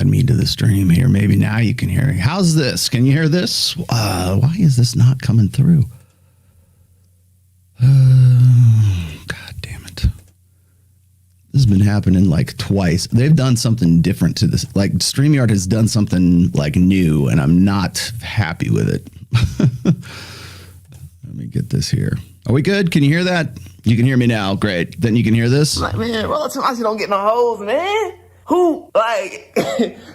me to the stream here. Maybe now you can hear me. How's this? Can you hear this? Why is this not coming through? God damn it. This has been happening like twice. They've done something different to this. Like StreamYard has done something like new, and I'm not happy with it. Let me get this here. Are we good? Can you hear that? You can hear me now. Great. Then you can hear this? Like, man, Rollo Tomassi don't get no hoes, man. Who, like,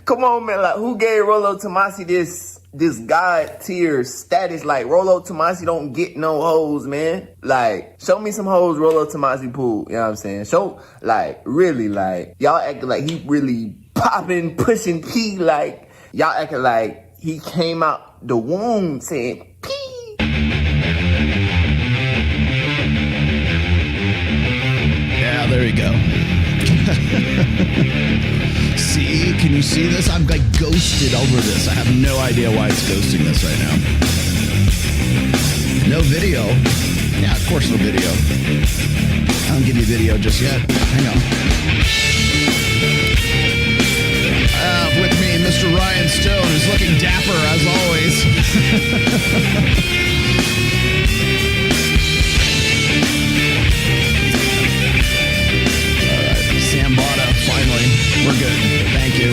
come on, man. Like, who gave Rollo Tomassi this God tier status? Like, Rollo Tomassi don't get no hoes, man. Like, show me some hoes Rollo Tomassi pulled. You know what I'm saying? Show, like, really, like, y'all acting like he really popping, pushing P. Like, y'all acting like he came out the womb saying P. Yeah, there you go. See, can you see this? I'm like ghosted over this. I have no idea why it's ghosting this right now. No video. Yeah, of course no video. I don't give you video just yet. Hang on. With me, Mr. Rian Stone, who's looking dapper as always. Sambada, finally. We're good. Thank you.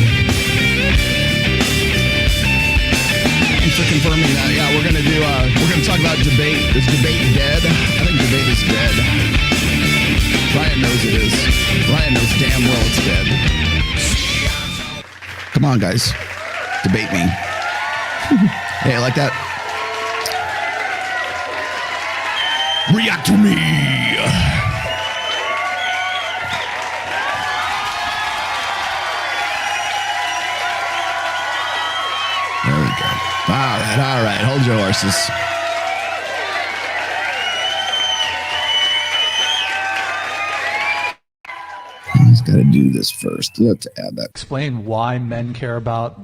Thanks for confirming that. Yeah, we're gonna talk about debate. Is debate dead? I think debate is dead. Ryan knows it is. Ryan knows damn well it's dead. Come on, guys. Debate me. Hey, I like that. React to me. All right. Hold your horses. He's got to do this first. Let's add that. Explain why men care about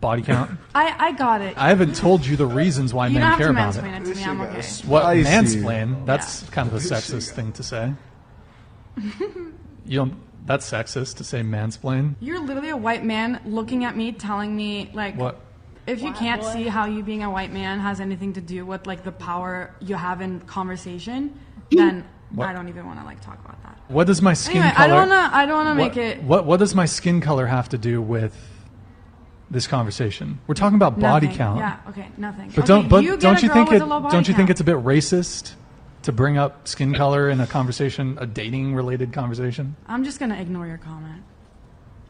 body count. I got it. I haven't told you the reasons why men care about it. You don't have to mansplain it to me. I'm okay. What, mansplain? That's kind of a sexist thing to say. You don't. That's sexist to say mansplain. You're literally a white man looking at me, telling me like what? If you can't see how you being a white man has anything to do with like the power you have in conversation, then I don't even want to like talk about that. What does my skin color? I don't wanna make it. What does my skin color have to do with this conversation? We're talking about body count. Yeah. Okay. Nothing. But okay, don't you think it's a bit racist to bring up skin color in a conversation, a dating related conversation? I'm just gonna ignore your comment.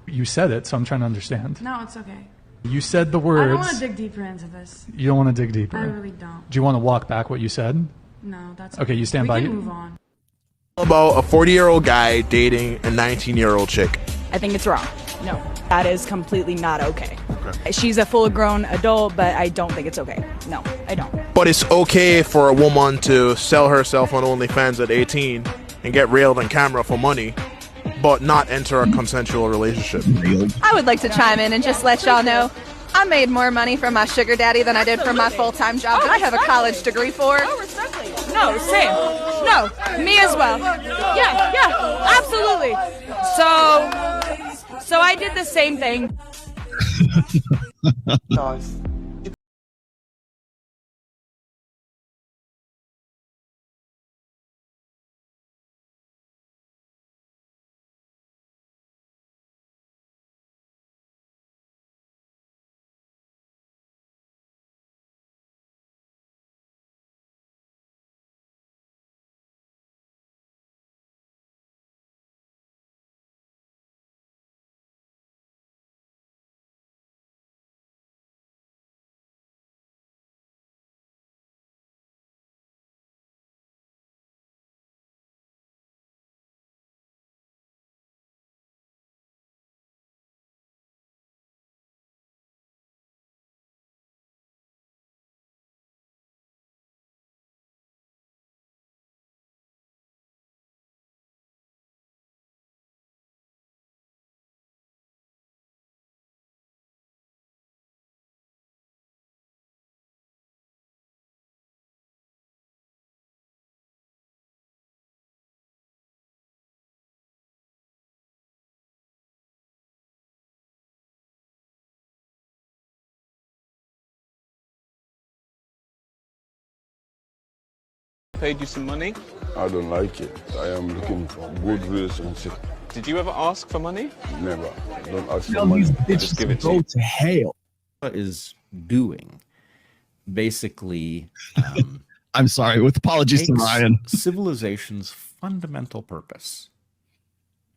You said it, so I'm trying to understand. No, it's okay. You said the words. I don't want to dig deeper into this. You don't want to dig deeper. I really don't. Do you want to walk back what you said? No, that's okay. You stand by. We can move on. About a 40-year-old guy dating a 19-year-old chick. I think it's wrong. No, that is completely not okay. She's a full-grown adult, but I don't think it's okay. No, I don't. But it's okay for a woman to sell herself on OnlyFans at 18 and get railed on camera for money, but not enter a consensual relationship. I would like to chime in and just let y'all know I made more money from my sugar daddy than I did from my full-time job that I have a college degree for. No, same. No, me as well. Yeah, absolutely. So I did the same thing. Paid you some money? I don't like it. I am looking for good relationship. Did you ever ask for money? Never. Don't ask for money. Just give it to you. to hell. Is doing basically I'm sorry, with apologies to Ryan. Civilization's fundamental purpose,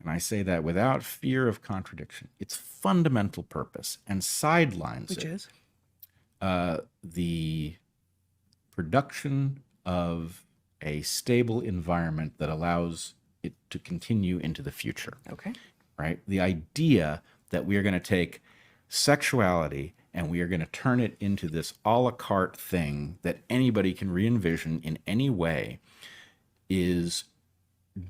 and I say that without fear of contradiction, its fundamental purpose, and sidelines Which is the production of a stable environment that allows it to continue into the future. okay. Right? The idea that we are going to take sexuality and we are going to turn it into this a la carte thing that anybody can re-envision in any way is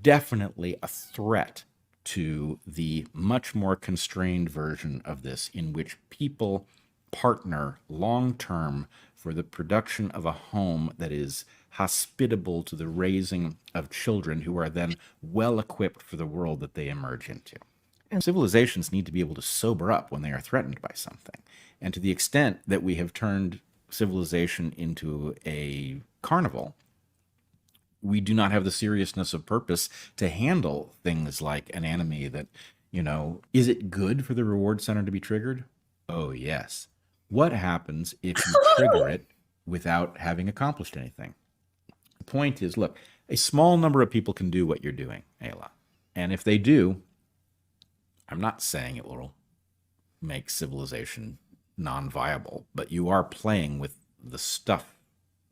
definitely a threat to the much more constrained version of this, in which people partner long-term for the production of a home that is hospitable to the raising of children who are then well-equipped for the world that they emerge into. And civilizations need to be able to sober up when they are threatened by something. And to the extent that we have turned civilization into a carnival, we do not have the seriousness of purpose to handle things like an enemy that, you know, is it good for the reward center to be triggered? Oh, yes. What happens if you trigger it without having accomplished anything? The point is, look, a small number of people can do what you're doing, Ayla. And if they do, I'm not saying it will make civilization non-viable, but you are playing with the stuff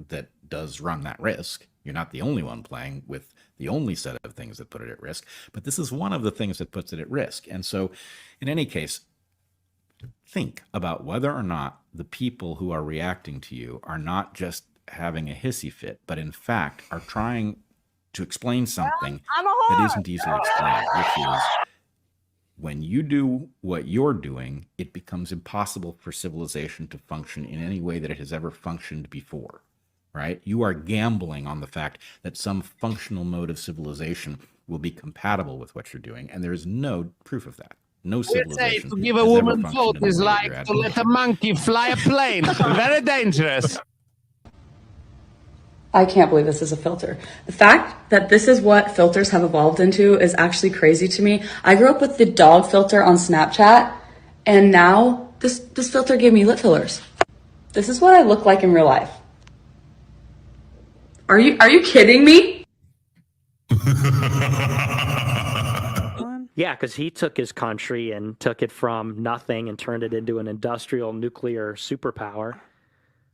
that does run that risk. You're not the only one playing with the only set of things that put it at risk, but this is one of the things that puts it at risk. And so, in any case, think about whether or not the people who are reacting to you are not just having a hissy fit, but in fact are trying to explain something that isn't easily explained, which is, when you do what you're doing, it becomes impossible for civilization to function in any way that it has ever functioned before, right? You are gambling on the fact that some functional mode of civilization will be compatible with what you're doing, and there is no proof of that. No civilization. To give a woman vote is like to let a monkey fly a plane. Very dangerous. I can't believe this is a filter. The fact that this is what filters have evolved into is actually crazy to me. I grew up with the dog filter on Snapchat, and now this filter gave me lip fillers. This is what I look like in real life. Are you kidding me? Yeah, because he took his country and took it from nothing and turned it into an industrial nuclear superpower.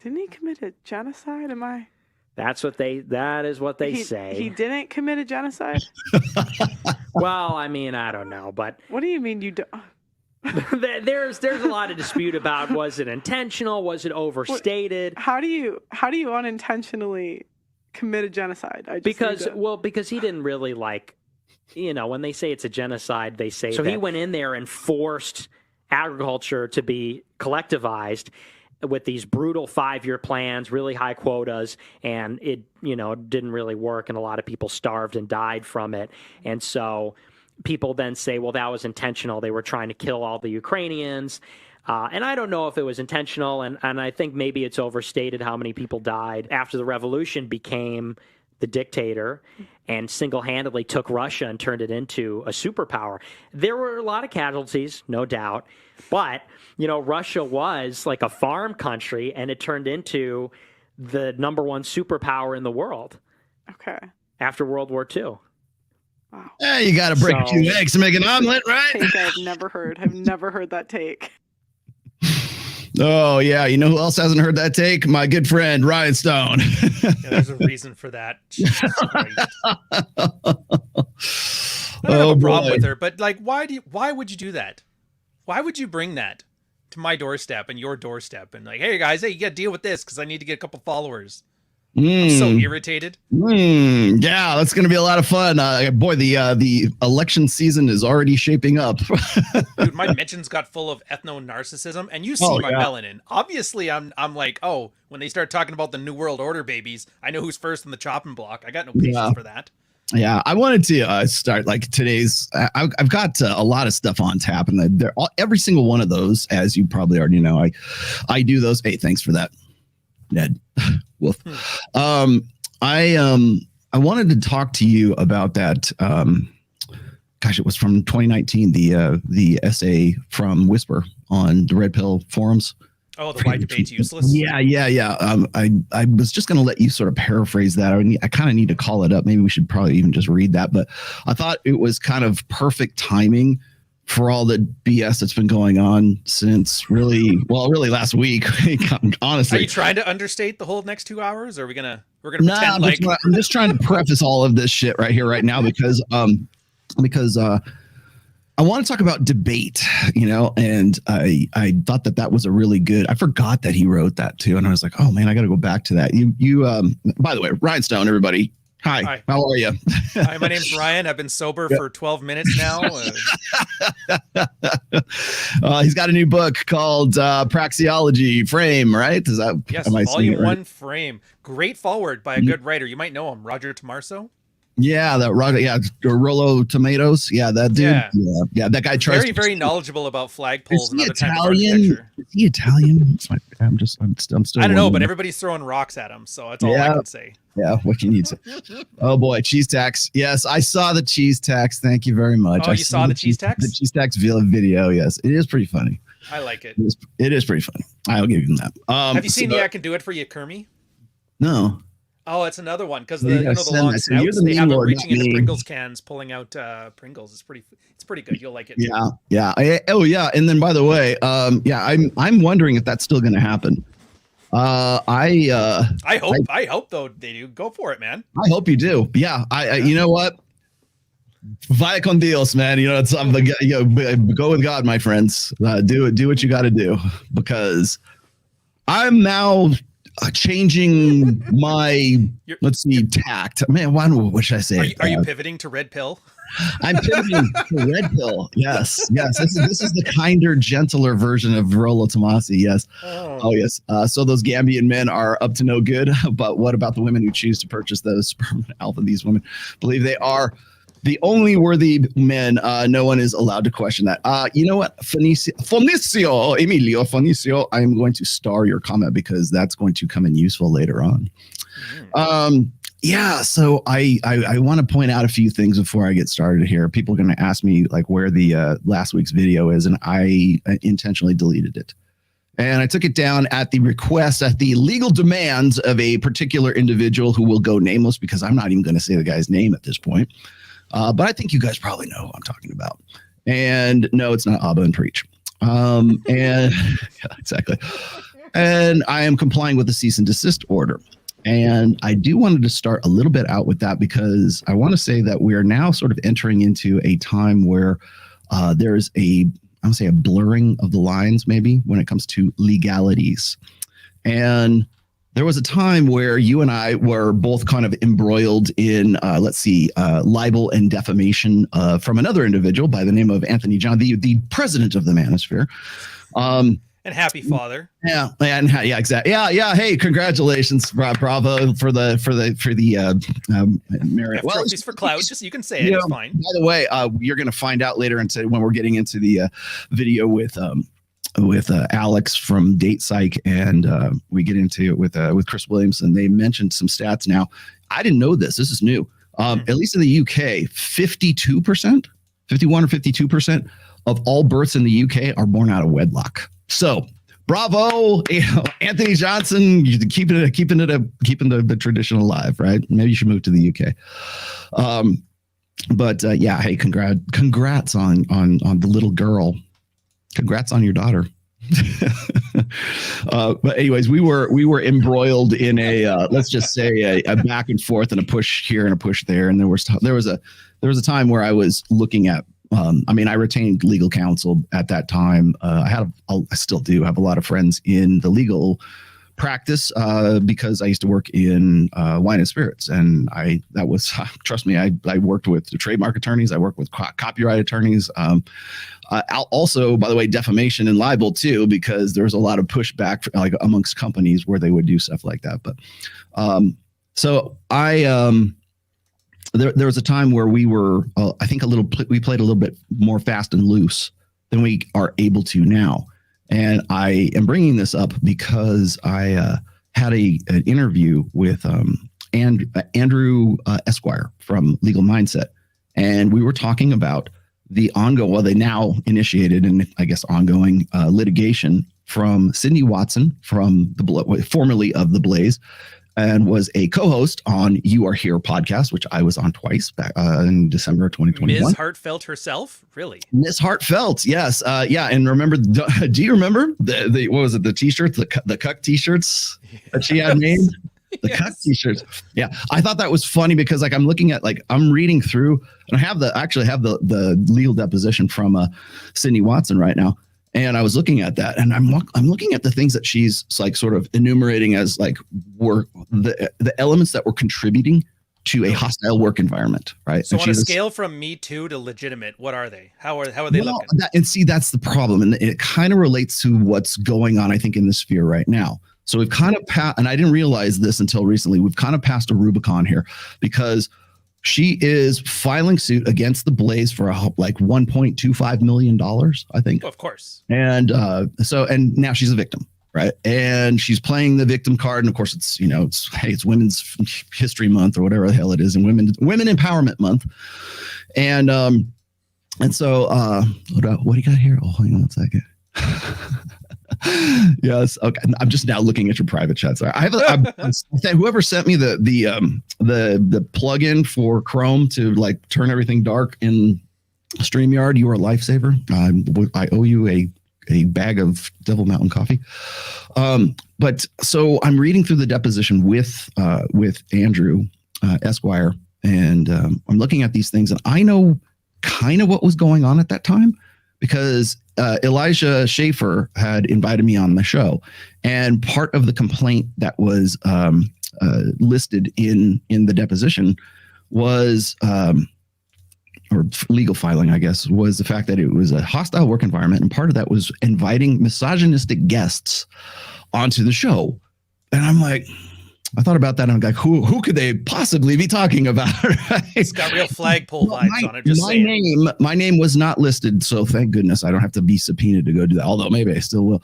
Didn't he commit a genocide? That is what they say. He didn't commit a genocide? Well, I mean, I don't know, but what do you mean you don't? There's a lot of dispute about, was it intentional, was it overstated? How do you unintentionally commit a genocide? Because he didn't really when they say it's a genocide, they say so. He went in there and forced agriculture to be collectivized with these brutal 5-year plans, really high quotas, and it didn't really work, and a lot of people starved and died from it. And so people then say, well, that was intentional. They were trying to kill all the Ukrainians. And I don't know if it was intentional, and I think maybe it's overstated how many people died after the revolution became the dictator and single-handedly took Russia and turned it into a superpower. There were a lot of casualties, no doubt, but Russia was like a farm country, and it turned into the #1 superpower in the world. Okay. After World War II. Wow. Yeah, you got to break a few eggs to make an omelet, right? Take I've never heard that take. Oh, yeah. You know who else hasn't heard that take? My good friend, Rian Stone. Yeah, there's a reason for that. Jesus Christ. I don't have a problem with her, but why would you do that? Why would you bring that to my doorstep and your doorstep and hey guys, you got to deal with this because I need to get a couple followers? I'm so irritated. Yeah, that's going to be a lot of fun. Boy, the election season is already shaping up. Dude, my mentions got full of ethno-narcissism, and you see my melanin. Obviously, I'm like, when they start talking about the New World Order babies, I know who's first in the chopping block. I got no patience for that. Yeah, I wanted to start today's. I've got a lot of stuff on tap, and every single one of those, as you probably already know, I do those. Hey, thanks for that, Ned. Wolf. I wanted to talk to you about that. Gosh, it was from 2019. The essay from Whisper on the Red Pill forums. Oh, the why debate's useless. Yeah. I was just going to let you sort of paraphrase that. I kind of need to call it up. Maybe we should probably even just read that. But I thought it was kind of perfect timing for all the BS that's been going on since really last week. Honestly, are you trying to understate the whole next 2 hours? Or we're gonna pretend I'm just trying to preface all of this shit right here, right now, because I want to talk about debate, and I thought that was a really good. I forgot that he wrote that too, and I was like, oh man, I got to go back to that. You by the way, Rian Stone, everybody. Hi, how are you? Hi, my name's Ryan. I've been sober for 12 minutes now. He's got a new book called Praxeology Frame, right? Is that yes? Volume 1 Frame. Great forward by a good writer. You might know him, Roger Tomarso. Yeah, Rollo Tomatoes. Yeah, that dude. Yeah, that guy tries. Very knowledgeable about flagpoles and other types of architecture. Is he Italian? I'm still. I don't know, but everybody's throwing rocks at him, so that's all I can say. Yeah, what can you say? Oh boy, cheese tax. Yes, I saw the cheese tax. Thank you very much. Oh, you saw the cheese tax? The cheese tax video. Yes, it is pretty funny. I like it. It is pretty funny. I'll give you that. Have you seen the I Can Do It For You, Kermie? No. Oh, it's another one because the long snouts, they have it reaching into Pringles cans, pulling out Pringles. It's pretty good. You'll like it. Yeah. And then by the way, I'm wondering if that's still going to happen. I hope though they do. Go for it, man. I hope you do. Yeah. You know what? Vaya con Dios, man. It's go with God, my friends. Do what you got to do, because I'm now changing my tact. Man, what should I say? Are you pivoting to Red Pill? I'm pivoting to Red Pill. Yes. This is the kinder, gentler version of Rollo Tomasi. Yes. Oh yes. So those Gambian men are up to no good. But what about the women who choose to purchase those sperm and alpha? These women believe they are the only worthy men. No one is allowed to question that. You know what? Emilio Fonicio, I am going to star your comment because that's going to come in useful later on. So I want to point out a few things before I get started here. People are going to ask me like where the last week's video is, and I intentionally deleted it. And I took it down at the request, at the legal demands of a particular individual who will go nameless, because I'm not even going to say the guy's name at this point. But I think you guys probably know who I'm talking about. And no, it's not Abba and Preach. Exactly. And I am complying with the cease and desist order. And I do wanted to start a little bit out with that, because I want to say that we are now sort of entering into a time where there's a blurring of the lines, maybe, when it comes to legalities. And there was a time where you and I were both kind of embroiled in, libel and defamation from another individual by the name of Anthony John, the president of the Manosphere. And happy father. Yeah, exactly. Yeah. Hey, congratulations, bravo for the merit. Well, trophies for Clout. Just you can say it. It's fine. By the way, you're going to find out later when we're getting into the video with Alex from Date Psych, and we get into it with Chris Williamson. They mentioned some stats now. I didn't know this. This is new. At least in the UK, 52%, 51 or 52% of all births in the UK are born out of wedlock. So, bravo, Anthony Johnson, keeping the tradition alive, right? Maybe you should move to the UK. Hey, congrats on the little girl. Congrats on your daughter. But anyways, we were embroiled in a let's just say a back and forth and a push here and a push there, and there was a time where I was looking at. I retained legal counsel at that time. I still do have a lot of friends in the legal practice because I used to work in wine and spirits, and trust me, I worked with the trademark attorneys. I worked with copyright attorneys. Also, by the way, defamation and libel too, because there was a lot of pushback like amongst companies where they would do stuff like that. But there was a time where we were, I think we played a little bit more fast and loose than we are able to now. And I am bringing this up because I had an interview with Andrew Esquire from Legal Mindset, and we were talking about the they now initiated and I guess ongoing litigation from Sydney Watson from formerly of The Blaze, and was a co-host on You Are Here podcast, which I was on twice back in December of 2021. Ms. Heartfelt herself? Really? Ms. Heartfelt, yes. Yeah, and remember, do you remember the what was it, the t-shirts, the cuck t-shirts that she had made? The cuck t-shirts. Yeah, I thought that was funny because like I'm looking at I'm reading through, and I actually have the legal deposition from Sydney Watson right now. And I was looking at that, and I'm looking at the things that she's like sort of enumerating as like were the elements that were contributing to a hostile work environment, right? So on a scale from Me Too to legitimate, what are they? How are they looking? And see, that's the problem, and it kind of relates to what's going on, I think, in the sphere right now. So we've kind of and I didn't realize this until recently. We've kind of passed a Rubicon here because she is filing suit against The Blaze for like $1.25 million, I think. Of course. And and now she's a victim, right? And she's playing the victim card. And of course, it's it's Women's History Month or whatever the hell it is, and Women Empowerment Month. And so what do you got here? Oh, hang on one second. Yes. Okay. I'm just now looking at your private chats. I have whoever sent me the plugin for Chrome to like turn everything dark in StreamYard. You are a lifesaver. I owe you a bag of Devil Mountain coffee. But so I'm reading through the deposition with Andrew Esquire, and I'm looking at these things, and I know kind of what was going on at that time because Elijah Schaffer had invited me on the show, and part of the complaint that was listed in the deposition was, or legal filing, I guess, was the fact that it was a hostile work environment, and part of that was inviting misogynistic guests onto the show. And I'm like, I thought about that, and I'm like, who could they possibly be talking about? Right? It's got real flagpole vibes on it. Just saying. My name was not listed, so thank goodness I don't have to be subpoenaed to go do that. Although maybe I still will.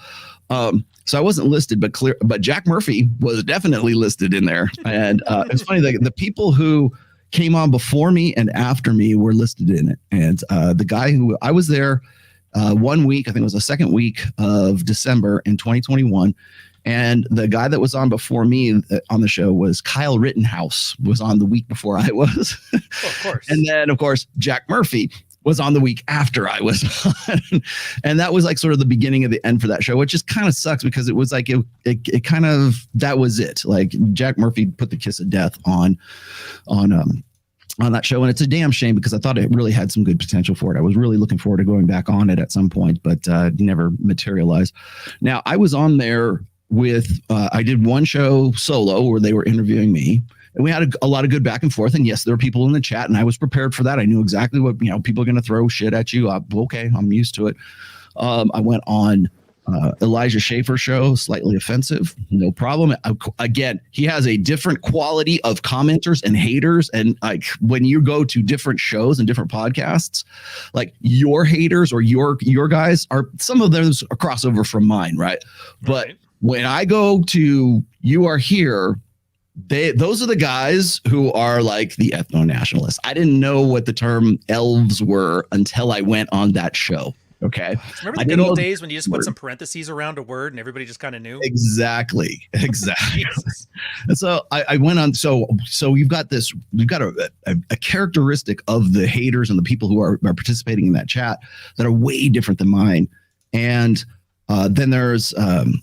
So I wasn't listed, but Jack Murphy was definitely listed in there. And it's funny that the people who came on before me and after me were listed in it. And the guy who I was there 1 week, I think it was the second week of December in 2021. And the guy that was on before me on the show was Kyle Rittenhouse, was on the week before I was. Oh, of course. And then, of course, Jack Murphy was on the week after I was on. And that was like sort of the beginning of the end for that show, which just kind of sucks because it was like it kind of, that was it. Like Jack Murphy put the kiss of death on that show. And it's a damn shame because I thought it really had some good potential for it. I was really looking forward to going back on it at some point, but never materialized. Now, I was on there with I did one show solo where they were interviewing me, and we had a lot of good back and forth. And yes, there were people in the chat, and I was prepared for that. I knew exactly what, people are going to throw shit at you. Okay, I'm used to it. I went on Elijah Schaffer's show, slightly offensive, no problem. Again, he has a different quality of commenters and haters, and like when you go to different shows and different podcasts, like your haters or your guys are, some of those are crossover from mine, right? But when I go to You Are Here, those are the guys who are like the ethno-nationalists. I didn't know what the term elves were until I went on that show. Okay. Remember the good old days when you just put some parentheses around a word and everybody just kind of knew? Exactly. And so I went on. So you've got a characteristic of the haters and the people who are participating in that chat that are way different than mine. And then there's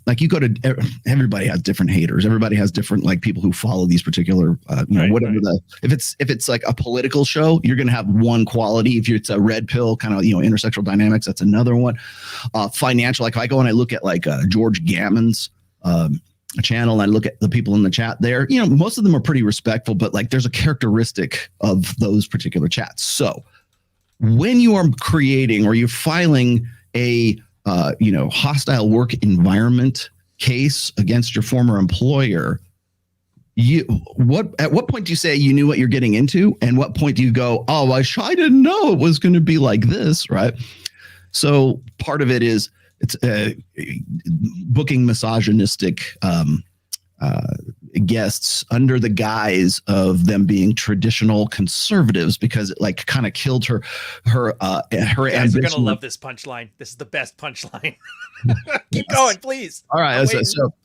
like you go to, everybody has different haters. Everybody has different like people who follow these particular if it's like a political show, you're going to have one quality. If it's a red pill kind of intersexual dynamics, that's another one. Financial, like if I go and I look at like George Gammon's channel and I look at the people in the chat there, most of them are pretty respectful, but like there's a characteristic of those particular chats. So when you are creating or you're filing a hostile work environment case against your former employer, at what point do you say you knew what you're getting into, and what point do you go, oh, I didn't know it was going to be like this, right? So part of it is it's booking misogynistic guests under the guise of them being traditional conservatives because it like kind of killed her Guys, ambition. we're gonna love this punchline. This is the best punchline. Keep going, please. All right,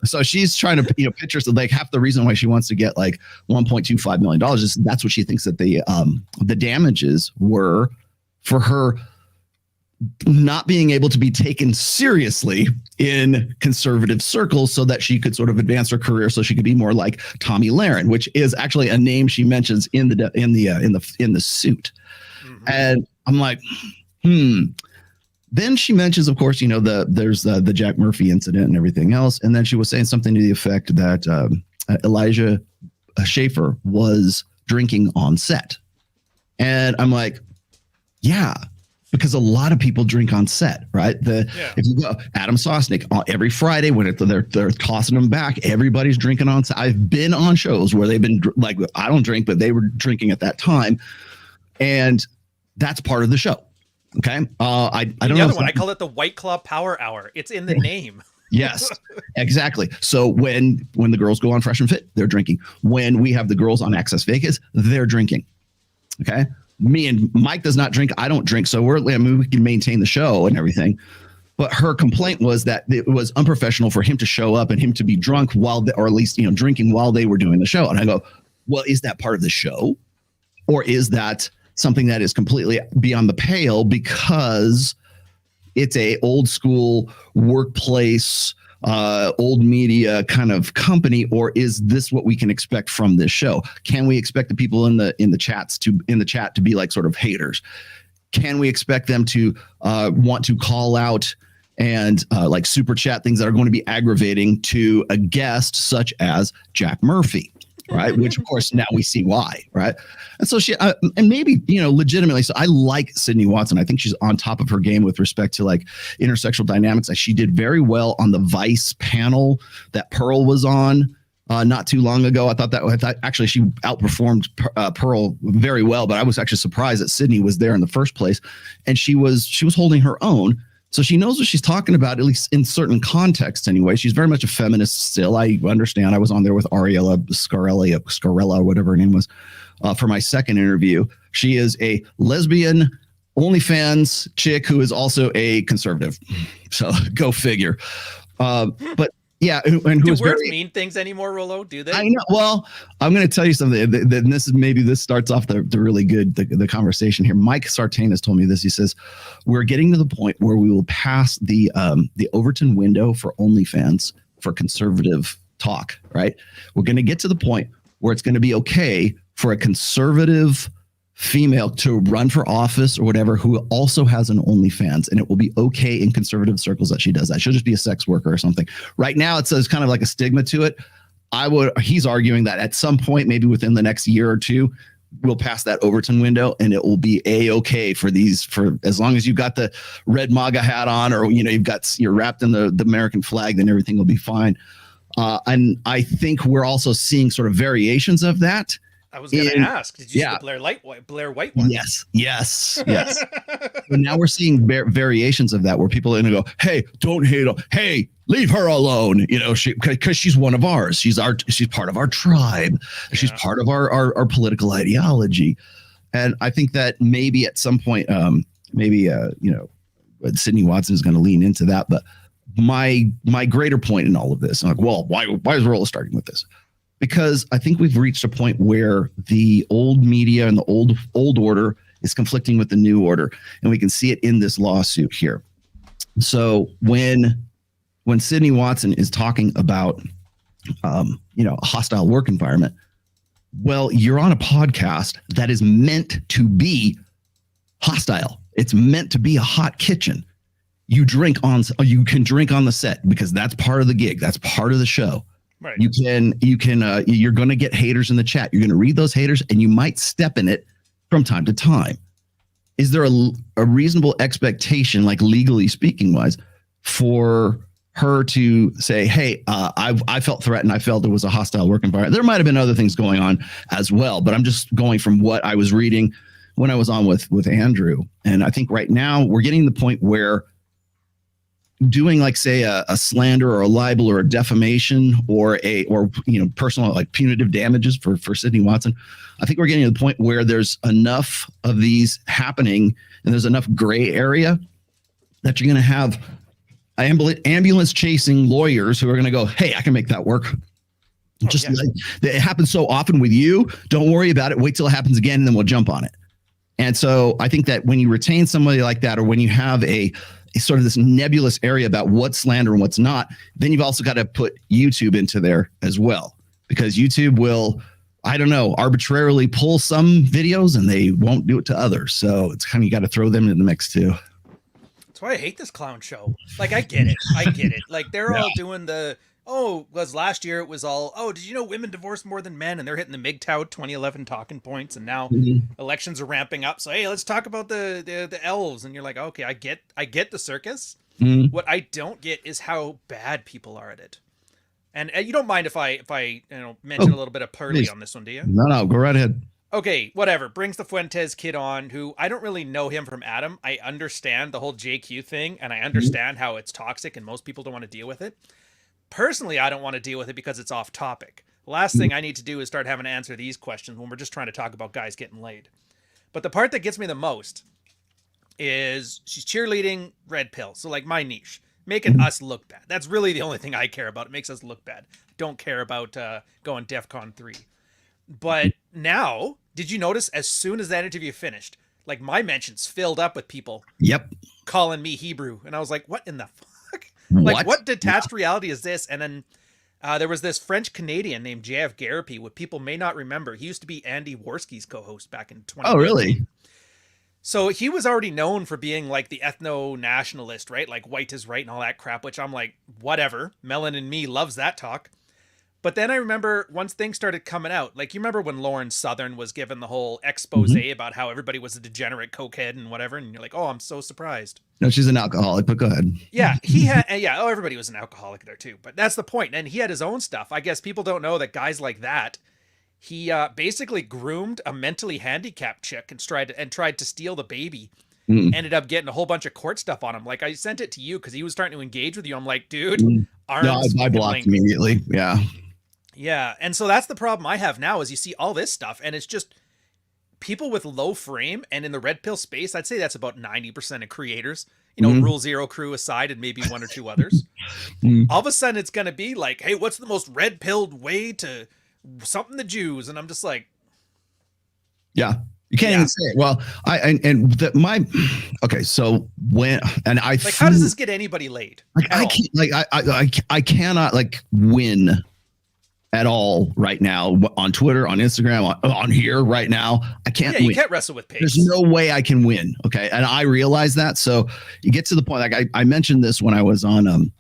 so she's trying to pitch herself like half the reason why she wants to get like $1.25 million is that's what she thinks that the damages were for her not being able to be taken seriously in conservative circles so that she could sort of advance her career so she could be more like Tommy Lahren, which is actually a name she mentions in the suit. Mm-hmm. And I'm like, Then she mentions, of course, there's the Jack Murphy incident and everything else. And then she was saying something to the effect that Elijah Schaffer was drinking on set. And I'm like, yeah, because a lot of people drink on set, right? If you go, Adam Sosnick, every Friday when they're tossing them back, everybody's drinking on set. I've been on shows where they've been like, I don't drink, but they were drinking at that time. And that's part of the show. Okay. I don't know. The other one, I call it the White Claw Power Hour. It's in the name. Yes, exactly. So when the girls go on Fresh and Fit, they're drinking. When we have the girls on Access Vegas, they're drinking. Okay. Me and Mike does not drink. I don't drink. So we can maintain the show and everything. But her complaint was that it was unprofessional for him to show up and him to be drunk or at least, drinking while they were doing the show. And I go, well, is that part of the show? Or is that something that is completely beyond the pale because it's a old school workplace, old media kind of company, or is this what we can expect from this show? Can we expect the people in the chat to be like sort of haters? Can we expect them to want to call out and like super chat things that are going to be aggravating to a guest such as Jack Murphy? Right. Which, of course, now we see why. Right. And so and maybe, legitimately. So I like Sydney Watson. I think she's on top of her game with respect to like intersectional dynamics. She did very well on the Vice panel that Pearl was on not too long ago. I thought actually she outperformed Pearl very well. But I was actually surprised that Sydney was there in the first place. And she was holding her own. So she knows what she's talking about, at least in certain contexts anyway. She's very much a feminist still. I understand. I was on there with Ariella Scarella, whatever her name was, for my second interview. She is a lesbian OnlyFans chick who is also a conservative. So go figure. But yeah, and who do words mean things anymore, Rollo? Do they? I know. Well, I'm going to tell you something. This starts off the really good the conversation here. Mike Sartain has told me this. He says we're getting to the point where we will pass the Overton window for OnlyFans for conservative talk. Right? We're going to get to the point where it's going to be okay for a conservative female to run for office or whatever who also has an OnlyFans, and it will be okay in conservative circles that she does that. She'll just be a sex worker or something. Right now, it says kind of like a stigma to it. He's arguing that at some point, maybe within the next year or two, we'll pass that Overton window and it will be okay for as long as you've got the red MAGA hat on or you're wrapped in the American flag, then everything will be fine. And I think we're also seeing sort of variations of that. I was going to ask, did you see the Blair White one? Yes. So now we're seeing variations of that where people are going to go, hey, don't hate her. Hey, leave her alone. Because she's one of ours. She's part of our tribe. Yeah. She's part of our political ideology. And I think that maybe at some point, Sydney Watson is going to lean into that. But my greater point in all of this, I'm like, well, why is Rolla starting with this? Because I think we've reached a point where the old media and the old order is conflicting with the new order, and we can see it in this lawsuit here. So when Sydney Watson is talking about a hostile work environment, well, you're on a podcast that is meant to be hostile. It's meant to be a hot kitchen. You can drink on the set because that's part of the gig. That's part of the show. Right. You're going to get haters in the chat. You're going to read those haters and you might step in it from time to time. Is there a reasonable expectation, like legally speaking wise, for her to say, hey, I felt threatened. I felt it was a hostile work environment. There might've been other things going on as well, but I'm just going from what I was reading when I was on with Andrew. And I think right now we're getting to the point where doing like say a slander or a libel or a defamation or personal like punitive damages for Sydney Watson, I think we're getting to the point where there's enough of these happening and there's enough gray area that you're going to have ambulance chasing lawyers who are going to go, hey, I can make that work. It happens so often with you. Don't worry about it. Wait till it happens again, and then we'll jump on it. And so I think that when you retain somebody like that, or when you have a sort of this nebulous area about what's slander and what's not, then you've also got to put YouTube into there as well, because YouTube will, I don't know, arbitrarily pull some videos and they won't do it to others. So it's kind of, you got to throw them in the mix too. That's why I hate this clown show. Like, I get it. Like, they're all doing was last year it was all, did you know women divorce more than men? And they're hitting the MGTOW 2011 talking points. And now elections are ramping up. So, hey, let's talk about the elves. And you're like, okay, I get the circus. What I don't get is how bad people are at it. And you don't mind if I mention a little bit of Purdy on this one, do you? No, go right ahead. Okay, whatever. Brings the Fuentes kid on, who I don't really know him from Adam. I understand the whole JQ thing, and I understand how it's toxic and most people don't want to deal with it. Personally, I don't want to deal with it because it's off topic. The last thing I need to do is start having to answer these questions when we're just trying to talk about guys getting laid. But the part that gets me the most is she's cheerleading red pill. So like my niche, making us look bad. That's really the only thing I care about. It makes us look bad. Don't care about going DEFCON 3. But now, did you notice as soon as that interview finished, like my mentions filled up with people calling me Hebrew. And I was like, what in the fuck? Like, what detached reality is this? And then there was this French Canadian named JF Garapi, what people may not remember. He used to be Andy Worski's co-host back in 2015. Oh, really? So he was already known for being like the ethno-nationalist, right? Like white is right and all that crap, which I'm like, whatever. Melon and me loves that talk. But then I remember once things started coming out, like you remember when Lauren Southern was given the whole expose about how everybody was a degenerate cokehead and whatever, and you're like, oh, I'm so surprised. No, she's an alcoholic, but go ahead. Yeah, he had, everybody was an alcoholic there too, but that's the point. And he had his own stuff. I guess people don't know that guys like that, he basically groomed a mentally handicapped chick and tried to steal the baby. Ended up getting a whole bunch of court stuff on him. Like I sent it to you because he was starting to engage with you. I'm like, dude, arms. No, I blocked immediately. Yeah. Yeah, and so that's the problem I have now is you see all this stuff, and it's just people with low frame, and in the red pill space, I'd say that's about 90% of creators, Rule Zero crew aside, and maybe one or two others. All of a sudden, it's going to be like, hey, what's the most red-pilled way to something the Jews? And I'm just like... Yeah, you can't even say it. Well, so when, and I... Like, how does this get anybody laid? I cannot, like, win at all right now on Twitter, on Instagram, on here right now. I can't win. You can't wrestle with pace. There's no way I can win. Okay. And I realize that. So you get to the point, like I mentioned this when I was on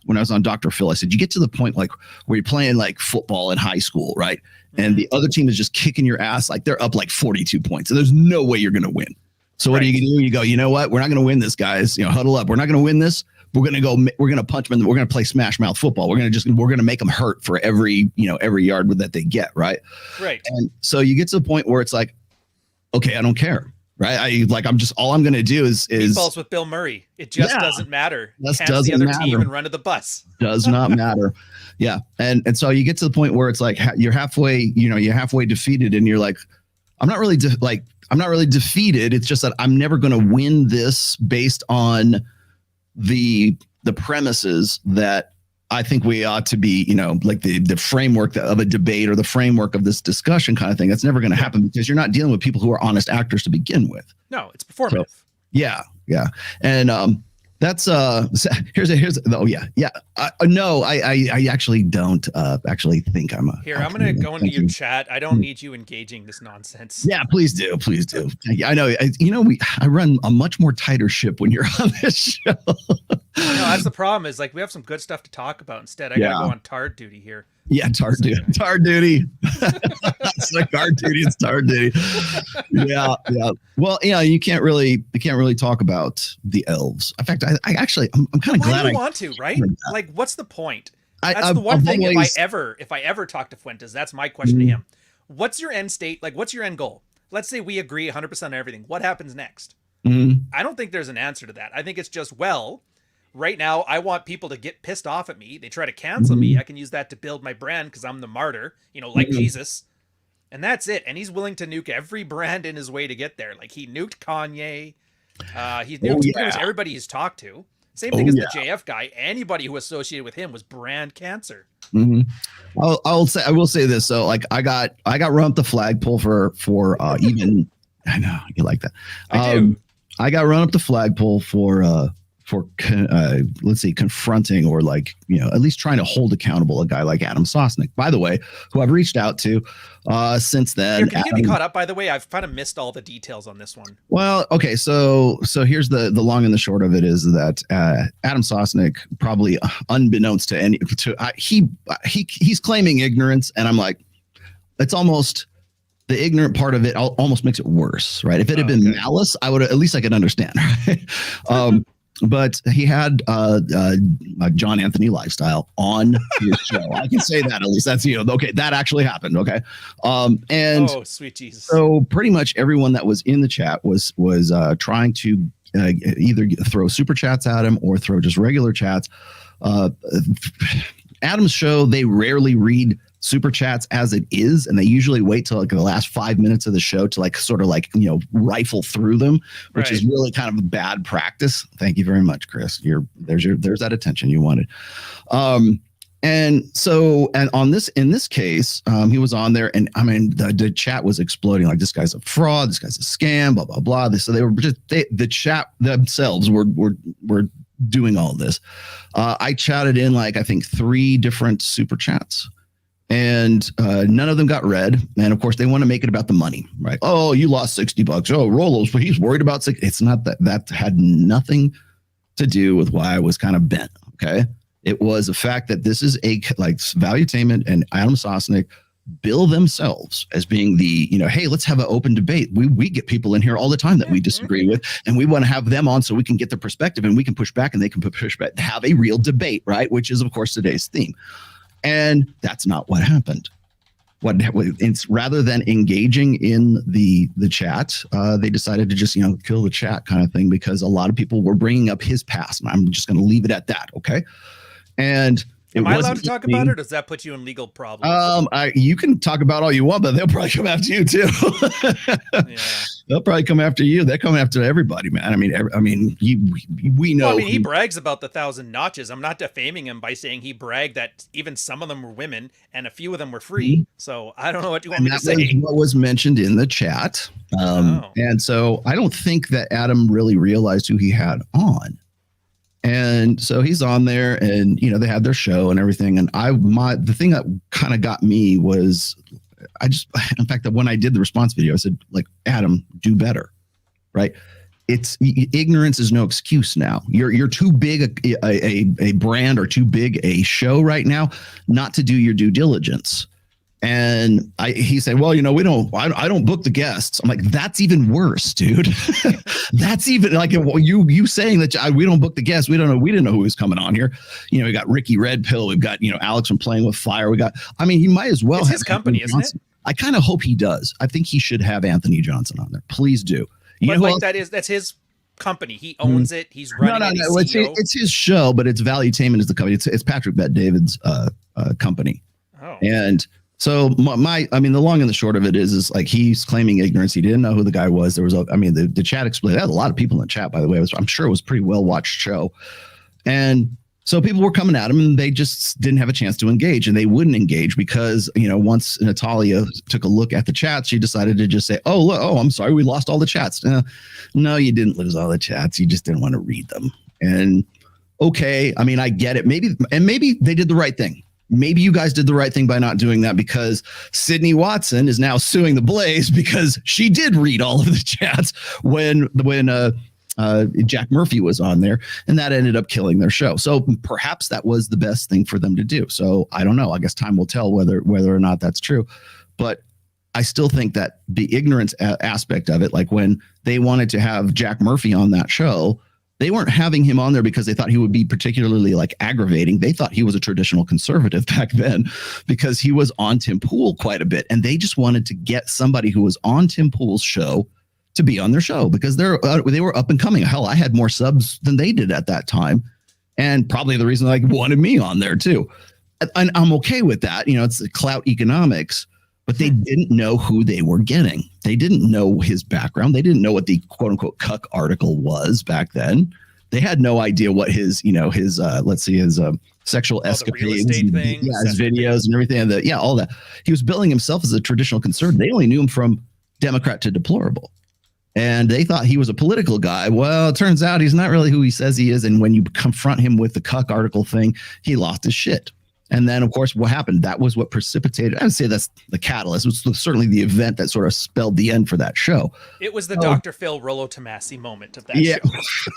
Dr. Phil, I said, you get to the point like where you're playing like football in high school, right? And the other team is just kicking your ass. Like they're up like 42 points. So there's no way you're going to win. So what do you do? You go, you know what? We're not going to win this, guys. Huddle up. We're not going to win this. We're going to punch them. We're going to play smash mouth football. We're going to make them hurt for every yard that they get. Right. Right. And so you get to the point where it's like, okay, I don't care. Right. All I'm going to do is meatballs with Bill Murray. It just doesn't matter. Just doesn't the other matter. team and run to the bus. Does not matter. Yeah. And so you get to the point where it's like, you're halfway defeated and you're like, I'm not really defeated. It's just that I'm never going to win this based on the premises that I think we ought to be, like the framework of a debate or the framework of this discussion kind of thing. That's never going to happen because you're not dealing with people who are honest actors to begin with. No, it's performative. So, yeah. And that's here's I actually don't actually think I'm a. Here, I'm going to go into your chat. I don't need you engaging this nonsense. Yeah, please do. I know. I run a much more tighter ship when you're on this show. No, that's the problem. Is like we have some good stuff to talk about. Instead, I got to go on tard duty here. Yeah, tard duty. It's like guard duty. It's tard duty. Yeah. Well, you can't really talk about the elves. In fact, I'm kind of glad I want to. Right? Like, what's the point? That's the one thing. If I ever talk to Fuentes, that's my question to him. What's your end state? Like, what's your end goal? Let's say we agree 100% on everything. What happens next? I don't think there's an answer to that. I think it's just, right now I want people to get pissed off at me. They try to cancel me. I can use that to build my brand because I'm the martyr, like Jesus. And that's it. And he's willing to nuke every brand in his way to get there. Like he nuked Kanye. He nuked pretty much everybody he's talked to. Same thing as the JF guy. Anybody who associated with him was brand cancer. I will say this. So like I got run up the flagpole for even. I know you like that. I do. I got run up the flagpole for confronting or at least trying to hold accountable a guy like Adam Sosnick, by the way, who I've reached out to since then. Can you get me caught up, by the way? I've kind of missed all the details on this one. Well, okay, so here's the long and the short of it is that Adam Sosnick, probably unbeknownst to he's claiming ignorance, and I'm like, it's almost the ignorant part of it almost makes it worse, right? If it had been malice, I would at least I could understand, right? But he had a John Anthony lifestyle on his show. I can say that at least. That's okay. That actually happened. Okay, and sweet Jesus. So pretty much everyone that was in the chat was trying to either throw super chats at him or throw just regular chats. Adam's show, they rarely read super chats as it is, and they usually wait till the last 5 minutes of the show to rifle through them, which is really kind of a bad practice. Thank you very much, Chris. There's that attention you wanted. And in this case, he was on there, and I mean the chat was exploding like, this guy's a fraud, this guy's a scam, blah blah blah. So they were the chat themselves were doing all this. I chatted in I think 3 different super chats. And none of them got read. And of course, they want to make it about the money, right? Oh, you lost $60. Oh, Rolo's, but he's worried about $60. It's not that. That had nothing to do with why I was kind of bent. Okay, it was a fact that this is Valuetainment and Adam Sosnick bill themselves as being the hey, let's have an open debate. We get people in here all the time that we disagree with, and we want to have them on so we can get their perspective and we can push back and they can push back. Have a real debate, right? Which is of course today's theme. And that's not what happened. It's rather than engaging in the chat, they decided to just kill the chat kind of thing, because a lot of people were bringing up his past, and I'm just going to leave it at that. Okay, and am I allowed to talk about it, or does that put you in legal problems? You can talk about all you want, but they'll probably come after you too. Yeah. They'll probably come after you. They're coming after everybody, man. We know. Well, he brags about the 1,000 notches. I'm not defaming him by saying he bragged that even some of them were women and a few of them were free. So I don't know what you want me to say. That was what was mentioned in the chat. And so I don't think that Adam really realized who he had on. And so he's on there, and they had their show and everything. And the thing that kind of got me was, in fact, that when I did the response video, I said, Adam, do better, right? It's ignorance is no excuse now. You're too big a brand or too big a show right now not to do your due diligence. And he said, well, I don't book the guests. I'm like, that's even worse, dude. That's even you saying that we don't book the guests. We didn't know who was coming on here. We got Ricky Red Pill. We've got, Alex from Playing with Fire. He might as well it's have his company, isn't it? I kind of hope he does. I think he should have Anthony Johnson on there. Please do. That's his company. He owns it. He's running it. It's his show, but it's Valuetainment is the company. It's Patrick Bet-David's company. Oh. And so the long and the short of it is he's claiming ignorance. He didn't know who the guy was. There was the chat explained. There had a lot of people in the chat, by the way. I'm sure it was a pretty well watched show. And so people were coming at him, and they just didn't have a chance to engage, and they wouldn't engage because, once Natalia took a look at the chat, she decided to just say, I'm sorry, we lost all the chats. No, you didn't lose all the chats. You just didn't want to read them. And okay, I get it. Maybe they did the right thing. Maybe you guys did the right thing by not doing that, because Sydney Watson is now suing the Blaze because she did read all of the chats when Jack Murphy was on there, and that ended up killing their show. So perhaps that was the best thing for them to do. So I don't know. I guess time will tell whether or not that's true. But I still think that the ignorance aspect of it, like when they wanted to have Jack Murphy on that show, they weren't having him on there because they thought he would be particularly aggravating. They thought he was a traditional conservative back then because he was on Tim Pool quite a bit. And they just wanted to get somebody who was on Tim Pool's show to be on their show because they were up and coming. Hell, I had more subs than they did at that time. and probably the reason they wanted me on there too. And I'm okay with that. It's the clout economics, but they didn't know who they were getting. They didn't know his background. They didn't know what the quote unquote cuck article was back then. They had no idea what his sexual escapades, his videos and everything. And all that. He was billing himself as a traditional conservative. They only knew him from Democrat to deplorable. And they thought he was a political guy. Well, it turns out he's not really who he says he is. And when you confront him with the cuck article thing, he lost his shit. And then, of course, what happened? That was what precipitated. I would say that's the catalyst. It was certainly the event that sort of spelled the end for that show. It was the Dr. Phil Rollo Tomasi moment of that show.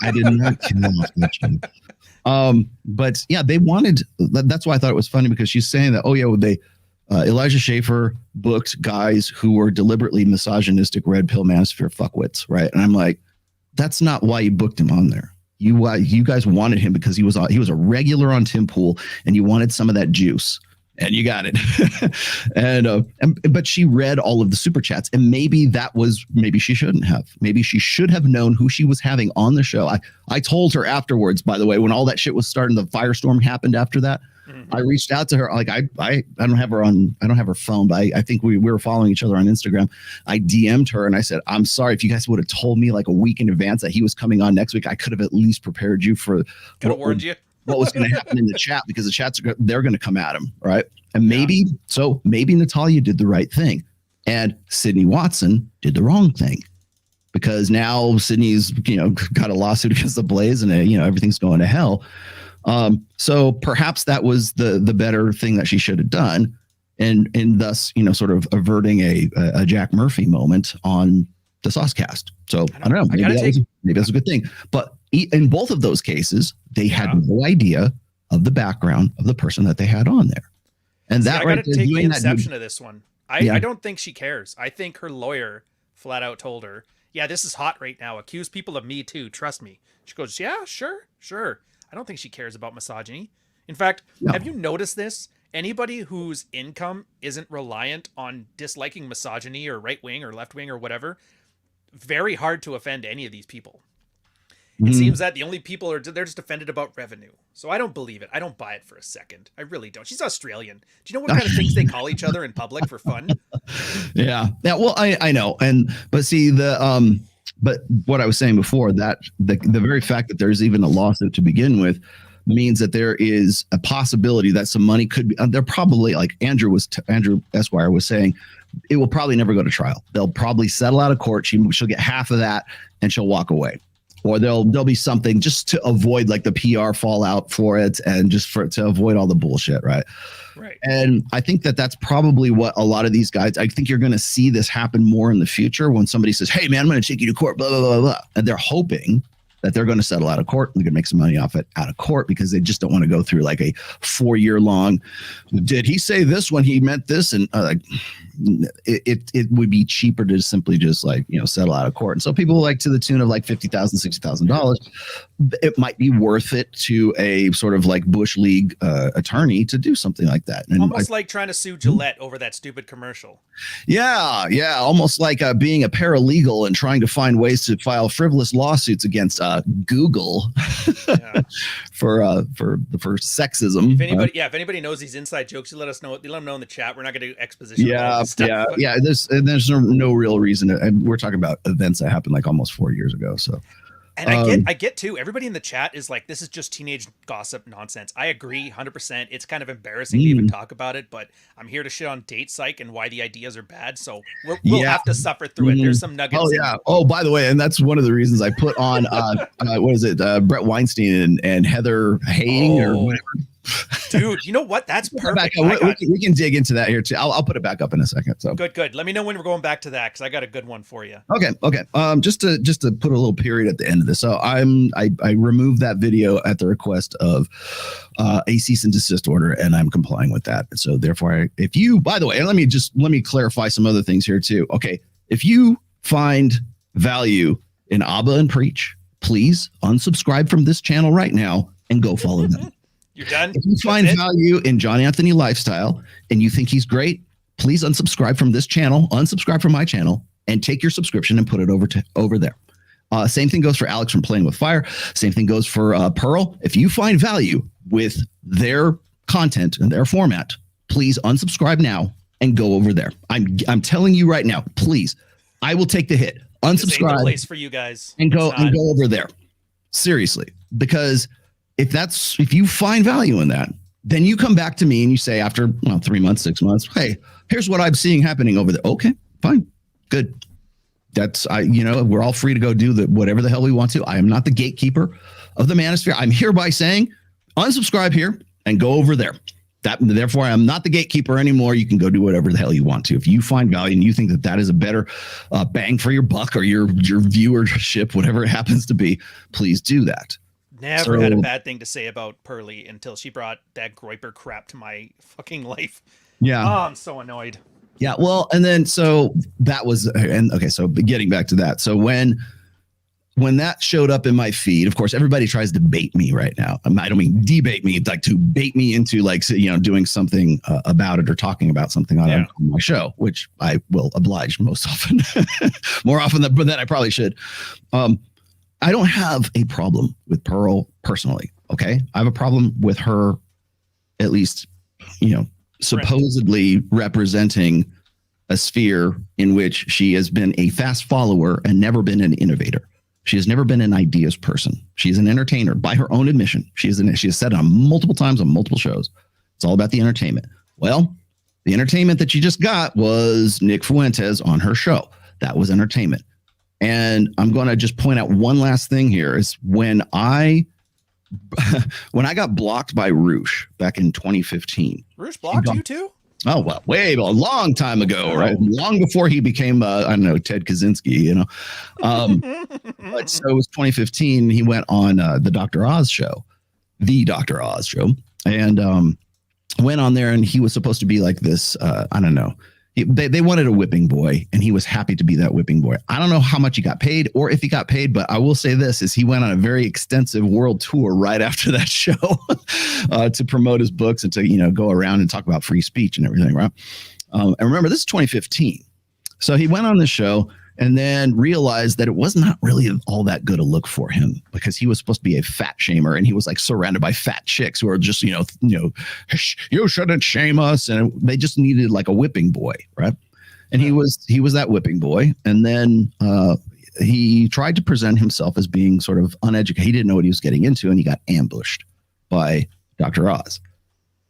I did not kill off that show. But yeah, they wanted. That's why I thought it was funny, because she's saying that, Elijah Schaffer booked guys who were deliberately misogynistic, red pill manosphere fuckwits, right? And I'm like, that's not why you booked him on there. You guys wanted him because he was a regular on Tim Pool, and you wanted some of that juice, and you got it. But she read all of the super chats, and maybe she shouldn't have. Maybe she should have known who she was having on the show. I told her afterwards, by the way, when all that shit was starting, the firestorm happened after that. I reached out to her. Like I don't have her phone, but I think we were following each other on Instagram. I DM'd her and I said, I'm sorry, if you guys would have told me like a week in advance that he was coming on next week, I could have at least prepared you for warned you what was going to happen in the chat, because the chats they're going to come at him, right? And maybe Natalia did the right thing, and Sydney Watson did the wrong thing, because now Sydney's got a lawsuit against the Blaze, and everything's going to hell. So perhaps that was the better thing that she should have done, and thus, sort of averting a Jack Murphy moment on the Saucecast. So I don't know. Maybe that's a good thing. But in both of those cases, they had no idea of the background of the person that they had on there. And I got to take the inception of this one. I don't think she cares. I think her lawyer flat out told her, yeah, this is hot right now. Accuse people of Me Too. Trust me. She goes, yeah, sure. I don't think she cares about misogyny. In fact, have you noticed this? Anybody whose income isn't reliant on disliking misogyny or right wing or left wing or whatever, very hard to offend any of these people. It seems that the only people they're just offended about revenue. So I don't believe it. I don't buy it for a second. I really don't. She's Australian. Do you know what kind of things they call each other in public for fun? Yeah. Well, I know. But see but what I was saying before, that the very fact that there's even a lawsuit to begin with means that there is a possibility that some money could be. They're probably, like Andrew Esquire was saying, it will probably never go to trial. They'll probably settle out of court. She'll get half of that and she'll walk away. Or there'll be something just to avoid like the PR fallout for it, and just to avoid all the bullshit, right? Right. And I think that's probably what a lot of these guys. I think you're going to see this happen more in the future when somebody says, "Hey, man, I'm going to take you to court," blah blah blah blah, and they're hoping that they're going to settle out of court. They're going to make some money off it out of court, because they just don't want to go through like a 4-year long. Did he say this when he meant this? And it would be cheaper to simply just settle out of court. And so people like to the tune of like $50,000, $60,000. It might be worth it to a sort of like Bush League attorney to do something like that. And almost like trying to sue Gillette over that stupid commercial. Yeah. Almost like being a paralegal and trying to find ways to file frivolous lawsuits against Google for sexism. If anybody knows these inside jokes, you let us know. Let them know in the chat. We're not going to do exposition. Yeah. There's no real reason. We're talking about events that happened like almost 4 years ago. So. And I get too. Everybody in the chat is like, this is just teenage gossip nonsense. I agree 100%. It's kind of embarrassing to even talk about it, but I'm here to shit on date psych and why the ideas are bad. So we'll have to suffer through it. There's some nuggets. Oh yeah. Oh, by the way, and that's one of the reasons I put on what is it? Brett Weinstein and Heather Haying or whatever. Dude, you know what? That's perfect. We can dig into that here too. I'll put it back up in a second. So good. Let me know when we're going back to that, because I got a good one for you. Okay. Just to put a little period at the end of this. So I removed that video at the request of a cease and desist order, and I'm complying with that. So therefore, by the way, let me clarify some other things here too. Okay, if you find value in Abba and Preach, please unsubscribe from this channel right now and go follow them. You're done? If you find value in John Anthony Lifestyle and you think he's great, please unsubscribe from this channel, unsubscribe from my channel, and take your subscription and put it over there. Same thing goes for Alex from Playing with Fire. Same thing goes for Pearl. If you find value with their content and their format, please unsubscribe now and go over there. I'm telling you right now, please. I will take the hit. This ain't the Unsubscribe place for you guys. and go over there. Seriously, because if you find value in that, then you come back to me and you say after 3 months, 6 months, hey, here's what I'm seeing happening over there. Okay, fine, good. That's we're all free to go do whatever the hell we want to. I am not the gatekeeper of the manosphere. I'm hereby saying unsubscribe here and go over there. Therefore, I'm not the gatekeeper anymore. You can go do whatever the hell you want to. If you find value and you think that is a better bang for your buck or your viewership, whatever it happens to be, please do that. Never had a bad thing to say about Pearly until she brought that Groiper crap to my fucking life. Yeah. Oh, I'm so annoyed. Yeah. Well, and then so that was, and okay, so getting back to that. So when that showed up in my feed, of course, everybody tries to bait me right now. I don't mean debate me, like to bait me into doing something about it or talking about something on my show, which I will oblige most often, more often than I probably should. I don't have a problem with Pearl personally. Okay. I have a problem with her, at least, supposedly representing a sphere in which she has been a fast follower and never been an innovator. She has never been an ideas person. She's an entertainer by her own admission. She has said on multiple times on multiple shows. It's all about the entertainment. Well, the entertainment that you just got was Nick Fuentes on her show. That was entertainment. And I'm going to just point out one last thing here is when I got blocked by Roosh back in 2015. Roosh blocked you too? Oh, well, a long time ago, right? Long before he became, Ted Kaczynski, But so it was 2015. He went on the Dr. Oz show, and went on there, and he was supposed to be like this, They wanted a whipping boy, and he was happy to be that whipping boy. I don't know how much he got paid or if he got paid, but I will say this, is he went on a very extensive world tour right after that show to promote his books and to, go around and talk about free speech and everything, right? And remember, this is 2015. So he went on the show and then realized that it was not really all that good a look for him because he was supposed to be a fat shamer and he was like surrounded by fat chicks who are just, you shouldn't shame us. And they just needed like a whipping boy. Right. And he was that whipping boy. And then he tried to present himself as being sort of uneducated. He didn't know what he was getting into and he got ambushed by Dr. Oz.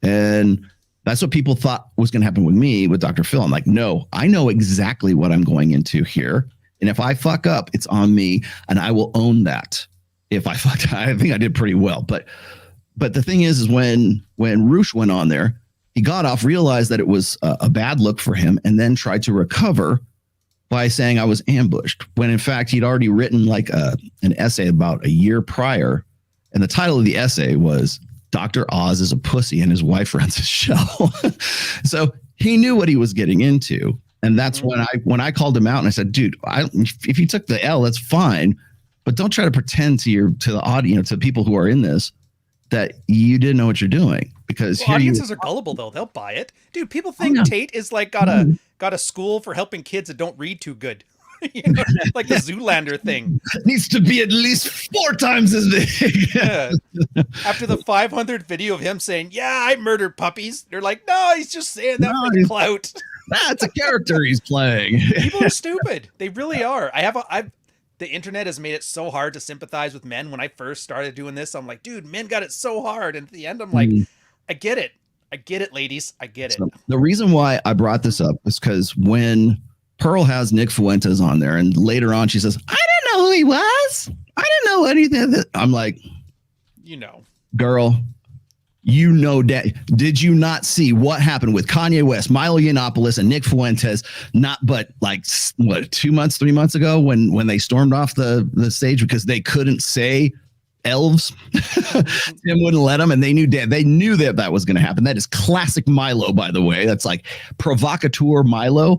And that's what people thought was going to happen with me with Dr. Phil. I'm like, no, I know exactly what I'm going into here. And if I fuck up, it's on me and I will own that. If I fucked, I think I did pretty well. But the thing is when Roosh went on there, he got off, realized that it was a bad look for him and then tried to recover by saying I was ambushed when in fact he'd already written like an essay about a year prior. And the title of the essay was Dr. Oz is a pussy and his wife runs his show. So he knew what he was getting into. And that's when I called him out and I said, dude, if you took the L, that's fine. But don't try to pretend to the audience, to people who are in this, that you didn't know what you're doing. Because audiences are gullible though. They'll buy it. Dude, people think Tate is like got a school for helping kids that don't read too good. Like the Zoolander thing. It needs to be at least 4 times as big. Yeah. After the 500th video of him saying, yeah, I murdered puppies. They're like, no, he's just saying that for the clout. That's a character he's playing. People are stupid. They really are. The internet has made it so hard to sympathize with men. When I first started doing this, I'm like, dude, men got it so hard. And at the end, I'm like, I get it. I get it, ladies. I get it. So the reason why I brought this up is because when Pearl has Nick Fuentes on there, and later on she says, I didn't know who he was. I didn't know anything. I'm like, girl, did you not see what happened with Kanye West, Milo Yiannopoulos, and Nick Fuentes? Not but like 2 months, 3 months ago when they stormed off the stage because they couldn't say elves. Tim wouldn't let them, and they knew that was going to happen. That is classic Milo, by the way. That's like provocateur Milo.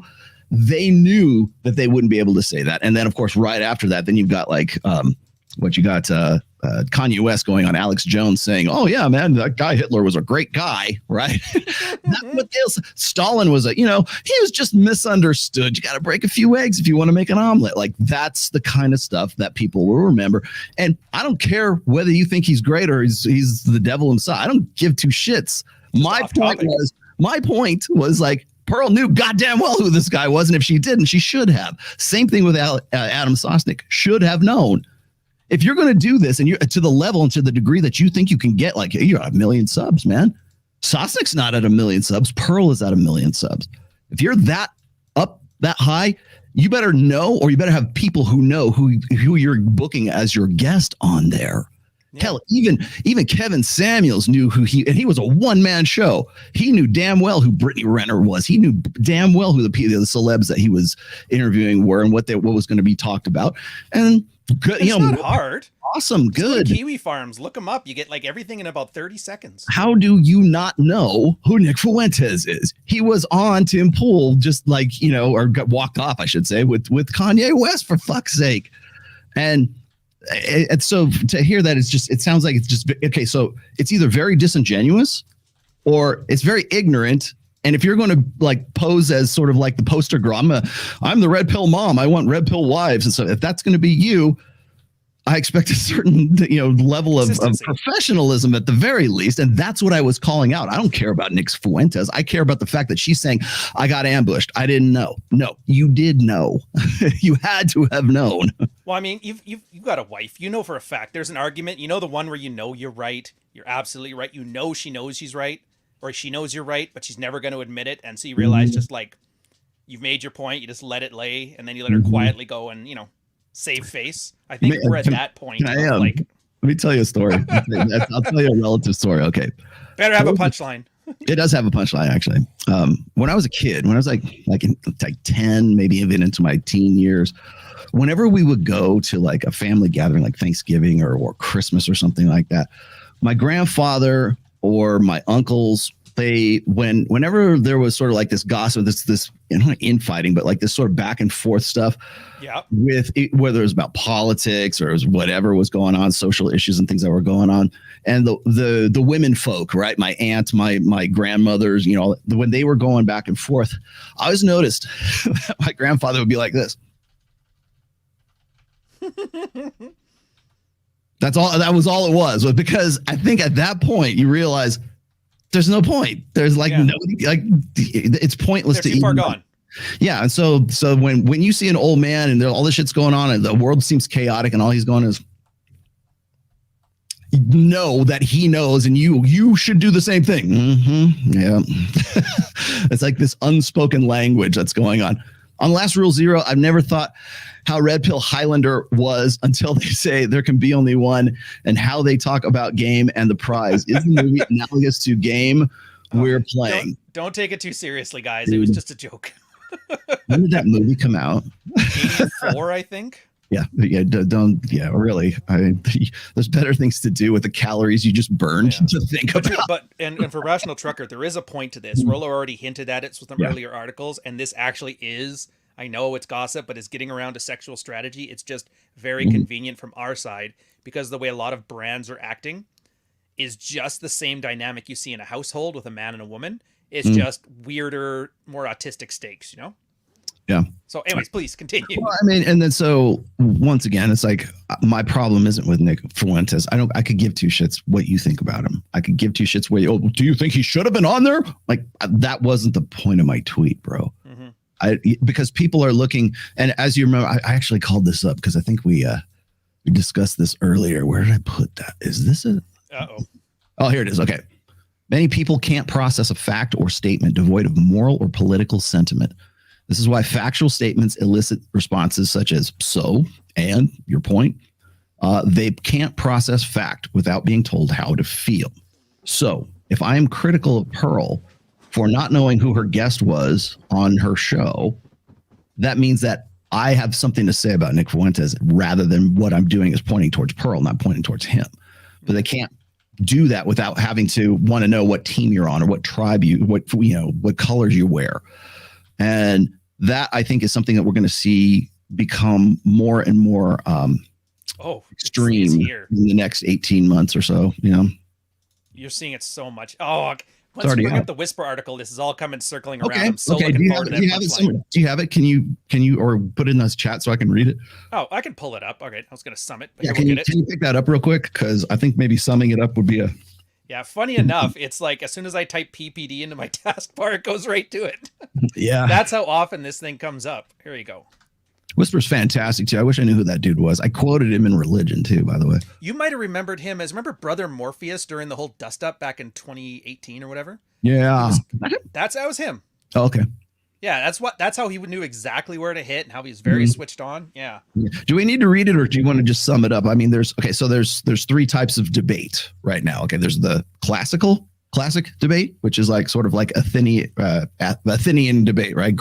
They knew that they wouldn't be able to say that. And then, of course, right after that, then you've got like Kanye West going on Alex Jones saying, "Oh yeah, man, that guy Hitler was a great guy," right? That's what Stalin was he was just misunderstood. You got to break a few eggs if you want to make an omelet. Like that's the kind of stuff that people will remember. And I don't care whether you think he's great or he's the devil himself. I don't give two shits. My point was like, Pearl knew goddamn well who this guy was, and if she didn't, she should have. Same thing with Adam Sosnick. Should have known. If you're going to do this, and you're to the level and to the degree that you think you can get, like you're at 1 million subs, man. Sosnick's not at 1 million subs. Pearl is at 1 million subs. If you're that up that high, you better know, or you better have people who know who you're booking as your guest on there. Yeah. Hell, even Kevin Samuels knew and he was a one-man show. He knew damn well who Brittany Renner was. He knew damn well who the celebs that he was interviewing were and what was going to be talked about. And good, it's not hard. Awesome, good. Kiwi Farms, look them up. You get like everything in about 30 seconds. How do you not know who Nick Fuentes is? He was on Tim Pool, just like or got walked off, I should say, with Kanye West, for fuck's sake. And so to hear that, it sounds like it's just okay. So it's either very disingenuous or it's very ignorant. And if you're going to like pose as sort of like the poster girl, I'm the red pill mom. I want red pill wives. And so if that's going to be you, I expect a certain level of professionalism at the very least. And that's what I was calling out. I don't care about Nick Fuentes. I care about the fact that she's saying, I got ambushed. I didn't know. No, you did know. You had to have known. Well, I mean, you've got a wife. You know for a fact. There's an argument. You know the one where you're right. You're absolutely right. You know she knows she's right. Or she knows you're right, but she's never going to admit it. And so you realize just like you've made your point. You just let it lay. And then you let her quietly go and, save face. I think we're at that point. Let me tell you a story. I'll tell you a relative story. Okay. Better have a punchline. It does have a punchline, actually. When I was a kid, when I was like 10, maybe even into my teen years, whenever we would go to like a family gathering, like Thanksgiving or Christmas or something like that, my grandfather or my uncles, whenever there was sort of like this gossip, this not infighting, but like this sort of back and forth stuff, with whether it was about politics or it was whatever was going on, social issues and things that were going on, and the women folk, right, my aunt, my grandmothers, when they were going back and forth, I always noticed that my grandfather would be like this. That was all it was because I think at that point you realize there's no point. There's nobody, like it's pointless. They're too far gone. Yeah, and so when you see an old man and all this shit's going on and the world seems chaotic and all he's going is know that he knows and you should do the same thing. Yeah, it's like this unspoken language that's going on. On Last Rule Zero, I've never thought how Red Pill Highlander was until they say there can be only one, and how they talk about game and the prize. Is the movie analogous to game we're playing? Don't take it too seriously, guys. It was just a joke. When did that movie come out? 84, I think. Yeah, really. There's better things to do with the calories you just burned to think about. But for Rational Trucker, there is a point to this. Rollo already hinted at it with some earlier articles, and this actually is, I know it's gossip, but it's getting around to sexual strategy. It's just very convenient from our side because the way a lot of brands are acting is just the same dynamic you see in a household with a man and a woman. It's just weirder, more autistic stakes, Yeah. So anyways, please continue. Well, I mean, and then so once again, it's like my problem isn't with Nick Fuentes. I could give two shits what you think about him. I could give two shits do you think he should have been on there? Like that wasn't the point of my tweet, bro. Because people are looking, and as you remember, I actually called this up because I think we discussed this earlier. Where did I put that? Is this a? Oh, here it is. Okay. Many people can't process a fact or statement devoid of moral or political sentiment. This is why factual statements elicit responses such as so and your point. They can't process fact without being told how to feel. So if I am critical of Pearl for not knowing who her guest was on her show, that means that I have something to say about Nick Fuentes rather than what I'm doing is pointing towards Pearl, not pointing towards him. But they can't do that without having to want to know what team you're on or what tribe what colors you wear. And that I think is something that we're going to see become more and more extreme here. in the next 18 months or so. You're seeing it so much. Oh, once already you bring out. up the Whisper article, this is all coming circling around. Okay. I'm so Okay. looking forward to that Do you have it punchline. somewhere? Do you have it? Can you or put it in this chat so I can read it? Oh, I can pull it up. Okay, I was going to sum it, but Yeah. here, Can we'll you get it. can you pick that up real quick? Because I think maybe summing it up would be a. Yeah, funny enough, it's like as soon as I type PPD into my taskbar, it goes right to it. Yeah. That's how often this thing comes up. Here you go. Whisper's fantastic too. I wish I knew who that dude was. I quoted him in Religion too, by the way. You might have remembered him as remember Brother Morpheus during the whole dust up back in 2018 or whatever. Yeah. That was him. Oh, okay. Yeah, that's how he knew exactly where to hit and how he was very switched on. Yeah. Do we need to read it or do you want to just sum it up? I mean, there's three types of debate right now. Okay, there's the classic debate, which is like sort of like Athenian debate, right?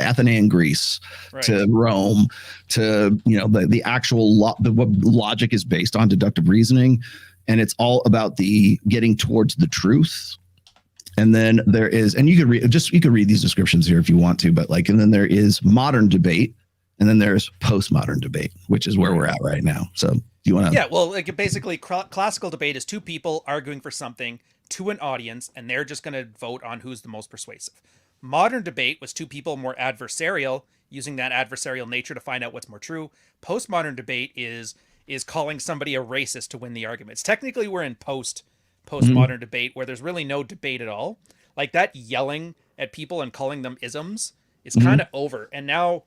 Athenian Greece to Rome to the actual what logic is based on deductive reasoning, and it's all about the getting towards the truth. And then there is, and you could read these descriptions here if you want to, but and then there is modern debate, and then there's postmodern debate, which is where we're at right now. So do you want to? Yeah, well, basically, classical debate is two people arguing for something to an audience, and they're just going to vote on who's the most persuasive. Modern debate was two people more adversarial, using that adversarial nature to find out what's more true. Postmodern debate is calling somebody a racist to win the arguments. Technically, we're in postmodern debate where there's really no debate at all. Like that yelling at people and calling them isms is kind of over. And now,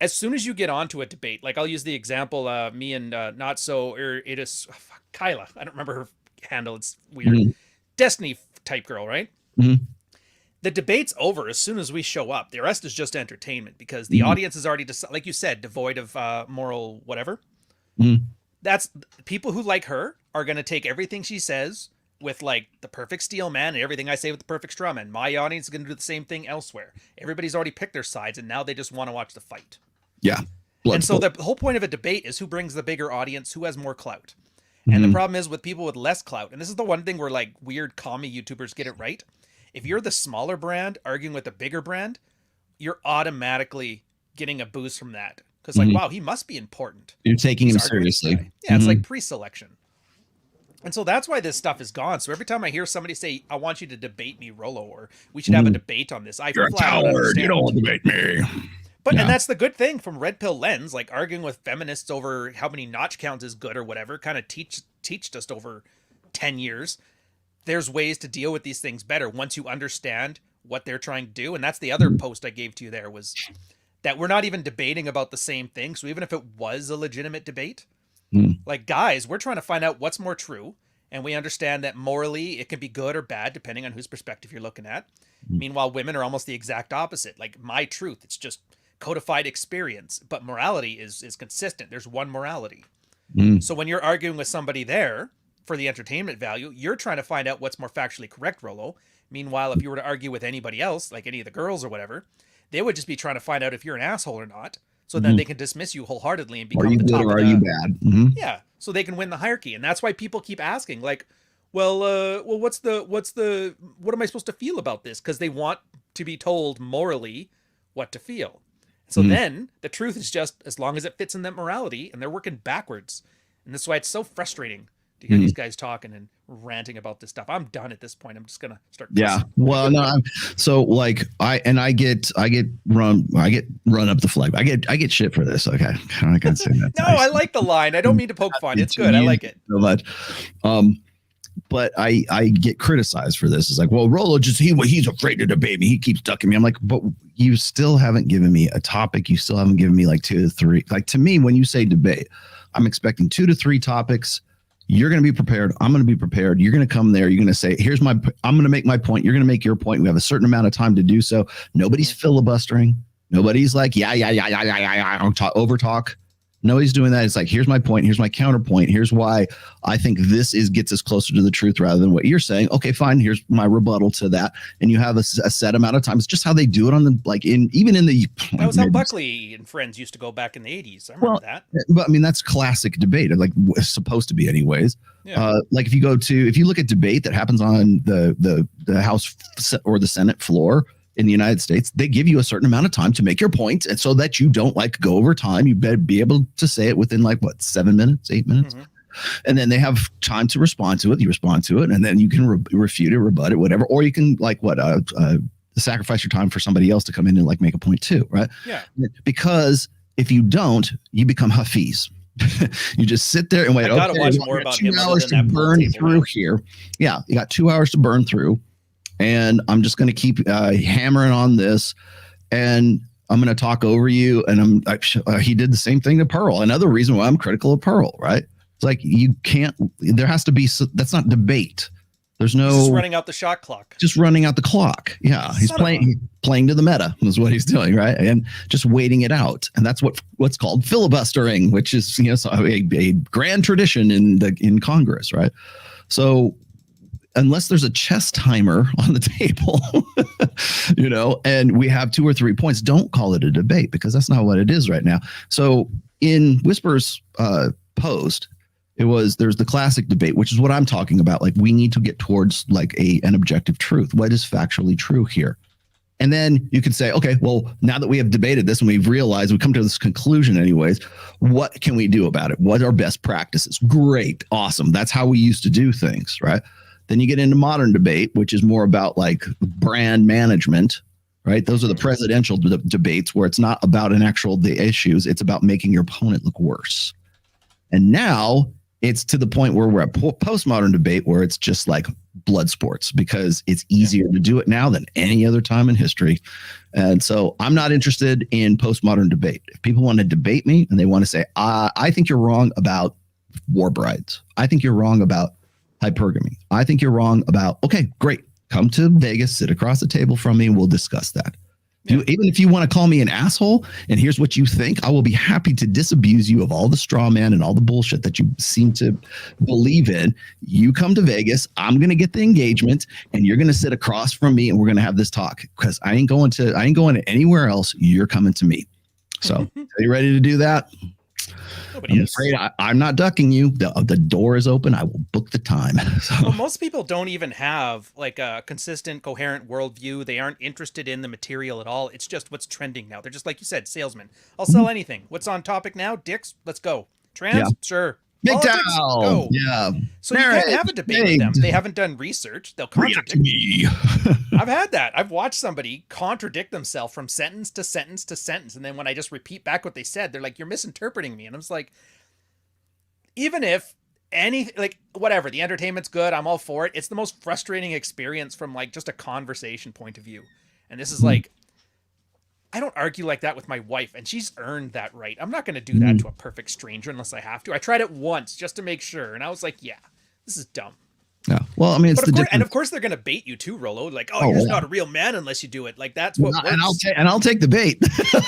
as soon as you get onto a debate, like I'll use the example, me and Kyla, I don't remember her handle, it's weird. Destiny type girl, right? The debate's over as soon as we show up. The rest is just entertainment because the audience is already, like you said, devoid of moral whatever. That's people who like her are going to take everything she says with like the perfect steel man and everything I say with the perfect straw man. My audience is going to do the same thing elsewhere. Everybody's already picked their sides and now they just want to watch the fight. Yeah. And so the whole point of a debate is who brings the bigger audience, who has more clout. And the problem is with people with less clout, and this is the one thing where like weird commie YouTubers get it right. If you're the smaller brand arguing with the bigger brand, you're automatically getting a boost from that. Because like, wow, he must be important. You're taking him seriously. Yeah, it's like pre-selection. And so that's why this stuff is gone. So every time I hear somebody say, I want you to debate me, Rollo, or we should have a debate on this, You're a coward. You don't want to debate me. But and that's the good thing from Red Pill Lens, like arguing with feminists over how many notch counts is good or whatever, kind of teached us over 10 years. There's ways to deal with these things better once you understand what they're trying to do. And that's the other post I gave to you there was that we're not even debating about the same thing. So even if it was a legitimate debate, like guys, we're trying to find out what's more true. And we understand that morally it can be good or bad, depending on whose perspective you're looking at. Meanwhile, women are almost the exact opposite. Like my truth, it's just codified experience, but morality is consistent. There's one morality. So when you're arguing with somebody there for the entertainment value, you're trying to find out what's more factually correct, Rollo. Meanwhile, if you were to argue with anybody else, like any of the girls or whatever, they would just be trying to find out if you're an asshole or not. So then they can dismiss you wholeheartedly and become the top. Or are you bad? Yeah. So they can win the hierarchy. And that's why people keep asking, like, what am I supposed to feel about this? Because they want to be told morally what to feel. So then the truth is just as long as it fits in that morality, and they're working backwards. And that's why it's so frustrating to hear these guys talking and ranting about this stuff. I'm done at this point. I'm just gonna start. Yeah. Well, no. I get run up the flag. I get shit for this. Okay. I can say that. No, I like the line. I don't mean to poke fun. It's good. I like it so much. But I get criticized for this. It's like, well, Rollo he's afraid to debate me. He keeps ducking me. I'm like, but you still haven't given me a topic. You still haven't given me like 2 to 3. Like to me, when you say debate, I'm expecting 2 to 3 topics. You're going to be prepared. I'm going to be prepared. You're going to come there. You're going to say, I'm going to make my point. You're going to make your point. We have a certain amount of time to do so. Nobody's filibustering. Nobody's like, over talk. Nobody's doing that. It's like, here's my point. Here's my counterpoint. Here's why I think this gets us closer to the truth rather than what you're saying. Okay, fine. Here's my rebuttal to that. And you have a set amount of time. It's just how they do it on the, that was how Buckley and friends used to go back in the 80s. I remember that. But I mean, that's classic debate. Like it's supposed to be anyways. Yeah. Like if you look at debate that happens on the House or the Senate floor, in the United States, they give you a certain amount of time to make your point, and so that you don't like go over time, you better be able to say it within like what 7 minutes, 8 minutes. And then they have time to respond to it. You respond to it, and then you can refute it, rebut it, whatever. Or you can like sacrifice your time for somebody else to come in and like make a point too, right? Yeah. Because if you don't, you become Hafiz. You just sit there and wait. I gotta watch more about him. 2 hours to burn through here. Yeah, you got 2 hours to burn through, and I'm just going to keep hammering on this, and I'm going to talk over you. And he did the same thing to Pearl. Another reason why I'm critical of Pearl, right? It's like you can't. There has to be. That's not debate. There's no. He's just running out the shot clock. Just running out the clock. Yeah, he's playing to the meta is what he's doing, right? And just waiting it out. And that's what's called filibustering, which is a grand tradition in Congress, right? So unless there's a chess timer on the table, and we have 2 or 3 points, don't call it a debate, because that's not what it is right now. So in Whisper's post, there's the classic debate, which is what I'm talking about. Like, we need to get towards like an objective truth. What is factually true here? And then you can say, okay, well, now that we have debated this and we've realized, we come to this conclusion anyways, what can we do about it? What are best practices? Great. Awesome. That's how we used to do things, right? Then you get into modern debate, which is more about like brand management, right? Those are the presidential debates where it's not about the issues. It's about making your opponent look worse. And now it's to the point where we're at postmodern debate, where it's just like blood sports, because it's easier to do it now than any other time in history. And so I'm not interested in postmodern debate. If people want to debate me and they want to say, I think you're wrong about war brides, I think you're wrong about hypergamy, I think you're wrong about, okay, great. Come to Vegas, sit across the table from me, and we'll discuss that. Even if you want to call me an asshole and here's what you think, I will be happy to disabuse you of all the straw man and all the bullshit that you seem to believe in. You come to Vegas, I'm going to get the engagement, and you're going to sit across from me, and we're going to have this talk, because I ain't going to anywhere else. You're coming to me. So are you ready to do that? I'm afraid I'm not ducking you. The door is open. I will book the time. So. Well, most people don't even have like a consistent, coherent worldview. They aren't interested in the material at all. It's just what's trending now. They're just, like you said, salesmen. I'll sell anything. What's on topic now? Dicks? Let's go. Trans? Sure. Big Politics? town. Go. Yeah. So you can't have a debate with them. They haven't done research. They'll contradict me. I've had that. I've watched somebody contradict themselves from sentence to sentence to sentence. And then when I just repeat back what they said, they're like, you're misinterpreting me. And I'm just like, even if whatever, the entertainment's good, I'm all for it. It's the most frustrating experience from like just a conversation point of view. And this is like, I don't argue like that with my wife, and she's earned that right. I'm not going to do that to a perfect stranger unless I have to. I tried it once just to make sure, and I was like, yeah, this is dumb. Yeah. Well, I mean, it's of course they're going to bait you too, Rollo. Like, you're just not a real man unless you do it. Like, that's what works. And I'll take the bait.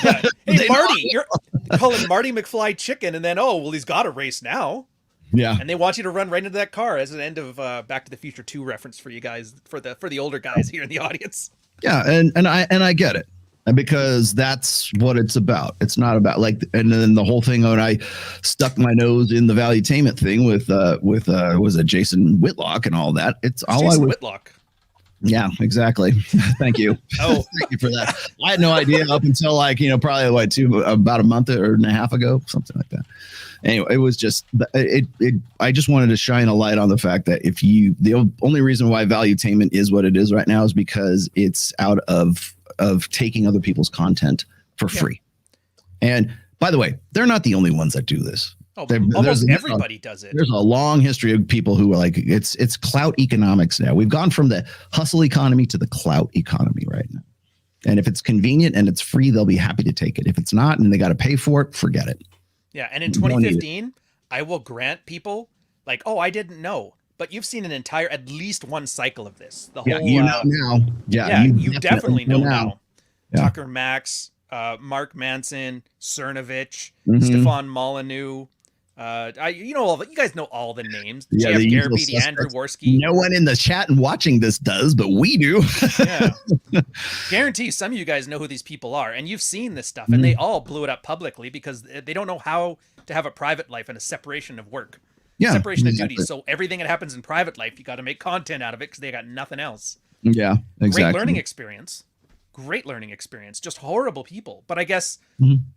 Yeah. Hey, Marty, you're calling Marty McFly chicken, and then, he's got a race now. Yeah. And they want you to run right into that car as an end of Back to the Future 2 reference for you guys, for the older guys here in the audience. Yeah, and I get it. Because that's what it's about. It's not about and then the whole thing when I stuck my nose in the valuetainment thing with was it Jason Whitlock and all that. It's all Jason Whitlock. Yeah, exactly. Thank you. Thank you for that. I had no idea up until probably about a month and a half ago, something like that. Anyway, it was just I just wanted to shine a light on the fact that the only reason why valuetainment is what it is right now is because it's out of taking other people's content for free. And by the way, they're not the only ones that do this. Almost everybody does it. There's a long history of people who are like, it's clout economics now. We've gone from the hustle economy to the clout economy right now. And if it's convenient and it's free, they'll be happy to take it. If it's not and they got to pay for it, forget it. Yeah. And in 2015, I will grant people like, I didn't know. But you've seen at least one cycle of this. The whole, now. Yeah, you definitely know now. Yeah. Tucker Max, Mark Manson, Cernovich, Stefan Molyneux. You guys know all the names. Yeah, JF Gareby, the Andrew Worski. No one in the chat and watching this does, but we do. Yeah. Guarantee some of you guys know who these people are, and you've seen this stuff, and they all blew it up publicly because they don't know how to have a private life and a separation of work. Yeah, separation of duties. So everything that happens in private life, you got to make content out of it because they got nothing else. Yeah, exactly. Great learning experience. great learning experience. Just horrible people. But I guess,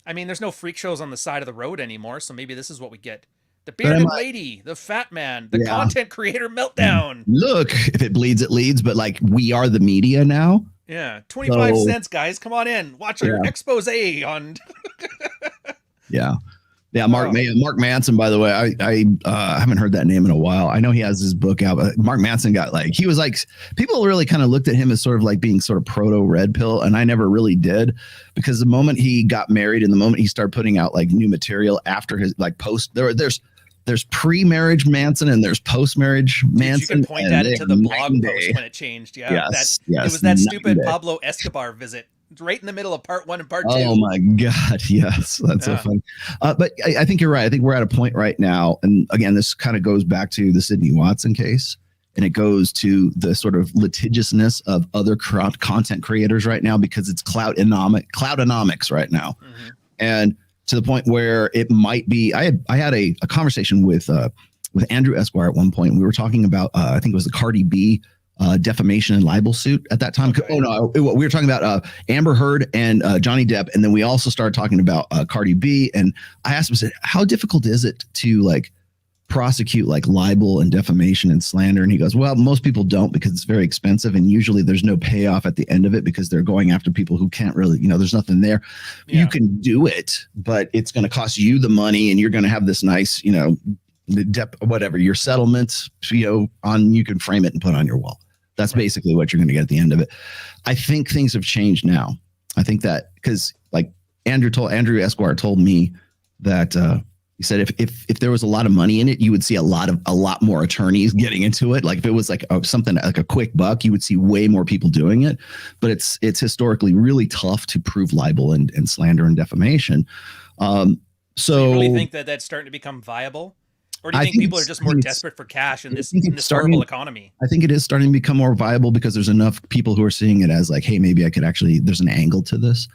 I mean, there's no freak shows on the side of the road anymore, so maybe this is what we get. The bearded lady, the fat man, the content creator meltdown. Look, if it bleeds, it leads. But like, we are the media now. Yeah, 25 cents, guys. Come on in. Watch our expose on. Yeah, Mark Manson, by the way, I haven't heard that name in a while. I know he has his book out, but Mark Manson he was like, people really kind of looked at him as sort of like being sort of proto red pill. And I never really did, because the moment he got married and the moment he started putting out like new material after his like post, there's pre-marriage Manson and there's post-marriage Manson. You can point that into the blog post when it changed. Yeah, yes, it was that stupid Pablo Escobar visit. Right in the middle of part 1 and part 2. Oh my God. Yes. That's so funny. But I think you're right. I think we're at a point right now. And again, this kind of goes back to the Sydney Watson case, and it goes to the sort of litigiousness of other content creators right now, because it's cloutonomics right now. And to the point where it might be, I had a conversation with Andrew Esquire at one point. We were talking about, I think it was the Cardi B defamation and libel suit at that time. Okay. Oh no, we were talking about Amber Heard and Johnny Depp, and then we also started talking about Cardi B. And I asked him, I said, how difficult is it to like prosecute like libel and defamation and slander? And he goes, well, most people don't, because it's very expensive, and usually there's no payoff at the end of it, because they're going after people who can't really, there's nothing there. You can do it, but it's going to cost you the money, and you're going to have this nice, whatever your settlement, you can frame it and put on your wall. That's basically what you're going to get at the end of it. I think things have changed now. I think that because like Andrew Esquire told me that he said if there was a lot of money in it, you would see a lot more attorneys getting into it. Like if it was like something like a quick buck, you would see way more people doing it. But it's historically really tough to prove libel and slander and defamation. So you really think that that's starting to become viable? Or do you think people are just more desperate for cash in this horrible economy? I think it is starting to become more viable, because there's enough people who are seeing it as like, hey, maybe I could actually, there's an angle to this.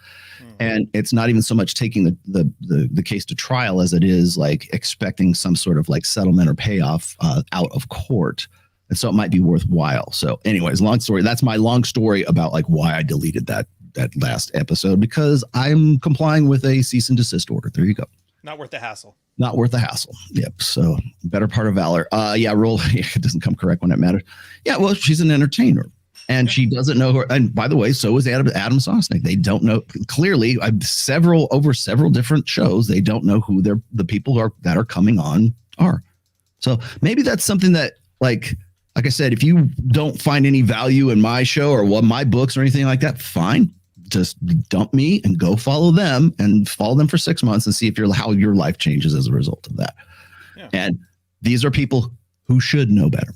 And it's not even so much taking the case to trial as it is like expecting some sort of like settlement or payoff out of court. And so it might be worthwhile. So anyways, long story. That's my long story about like why I deleted that last episode, because I'm complying with a cease and desist order. There you go. Not worth the hassle. Not worth the hassle. Yep. So better part of valor. It doesn't come correct when it matters. Yeah. Well, she's an entertainer, and she doesn't know her. And by the way, so is Adam Sosnick. They don't know clearly. Over several different shows, they don't know who the people that are coming on are. So maybe that's something that like I said, if you don't find any value in my show or my books or anything like that, fine. Just dump me and go follow them for 6 months and see how your life changes as a result of that. Yeah. And these are people who should know better.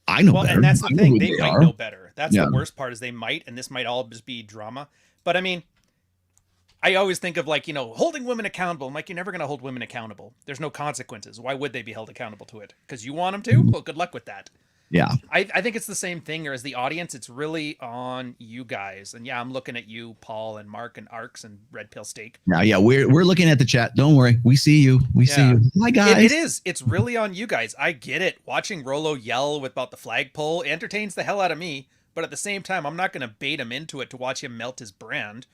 I know better. And that's the thing. They might know better. That's the worst part, is they might, and this might all just be drama. But I mean, I always think of like, holding women accountable. I'm like, you're never going to hold women accountable. There's no consequences. Why would they be held accountable to it? Because you want them to? Well, good luck with that. Yeah. I think it's the same thing, or as the audience, it's really on you guys. And I'm looking at you, Paul and Mark and Arcs and Red Pill Steak. Yeah, we're looking at the chat. Don't worry. We see you. We see you. Hi, guys. It is. It's really on you guys. I get it. Watching Rolo yell about the flagpole entertains the hell out of me. But at the same time, I'm not going to bait him into it to watch him melt his brand.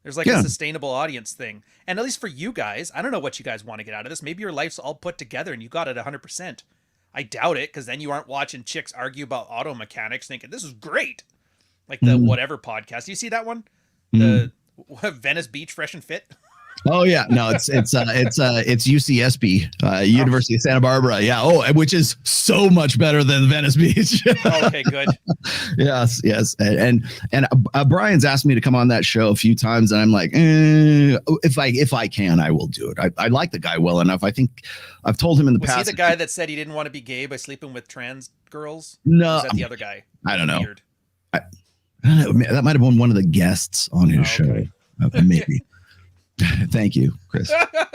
There's like a sustainable audience thing. And at least for you guys, I don't know what you guys want to get out of this. Maybe your life's all put together and you got it 100%. I doubt it, because then you aren't watching chicks argue about auto mechanics thinking this is great. Like the whatever podcast. You see that one? The Venice Beach Fresh and Fit? Oh yeah, no, it's UCSB, University of Santa Barbara. Yeah, which is so much better than Venice Beach. Okay, good. Yes, and Brian's asked me to come on that show a few times, and I'm like, if I can, I will do it. I like the guy well enough. I think I've told him in the past. Was he the guy that said he didn't want to be gay by sleeping with trans girls? No, or was that the other guy? I don't know. I don't know. That might have been one of the guests on his show. Maybe. Thank you, Chris.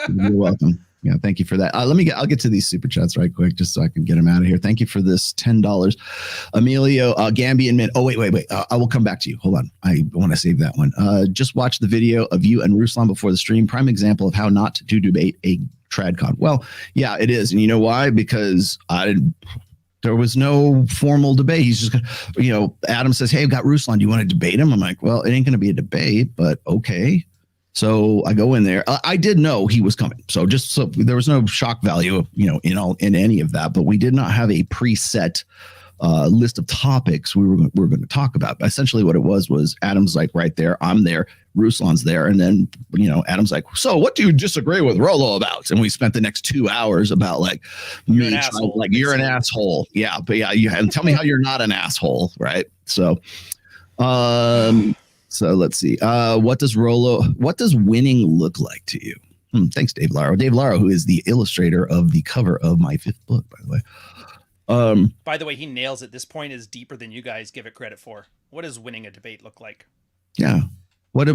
You're welcome. Yeah, thank you for that. I'll get to these super chats right quick, just so I can get them out of here. Thank you for this $10, Emilio, Gambi and Mint. Oh wait. I will come back to you. Hold on. I want to save that one. Just watch the video of you and Ruslan before the stream. Prime example of how not to debate a TradCon. Well, yeah, it is, and you know why? Because There was no formal debate. He's just, Adam says, hey, I've got Ruslan. Do you want to debate him? I'm like, well, it ain't going to be a debate, but okay. So I go in there. I did know he was coming. So there was no shock value, in any of that, but we did not have a preset list of topics we were going to talk about. Essentially what it was Adam's like right there, I'm there, Ruslan's there, and then Adam's like, so what do you disagree with Rollo about? And we spent the next 2 hours about you're an asshole. Yeah, but and tell me how you're not an asshole, right? So let's see. What does winning look like to you? Thanks, Dave Laro. Dave Laro, who is the illustrator of the cover of my 5th book, by the way. By the way, he nails it. This point is deeper than you guys give it credit for. What does winning a debate look like? Yeah. I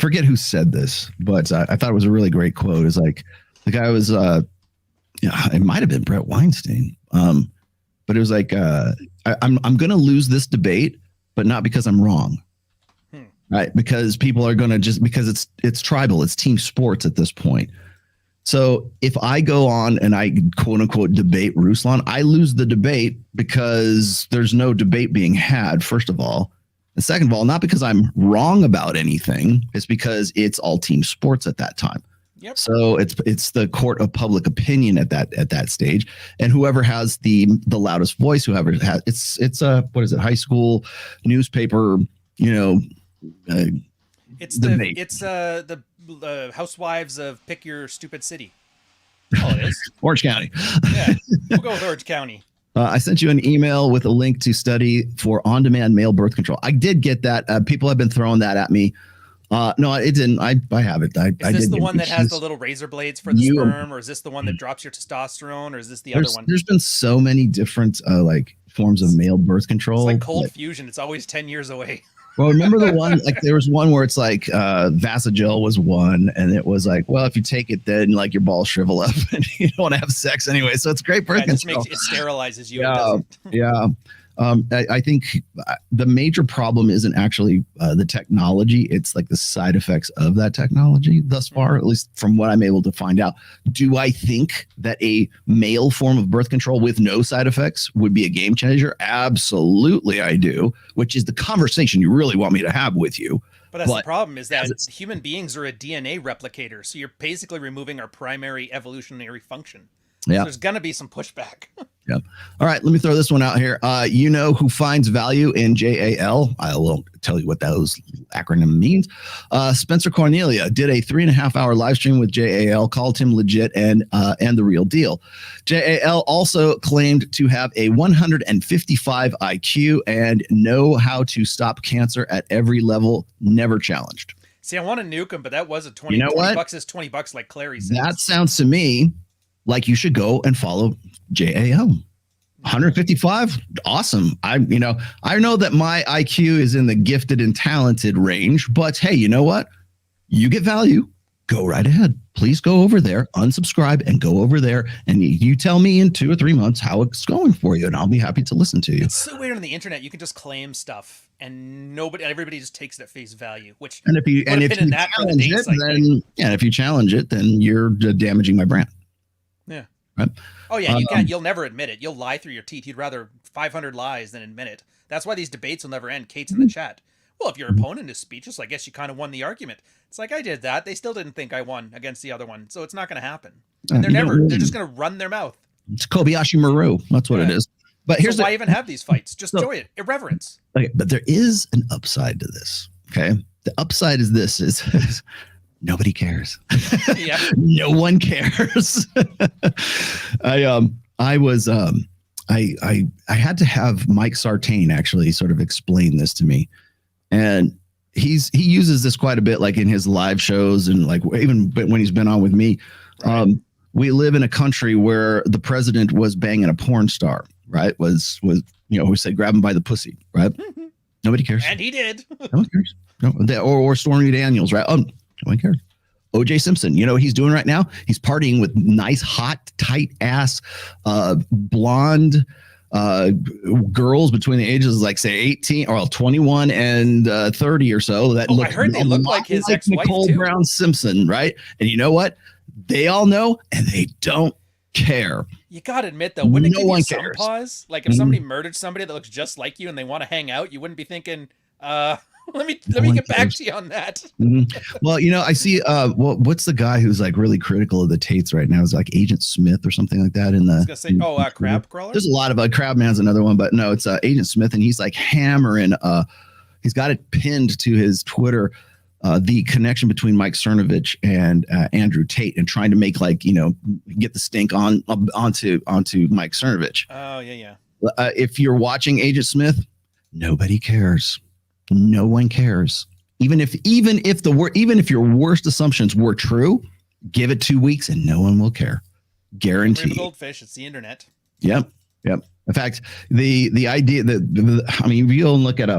forget who said this, but I thought it was a really great quote. It's like the guy was, it might've been Brett Weinstein. But it was like, I'm going to lose this debate, but not because I'm wrong. Right. Because people are going to because it's tribal, it's team sports at this point. So if I go on and I quote unquote debate Ruslan, I lose the debate because there's no debate being had, first of all. And second of all, not because I'm wrong about anything, it's because it's all team sports at that time. Yep. So it's the court of public opinion at that stage. And whoever has the loudest voice, whoever has it's what is it, high school newspaper, it's the housewives of pick your stupid city. Oh, it is Orange County. Yeah, we'll go with Orange County. I sent you an email with a link to study for on-demand male birth control. I did get that. People have been throwing that at me. No, it didn't. I have it. Is this the one that has the little razor blades for the sperm, or is this the one that drops your testosterone, or is this the other one? There's been so many different forms of male birth control. It's like cold fusion. It's always 10 years away. Well, remember the one, there was one where it's like Vasagel was one, and it was like, well, if you take it, then your balls shrivel up and you don't want to have sex anyway. So it's great birth control. It sterilizes you. Yeah, yeah. I think the major problem isn't actually the technology. It's the side effects of that technology thus far, at least from what I'm able to find out. Do I think that a male form of birth control with no side effects would be a game changer? Absolutely, I do, which is the conversation you really want me to have with you. But that's the problem, is that human beings are a DNA replicator. So you're basically removing our primary evolutionary function. Yeah. So there's going to be some pushback. Yeah. All right. Let me throw this one out here. You know who finds value in JAL? I won't tell you what those acronym means. Spencer Cornelia did a 3.5-hour live stream with JAL, called him legit and the real deal. JAL also claimed to have a 155 IQ and know how to stop cancer at every level, never challenged. See, I want to nuke him, but that was a 20. You know 20 what? bucks is $20, like Clary said. That sounds to me like you should go and follow JAL. 155, awesome. I know that my IQ is in the gifted and talented range, but hey, you know what? You get value. Go right ahead. Please go over there, unsubscribe, and go over there, and you tell me in 2 or 3 months how it's going for you, and I'll be happy to listen to you. It's so weird on the internet. You can just claim stuff, and everybody just takes it at face value. And if you challenge it, if you challenge it, then you're damaging my brand. Yeah. Right? Oh yeah, you'll never admit it. You'll lie through your teeth. You'd rather 500 lies than admit it. That's why these debates will never end. Kate's in the chat. Well, if your opponent is speechless, I guess you kind of won the argument. It's like, I did that. They still didn't think I won against the other one, so it's not going to happen. And they're just going to run their mouth. It's Kobayashi Maru. That's what it is. But here's why even have these fights? Just enjoy it. Irreverence. Okay, but there is an upside to this. Okay, the upside is this: is nobody cares. Yeah. No one cares. I had to have Mike Sartain actually sort of explain this to me, and he uses this quite a bit, like in his live shows, and like even when he's been on with me. Right. We live in a country where the president was banging a porn star, right? Was who said grab him by the pussy, right? Nobody cares. And he did. No one cares. No, or Stormy Daniels, right? Oh, no one cares. O.J. Simpson, you know what he's doing right now? He's partying with nice, hot, tight ass, blonde girls between the ages like say 18 or 21 and 30 or so. That I heard they look like his ex-wife Nicole too. Brown Simpson, right? And you know what? They all know, and they don't care. You gotta admit though, wouldn't it No give you one some cares. pause? Like if somebody murdered somebody that looks just like you and they want to hang out, you wouldn't be thinking, let me one get back cares. to you on that. Well, I see. What's the guy who's like really critical of the Tates right now? Is like Agent Smith or something like that. In the I was gonna say, Crab Crawler. There's a lot of Crabman's another one, but no, it's Agent Smith, and he's like hammering. He's got it pinned to his Twitter. The connection between Mike Cernovich and Andrew Tate, and trying to make get the stink onto Mike Cernovich. Oh yeah. If you're watching Agent Smith, nobody cares. No one cares. Even if your worst assumptions were true, give it 2 weeks and no one will care. Guaranteed. Goldfish. It's the internet. Yep. In fact, the idea that if you go and look at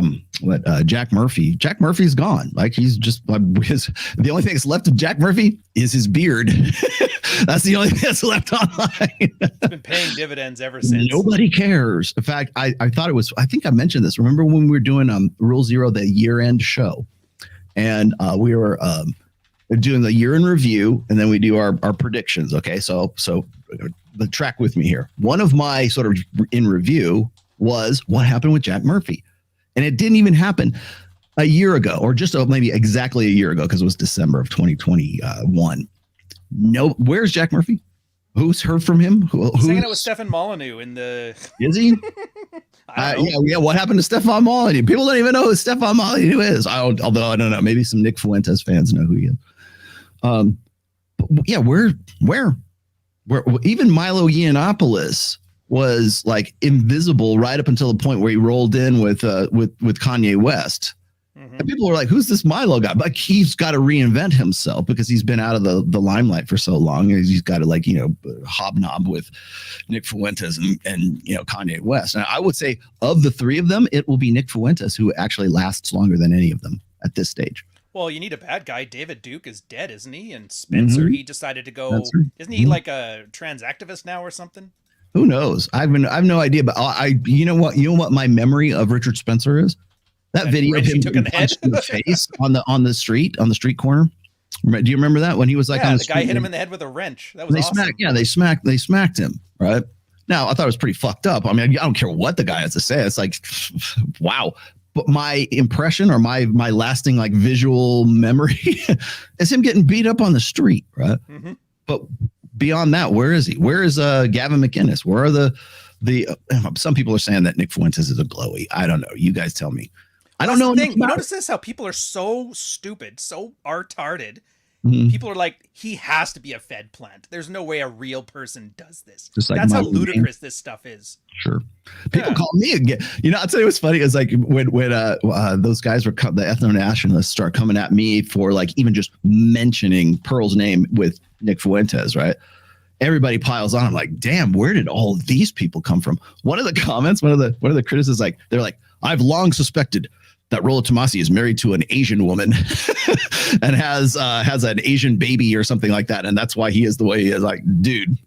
Jack Murphy. Jack Murphy's gone. Like he's just the only thing that's left of Jack Murphy is his beard. That's the only thing that's left online. It's been paying dividends ever since. Nobody cares. In fact, I thought it was. I think I mentioned this. Remember when we were doing Rule Zero, the year-end show, and we were doing the year in review, and then we do our predictions. Okay, so the track with me here. One of my sort of in review was what happened with Jack Murphy. And it didn't even happen a year ago, or just maybe exactly a year ago, because it was December of 2021. No, where's Jack Murphy? Who's heard from him? Who's hanging out with Stefan Molyneux in the... Is he? Yeah. What happened to Stefan Molyneux? People don't even know who Stefan Molyneux is. Although I don't know. Maybe some Nick Fuentes fans know who he is. But yeah, where even Milo Yiannopoulos was like invisible right up until the point where he rolled in with Kanye West. Mm-hmm. And people were like, who's this Milo guy? Like he's got to reinvent himself because he's been out of the limelight for so long. He's got to hobnob with Nick Fuentes and Kanye West. And I would say of the three of them, it will be Nick Fuentes who actually lasts longer than any of them at this stage. Well, you need a bad guy. David Duke is dead, isn't he? And Spencer, he decided to go. Right. Isn't he like a trans activist now or something? Who knows? I have no idea. But you know what my memory of Richard Spencer is? That video of him took in the head in the face on the street corner. Do you remember that when he was like on the guy hit him in the head with a wrench? That was awesome. They smacked him. Right now, I thought it was pretty fucked up. I mean, I don't care what the guy has to say. It's like, wow. But my impression or my lasting like visual memory is him getting beat up on the street, right? Mm-hmm. But beyond that, where is he? Where is Gavin McInnes? Where are the some people are saying that Nick Fuentes is a glowy. I don't know. You guys tell me. I don't know. You notice this? How people are so stupid, so retarded. Mm-hmm. People are like, he has to be a Fed plant. There's no way a real person does this. That's how ludicrous this stuff is. Sure. People call me again. I'll tell you what's funny is like when those guys were the ethno-nationalists start coming at me for like even just mentioning Pearl's name with Nick Fuentes, right? Everybody piles on. I'm like, damn, where did all these people come from? One of the comments, one of the critics is like, they're like, I've long suspected that Rollo Tomassi is married to an Asian woman and has an Asian baby or something like that. And that's why he is the way he is. Like, dude,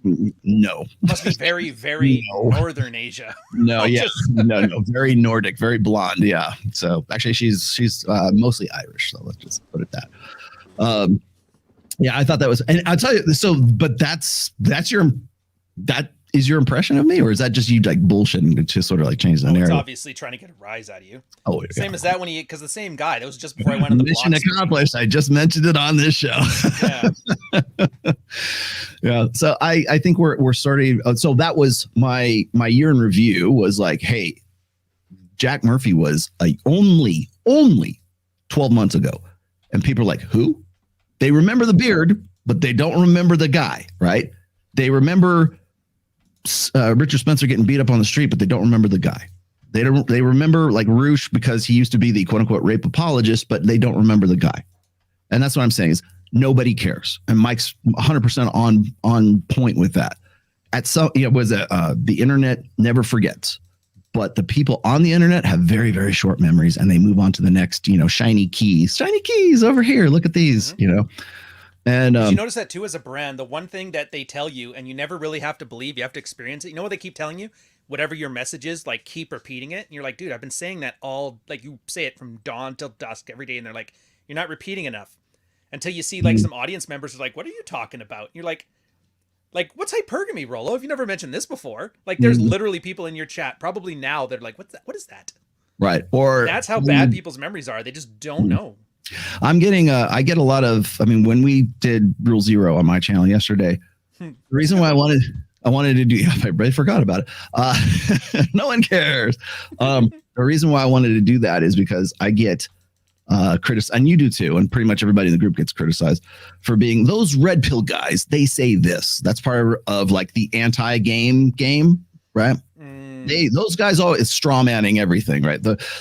no. Must be very, very Northern Asia. No, no, very Nordic, very blonde. Yeah. So actually she's mostly Irish. So let's just put it that. Yeah, I thought that was, and I'll tell you, but that is your impression of me, or is that just you like bullshitting to sort of like change the narrative? It's obviously trying to get a rise out of you. Oh, yeah. Same as that because the same guy. That was just before I went on the mission accomplished. I just mentioned it on this show. Yeah. Yeah. So I think we're starting. So that was my year in review was like, hey, Jack Murphy was only 12 months ago, and people are like, who? They remember the beard, but they don't remember the guy, right? They remember Richard Spencer getting beat up on the street, but they don't remember the guy. They remember like Roosh because he used to be the quote unquote rape apologist, but they don't remember the guy. And that's what I'm saying is nobody cares. And Mike's 100% on point with that. The internet never forgets, but the people on the internet have very, very short memories and they move on to the next, shiny keys over here. Look at these, And did you notice that too as a brand? The one thing that they tell you, and you never really have to believe, you have to experience it. You know what they keep telling you? Whatever your message is, like keep repeating it. And you're like, dude, I've been saying that you say it from dawn till dusk every day. And they're like, you're not repeating enough. Until you see like some audience members are like, what are you talking about? And you're like, Like, what's hypergamy, Rollo? Have you never mentioned this before? Like, there's literally people in your chat, probably now, they're like, what's that? What is that? Right. Or that's how bad people's memories are. They just don't know. I'm getting I get a lot of, I mean, when we did Rule Zero on my channel yesterday, the reason why I wanted to do, I forgot about it. No one cares. The reason why I wanted to do that is because I get criticized, and you do too, and pretty much everybody in the group gets criticized for being those red pill guys. They say this. That's part of like the anti-game, right? Those guys always straw manning everything, right?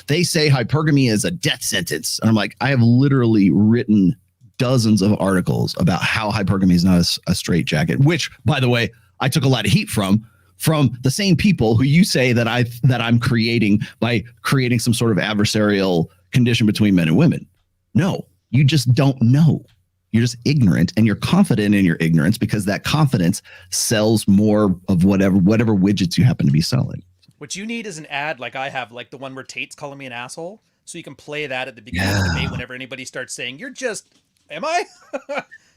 They say hypergamy is a death sentence, and I'm like, I have literally written dozens of articles about how hypergamy is not a straitjacket. Which, by the way, I took a lot of heat from the same people who you say that I'm creating by creating some sort of adversarial condition between men and women. No, you just don't know. You're just ignorant, and you're confident in your ignorance because that confidence sells more of whatever widgets you happen to be selling. What you need is an ad like I have, like the one where Tate's calling me an asshole. So you can play that at the beginning of the debate whenever anybody starts saying, you're just, am I?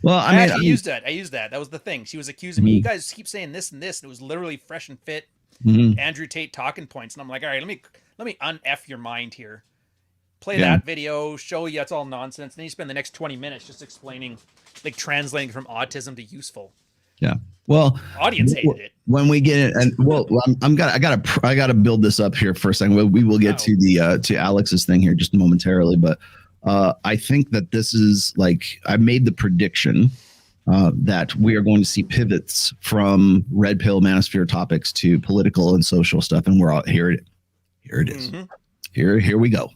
Well, I actually used that. I used that. That was the thing. She was accusing me. You guys keep saying this and this. And it was literally fresh and fit Andrew Tate talking points. And I'm like, all right, let me un-F your mind here. Play that video, show you it's all nonsense. And then you spend the next 20 minutes just explaining, like translating from autism to useful. Yeah. Well, audience hated it. When we get it, and I gotta build this up here for a second. We will get to Alex's thing here just momentarily, but I think that this is like, I made the prediction that we are going to see pivots from red pill manosphere topics to political and social stuff, and we're all here. It is. Here we go.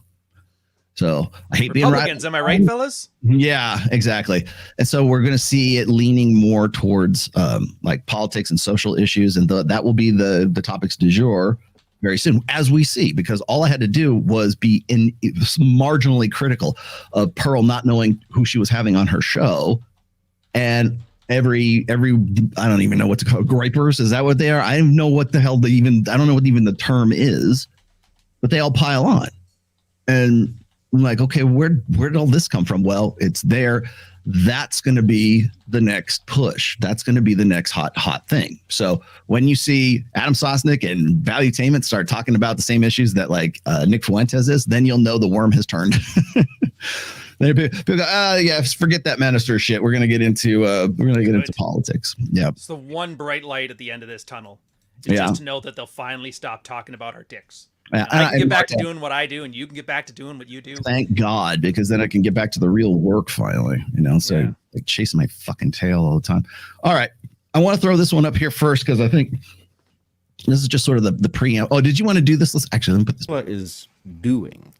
So I hate being right. Republicans, am I right, fellas? Yeah, exactly. And so we're going to see it leaning more towards like politics and social issues, and that will be the topics du jour very soon, as we see. Because all I had to do was be marginally critical of Pearl not knowing who she was having on her show, and every I don't even know what to call it. Gripers. Is that what they are? I don't know what the hell I don't know what even the term is, but they all pile on, and I'm like, okay, where did all this come from? Well, it's there. That's going to be the next push. That's going to be the next hot thing. So when you see Adam Sosnick and Valuetainment start talking about the same issues that like Nick Fuentes is, then you'll know the worm has turned. People go, yeah, forget that minister shit. We're going to get into politics. Yeah. It's the one bright light at the end of this tunnel. It's just to know that they'll finally stop talking about our dicks. I can get back to doing what I do, and you can get back to doing what you do. Thank God, because then I can get back to the real work finally, so like chasing my fucking tail all the time. All right. I want to throw this one up here first because I think this is just sort of the preamble. Oh, did you want to do this? Let me put this. What is doing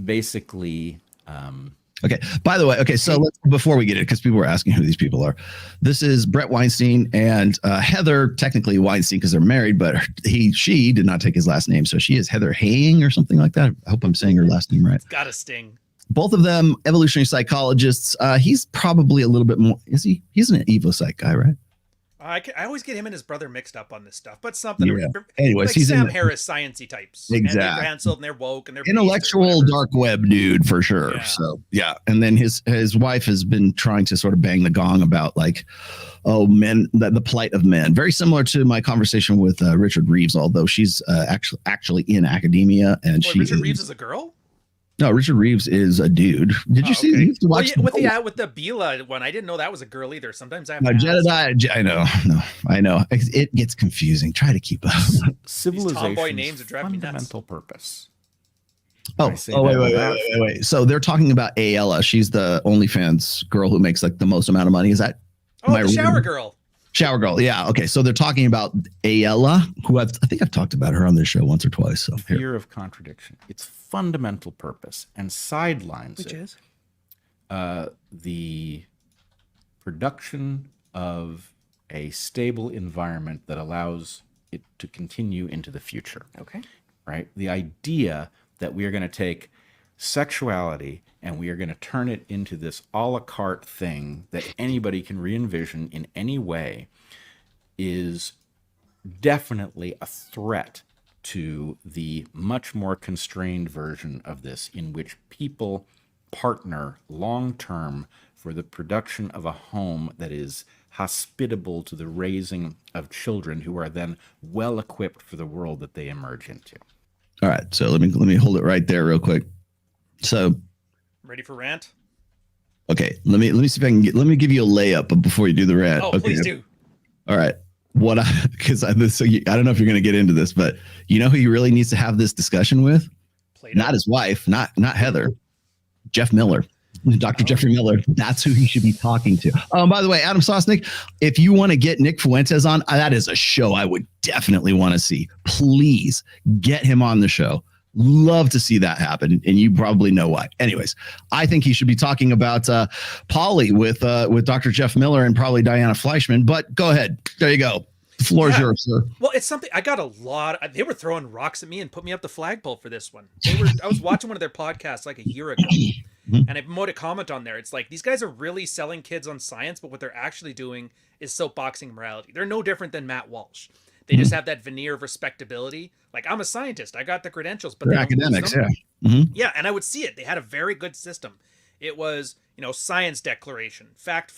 basically. Okay. By the way, so before we get it, because people were asking who these people are, this is Brett Weinstein and Heather, technically Weinstein because they're married, but she did not take his last name, so she is Heather Haying or something like that. I hope I'm saying her last name right. It's got a sting. Both of them evolutionary psychologists. He's probably a little bit more. Is he? He's an Evo Psych guy, right? I always get him and his brother mixed up on this stuff, but something. Yeah. Anyways, like he's Sam Harris, sciencey types. Exactly. And they're canceled and they're woke and they're intellectual dark web dude for sure. Yeah. So yeah, and then his wife has been trying to sort of bang the gong about like, oh, men, the plight of men. Very similar to my conversation with Richard Reeves, although she's actually in academia, and Richard Reeves is a girl. No, Richard Reeves is a dude. Did you see? You have to watch with the Bila one. I didn't know that was a girl either. Sometimes I have Jedediah. I know. It gets confusing. Try to keep up. Civilization's names are driving me nuts. Fundamental purpose. Wait. So they're talking about Ayala. She's the OnlyFans girl who makes like the most amount of money. Is that? The shower girl. Shower girl. Yeah. Okay. So they're talking about Ayala, who I think I've talked about her on this show once or twice. So fear of contradiction. It's fundamental purpose and sidelines which is the production of a stable environment that allows it to continue into the future. Okay. Right. The idea that we are going to take sexuality and we are going to turn it into this a la carte thing that anybody can re-envision in any way is definitely a threat to the much more constrained version of this, in which people partner long-term for the production of a home that is hospitable to the raising of children who are then well equipped for the world that they emerge into. All right, so let me hold it right there real quick. So, ready for rant? Okay, let me see if I can let me give you a layup before you do the rant. Oh, okay. please do. All right. Because I don't know if you're going to get into this, but you know who he really needs to have this discussion with? Not his wife, not Heather, Jeff Miller. Dr. Jeffrey Miller, that's who he should be talking to. Oh, by the way, Adam Sosnick, if you want to get Nick Fuentes on, that is a show I would definitely want to see. Please get him on the show. Love to see that happen, and you probably know why. Anyways, I think he should be talking about Polly with Dr. Jeff Miller and probably Diana Fleischman. But go ahead, there you go. The floor is yours, sir. Well, it's something I got a lot. They were throwing rocks at me and put me up the flagpole for this one. I was watching one of their podcasts like a year ago. And I made a comment on there. It's like, these guys are really selling kids on science, but what they're actually doing is soapboxing morality. They're no different than Matt Walsh. They just have that veneer of respectability. Like, I'm a scientist. I got the credentials, but they're academics. Yeah. Yeah. And I would see it. They had a very good system. It was, science declaration, fact.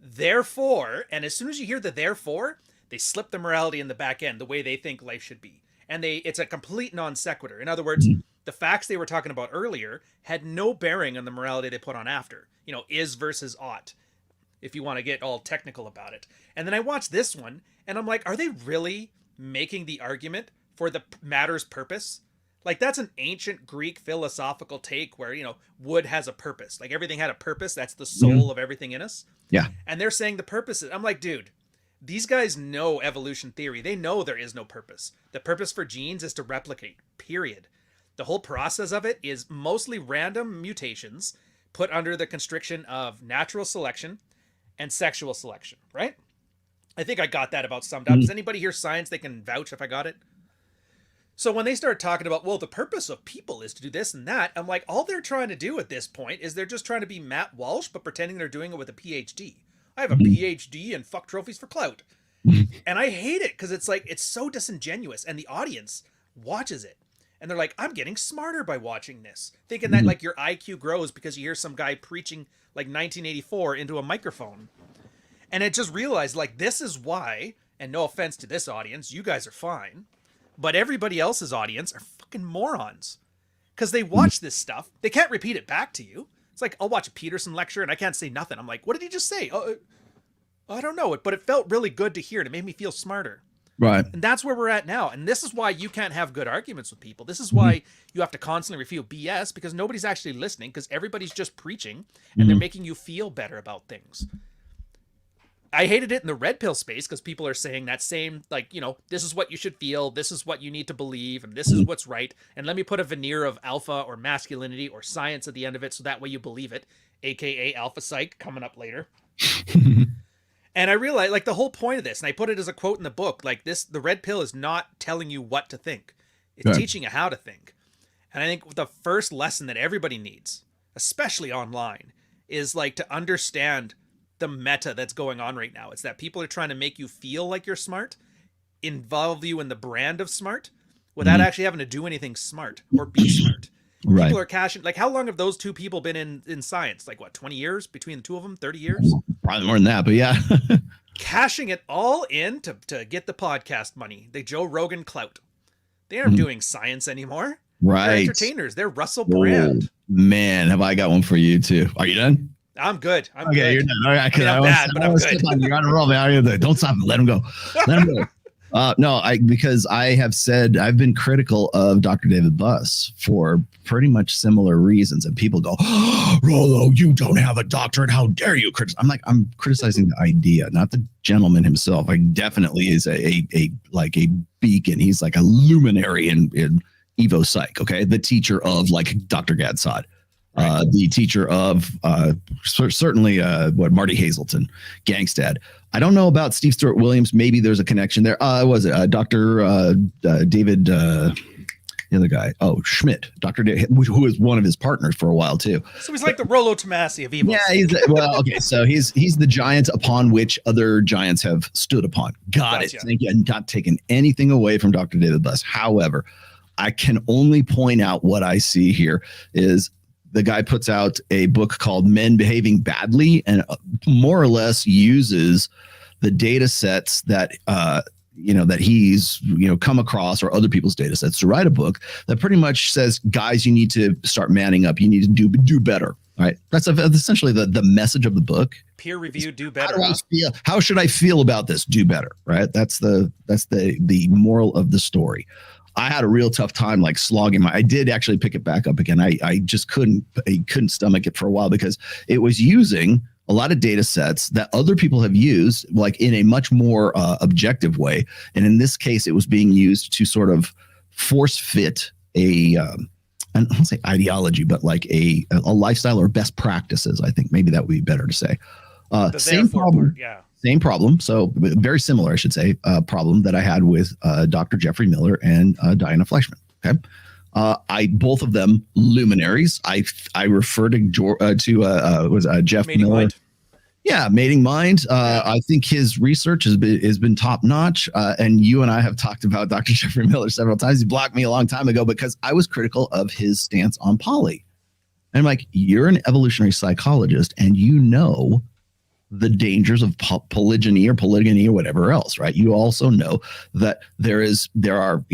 Therefore, and as soon as you hear the therefore, they slip the morality in the back end, the way they think life should be. And it's a complete non sequitur. In other words, the facts they were talking about earlier had no bearing on the morality they put on after. Is versus ought, if you want to get all technical about it. And then I watched this one, and I'm like, are they really making the argument for the matter's purpose? Like, that's an ancient Greek philosophical take where, wood has a purpose. Like, everything had a purpose. That's the soul of everything in us. Yeah. And they're saying the purpose is, I'm like, dude, these guys know evolution theory. They know there is no purpose. The purpose for genes is to replicate, period. The whole process of it is mostly random mutations put under the constriction of natural selection and sexual selection, right? I think I got that about summed up. Does anybody hear science? They can vouch if I got it. So when they start talking about, well, the purpose of people is to do this and that, I'm like, all they're trying to do at this point is they're just trying to be Matt Walsh, but pretending they're doing it with a PhD. I have a PhD and fuck trophies for clout. And I hate it because it's like, it's so disingenuous, and the audience watches it. And they're like, I'm getting smarter by watching this. Thinking that like your IQ grows because you hear some guy preaching like 1984 into a microphone. And it just realized, like, this is why, and no offense to this audience, you guys are fine, but everybody else's audience are fucking morons. Because they watch this stuff. They can't repeat it back to you. It's like, I'll watch a Peterson lecture and I can't say nothing. I'm like, what did he just say? I don't know it, but it felt really good to hear. And it made me feel smarter. Right. And that's where we're at now. And this is why you can't have good arguments with people. This is why you have to constantly refute BS, because nobody's actually listening, because everybody's just preaching and they're making you feel better about things. I hated it in the red pill space because people are saying that same, like, this is what you should feel, this is what you need to believe, and this is what's right. And let me put a veneer of alpha or masculinity or science at the end of it so that way you believe it, aka alpha psych, coming up later. And I realized, like, the whole point of this, and I put it as a quote in the book, like, the red pill is not telling you what to think. It's teaching you how to think. And I think the first lesson that everybody needs, especially online, is, like, to understand the meta that's going on right now. It's that people are trying to make you feel like you're smart, involve you in the brand of smart, without actually having to do anything smart or be smart. Right. People are cashing, like, how long have those two people been in science? Like, what, 20 years between the two of them? 30 years? Probably more than that, but yeah. Cashing it all in to get the podcast money. The Joe Rogan clout. They aren't doing science anymore. Right. They're entertainers. They're Russell Brand. Man, have I got one for you too. Are you done? I'm good. I'm okay, good. You're done. All right, I'm bad, but I'm good. You're on a roll, man. Don't stop. Let him go. Let him go. No, because I have said I've been critical of Dr. David Buss for pretty much similar reasons, and people go, oh, Rollo, you don't have a doctorate. How dare you criticize? I'm like, I'm criticizing the idea, not the gentleman himself. Like, definitely is a beacon. He's like a luminary in Evo Psych. Okay, the teacher of like Dr. Gadsod. The teacher of certainly Marty Hazelton, Gangstad. I don't know about Steve Stewart Williams. Maybe there's a connection there. Was it Dr. David, the other guy? Oh, Schmidt, Dr. David, who was one of his partners for a while too. So he's like the Rollo Tomasi of Evo. Yeah, okay. So he's the giant upon which other giants have stood upon. Got it. Thank you. And not taking anything away from Dr. David Buss. However, I can only point out what I see here is the guy puts out a book called Men Behaving Badly, and more or less uses the data sets that that he's come across, or other people's data sets, to write a book that pretty much says, guys, you need to start manning up. You need to do better. Right. That's essentially the message of the book. Peer review, do better. How should I feel about this? Do better. Right. That's the moral of the story. I had a real tough time like slogging I did actually pick it back up again. I just couldn't stomach it for a while, because it was using a lot of data sets that other people have used, like in a much more objective way. And in this case, it was being used to sort of force fit I don't say ideology, but like a lifestyle or best practices. I think maybe that would be better to say. Same problem. Same problem. So very similar, I should say, problem that I had with Dr. Jeffrey Miller and Diana Fleischman. Okay. Both of them luminaries. I refer to Jeff Mating Miller. Mind. Yeah, Mating Mind. I think his research has been top notch. And you and I have talked about Dr. Jeffrey Miller several times. He blocked me a long time ago because I was critical of his stance on poly. And I'm like, you're an evolutionary psychologist, and you know the dangers of polygyny or whatever else, right? You also know that there are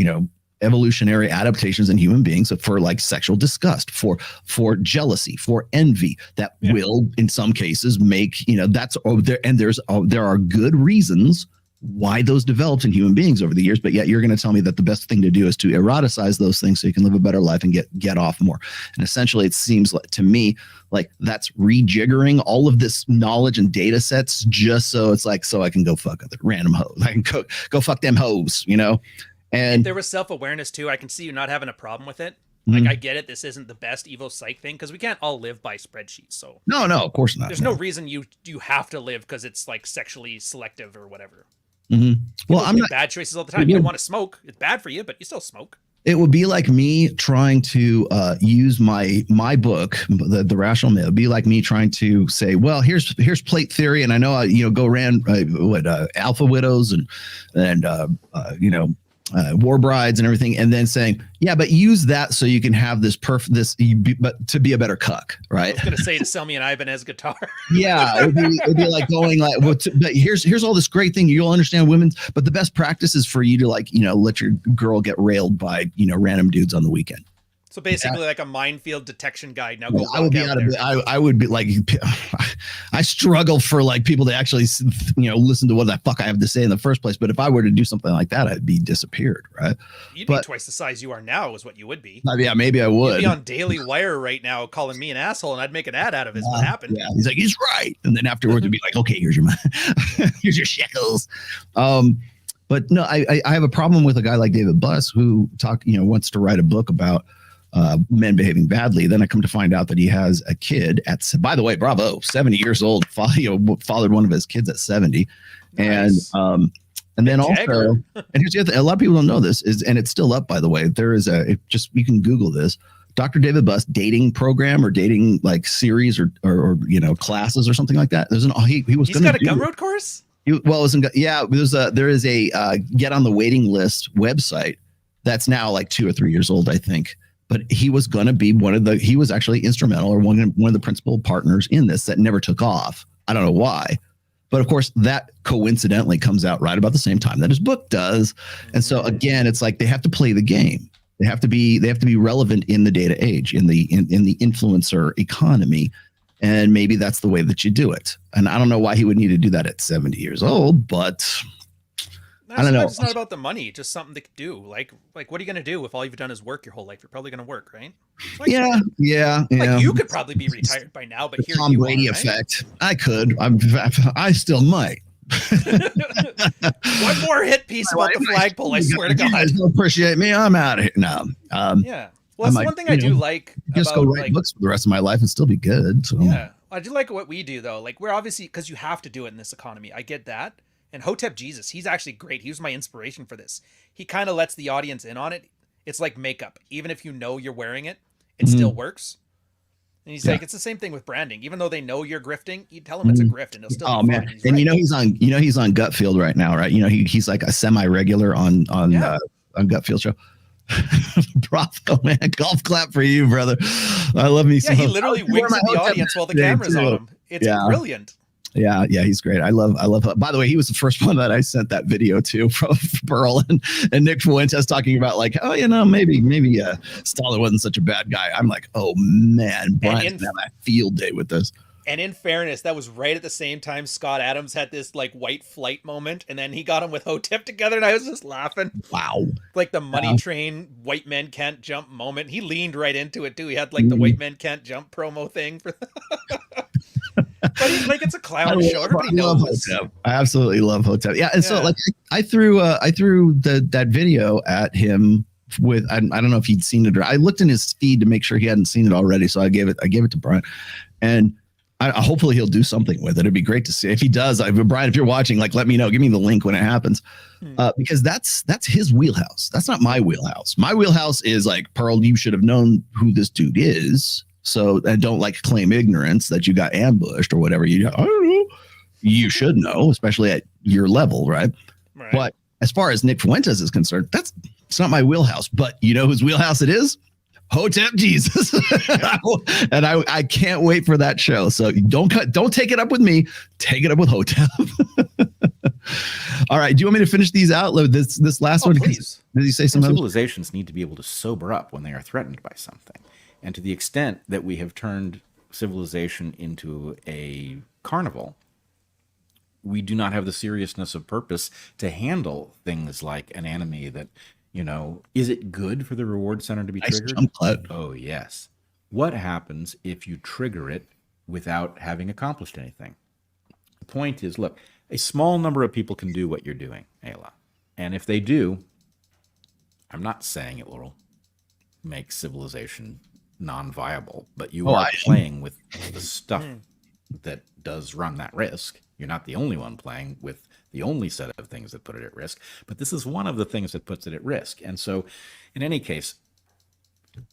evolutionary adaptations in human beings for like sexual disgust, for jealousy, for envy that will in some cases make, there are good reasons why those developed in human beings over the years. But yet you're going to tell me that the best thing to do is to eroticize those things so you can live a better life and get off more. And essentially it seems like, to me, like that's rejiggering all of this knowledge and data sets just so it's like, so I can go fuck other random hoes. I can go fuck them hoes, And if there was self-awareness too, I can see you not having a problem with it. Like, I get it. This isn't the best Evo Psych thing, because we can't all live by spreadsheets. So no, of course not. There's no reason you have to live because it's like sexually selective or whatever. Mm-hmm. Well, I'm not bad choices all the time. You don't want to smoke. It's bad for you, but you still smoke. It would be like me trying to use my book, the Rational Myth. It would be like me trying to say, well, here's plate theory, and I know go ran alpha widows and war brides and everything, and then saying, yeah, but use that so you can have this but to be a better cuck, right? I was gonna say to sell me an Ibanez guitar. Yeah, it'd be like going like, well, but here's all this great thing, you'll understand women's, but the best practice is for you to let your girl get railed by random dudes on the weekend. So basically, like a minefield detection guide. Now, I would be I would be like, I struggle for like people to actually, listen to what the fuck I have to say in the first place. But if I were to do something like that, I'd be disappeared, right? You'd be twice the size you are now, is what you would be. Yeah, maybe I would. You'd be on Daily Wire right now, calling me an asshole, and I'd make an ad out of it. What happened? Yeah, he's like, he's right, and then afterwards, you'd be like, okay, here's your here's your shekels. But no, I have a problem with a guy like David Buss who wants to write a book about men behaving badly. Then I come to find out that he has a kid by the way, bravo, 70 years old, fathered one of his kids at 70. Nice. And then also, and here's the other thing, a lot of people don't know this and it's still up, by the way. There is you can Google this, Dr. David Buss dating program or dating like series or classes or something like that. There's he's got a Gumroad course? There is a get on the waiting list website that's now like 2 or 3 years old, I think. But he was going to be he was actually instrumental or one of the principal partners in this that never took off. I don't know why. But of course, that coincidentally comes out right about the same time that his book does. And so again, it's like they have to play the game. They have to be relevant in the data age, in the influencer economy. And maybe that's the way that you do it. And I don't know why he would need to do that at 70 years old, but I don't know. It's not about the money, just something to do. Like what are you going to do if all you've done is work your whole life? You're probably going to work, right? Like, yeah. Like you could probably be retired by now, but the Tom Brady effect. I could. I still might. One more hit piece about the flagpole. I swear to God. You guys don't appreciate me. I'm out of here now. Yeah. Well, that's one thing I do like. Just go write books for the rest of my life and still be good. So. Yeah, I do like what we do though. Like we're obviously, because you have to do it in this economy. I get that. And Hotep Jesus, he's actually great. He was my inspiration for this. He kind of lets the audience in on it. It's like makeup. Even if you know you're wearing it, it still works. And he's like, it's the same thing with branding. Even though they know you're grifting, you tell them it's a grift, and they'll still. Oh man! And he's on Gutfield right now, right? He's like a semi-regular on Gutfield show. Bravo, man. Golf clap for you, brother. I love me some. He literally winks at the audience while the camera's on him. It's brilliant. Yeah, he's great. I love. By the way, he was the first one that I sent that video to from Pearl and Nick Fuentes talking about like, oh, maybe Stoller wasn't such a bad guy. I'm like, oh man, Brian's gonna have a field day with this. And in fairness, that was right at the same time Scott Adams had this like white flight moment, and then he got him with Hotep together, and I was just laughing. Wow. Like the money train, white men can't jump moment. He leaned right into it too. He had like the white men can't jump promo thing for but he's like, it's a clown show. Everybody knows Hotep. I absolutely love Hotep. Yeah, and so like I threw that video at him with I don't know if he'd seen it or I looked in his feed to make sure he hadn't seen it already. So I gave it to Brian, and hopefully he'll do something with it. It'd be great to see. If he does, Brian, if you're watching, like, let me know. Give me the link when it happens, because that's his wheelhouse. That's not my wheelhouse. My wheelhouse is like, Pearl, you should have known who this dude is. So and don't like claim ignorance that you got ambushed or whatever. I don't know. You should know, especially at your level, right? But as far as Nick Fuentes is concerned, it's not my wheelhouse. But you know whose wheelhouse it is? Hotep Jesus. And I can't wait for that show. So don't take it up with me. Take it up with Hotep. All right. Do you want me to finish these out? This last one? Please. Did you say something? Civilizations need to be able to sober up when they are threatened by something. And to the extent that we have turned civilization into a carnival, we do not have the seriousness of purpose to handle things like an enemy that, is it good for the reward center to be triggered? Oh, yes. What happens if you trigger it without having accomplished anything? The point is, look, a small number of people can do what you're doing, Ayla. And if they do, I'm not saying it will make civilization non-viable, but you are playing with the stuff that does run that risk. You're not the only one playing with the only set of things that put it at risk, but this is one of the things that puts it at risk. And so in any case,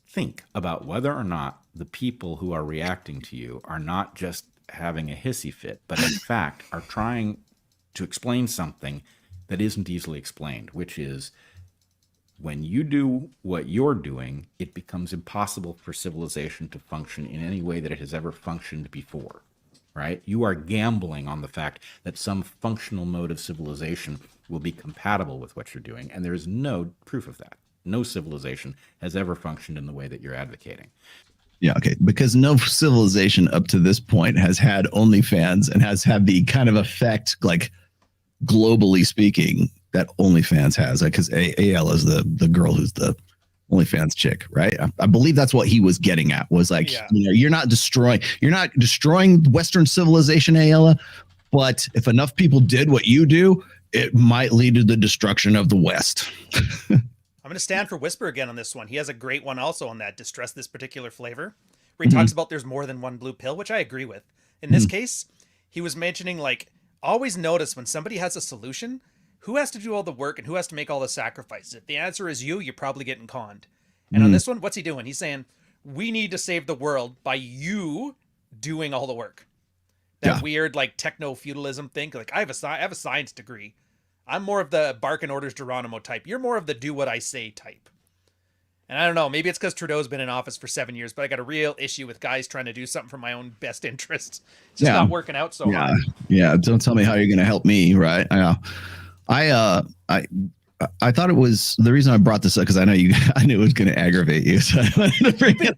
think about whether or not the people who are reacting to you are not just having a hissy fit, but in fact are trying to explain something that isn't easily explained, which is when you do what you're doing, it becomes impossible for civilization to function in any way that it has ever functioned before, right? You are gambling on the fact that some functional mode of civilization will be compatible with what you're doing, and there is no proof of that. No civilization has ever functioned in the way that you're advocating. Yeah, okay, because no civilization up to this point has had OnlyFans and has had the kind of effect, like globally speaking, that OnlyFans has, because AL is the girl who's the OnlyFans chick, right? I believe that's what he was getting at, was like, you're not destroying Western civilization, Ayala, but if enough people did what you do, it might lead to the destruction of the West. I'm going to stand for Whisper again on this one. He has a great one also on that, distress this particular flavor, where he talks about there's more than one blue pill, which I agree with. In this case, he was mentioning, like, always notice when somebody has a solution, who has to do all the work and who has to make all the sacrifices? If the answer is you're probably getting conned. And on this one, what's he doing? He's saying, we need to save the world by you doing all the work. That weird, like, techno-feudalism thing. Like, I have a science degree. I'm more of the barking orders Geronimo type. You're more of the do what I say type. And I don't know, maybe it's because Trudeau's been in office for 7 years, but I got a real issue with guys trying to do something for my own best interests. It's just not working out so hard. Yeah, don't tell me how you're going to help me, right? I thought it was the reason I brought this up because I knew it was going to aggravate you. So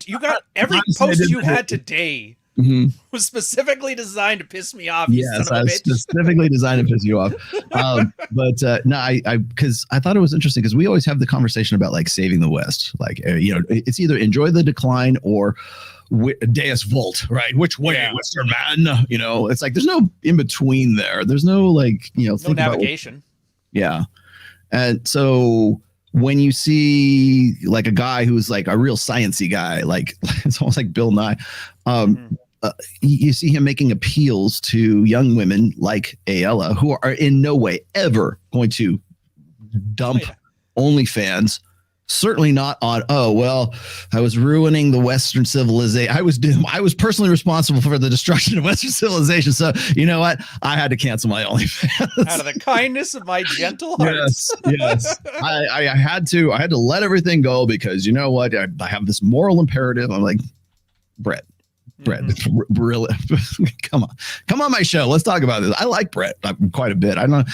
you got every post you had today was specifically designed to piss me off. Yes, I was specifically designed to piss you off. Because I thought it was interesting because we always have the conversation about like saving the West. Like, it's either enjoy the decline or Deus Volt, right? Which way, Western man? It's like there's no in between there. There's no like, no navigation. Yeah. And so when you see like a guy who's like a real sciencey guy, like it's almost like Bill Nye, you see him making appeals to young women like Ayala, who are in no way ever going to dump OnlyFans certainly not on, oh, well, I was ruining the Western civilization. I was personally responsible for the destruction of Western civilization. So you know what? I had to cancel my OnlyFans. Out of the kindness of my gentle heart. Yes. I had to let everything go because you know what? I have this moral imperative. I'm like, Brett, really? Come on my show. Let's talk about this. I like Brett quite a bit. I don't.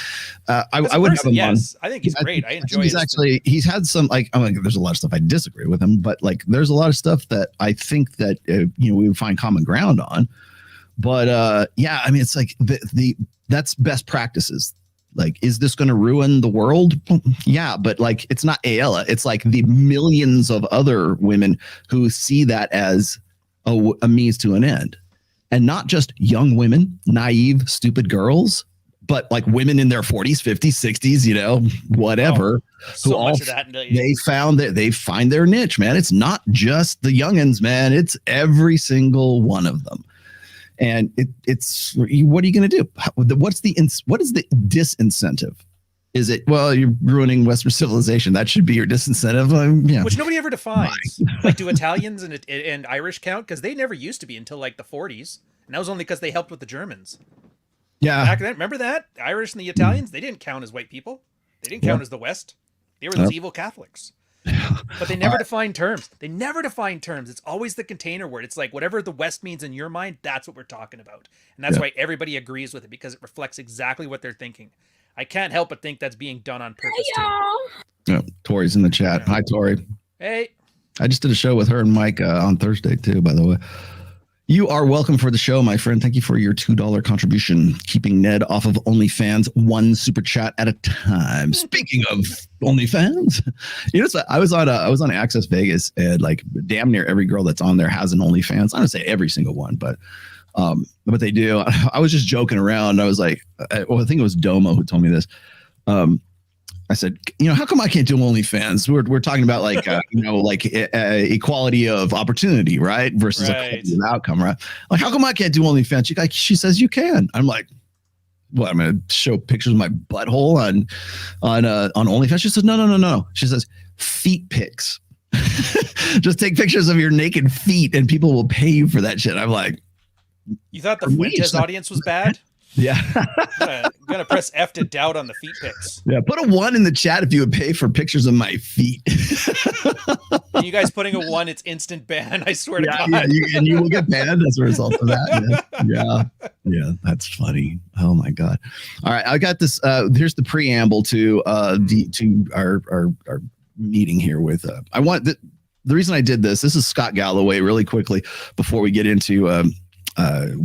I would have him yes, on. I think he's great. I enjoy. He's had some I'm like, there's a lot of stuff I disagree with him, but like there's a lot of stuff that I think that we would find common ground on. But yeah, I mean, it's like that's best practices. Like, is this going to ruin the world? Yeah, but like, it's not Ayala. It's like the millions of other women who see that as a means to an end, and not just young women, naive, stupid girls, but like women in their 40s, 50s, 60s, whatever. So much of that. They find their niche, man. It's not just the youngins, man. It's every single one of them. And it's what are you going to do? What is the disincentive? Is it, well, you're ruining Western civilization? That should be your disincentive. Yeah. Which nobody ever defines. Like, do Italians and Irish count? Because they never used to be until like the 40s. And that was only because they helped with the Germans. Yeah. Back then, remember that? The Irish and the Italians, they didn't count as white people. They didn't count as the West. They were those evil Catholics. But they never define terms. It's always the container word. It's like whatever the West means in your mind, that's what we're talking about. And that's why everybody agrees with it, because it reflects exactly what they're thinking. I can't help but think that's being done on purpose. Yeah, Tori's in the chat. Hi, Tori. Hey. I just did a show with her and Mike on Thursday too, by the way. You are welcome for the show, my friend. Thank you for your $2 contribution, keeping Ned off of OnlyFans one super chat at a time. Speaking of OnlyFans, I was on Access Vegas, and like damn near every girl that's on there has an OnlyFans. I don't say every single one, but they do. I was just joking around. I was like, I think it was Domo who told me this. I said, how come I can't do OnlyFans? We're talking about like, equality of opportunity, right? Versus equality of outcome, right? Like, how come I can't do OnlyFans? She says you can. I'm like, what? I'm going to show pictures of my butthole on OnlyFans. She says, no. She says, feet pics. Just take pictures of your naked feet, and people will pay you for that shit. I'm like, you thought the Fuentes audience was bad? Yeah. I'm gonna press F to doubt on the feet pics. Yeah, put a 1 in the chat if you would pay for pictures of my feet. And you guys putting a 1, it's instant ban. I swear to God. Yeah, you will get banned as a result of that. Yeah, that's funny. Oh my God. All right, I got this. Here's the preamble to our meeting here with. The reason I did this. This is Scott Galloway. Really quickly before we get into.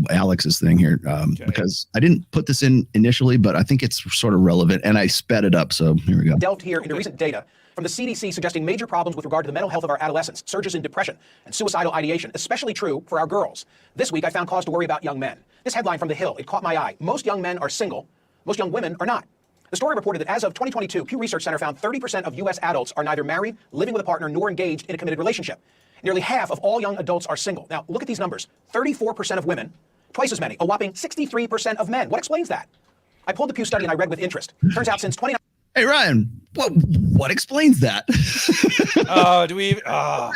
Alex's thing here, because I didn't put this in initially, but I think it's sort of relevant, and I sped it up. So here we go. Delved here into recent data from the CDC suggesting major problems with regard to the mental health of our adolescents, surges in depression and suicidal ideation, especially true for our girls. This week, I found cause to worry about young men. This headline from The Hill, it caught my eye. Most young men are single. Most young women are not. The story reported that as of 2022, Pew Research Center found 30% of U.S. adults are neither married, living with a partner, nor engaged in a committed relationship. Nearly half of all young adults are single. Now, look at these numbers. 34% of women, twice as many, a whopping 63% of men. What explains that? I pulled the Pew study and I read with interest. Turns out since 2019... Hey, Ryan, what explains that?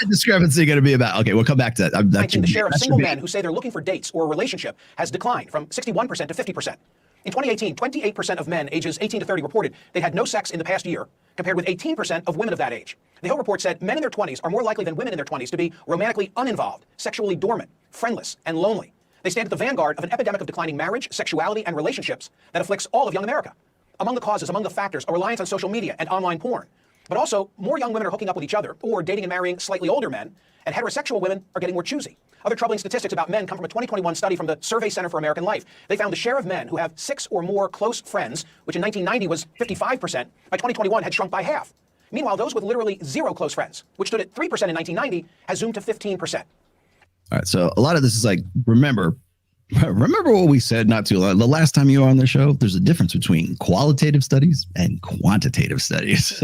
Discrepancy going to be about? Okay, we'll come back to that. The share of single men who say they're looking for dates or a relationship has declined from 61% to 50%. In 2018, 28% of men ages 18 to 30 reported they'd had no sex in the past year, compared with 18% of women of that age. The Hill report said men in their 20s are more likely than women in their 20s to be romantically uninvolved, sexually dormant, friendless, and lonely. They stand at the vanguard of an epidemic of declining marriage, sexuality, and relationships that afflicts all of young America. Among the causes, among the factors, a reliance on social media and online porn. But also, more young women are hooking up with each other or dating and marrying slightly older men, and heterosexual women are getting more choosy. Other troubling statistics about men come from a 2021 study from the Survey Center for American Life. They found the share of men who have 6 or more close friends, which in 1990 was 55%, by 2021 had shrunk by half. Meanwhile, those with literally 0 close friends, which stood at 3% in 1990, has zoomed to 15%. All right, so a lot of this is like, remember what we said not too long. The last time you were on the show, there's a difference between qualitative studies and quantitative studies.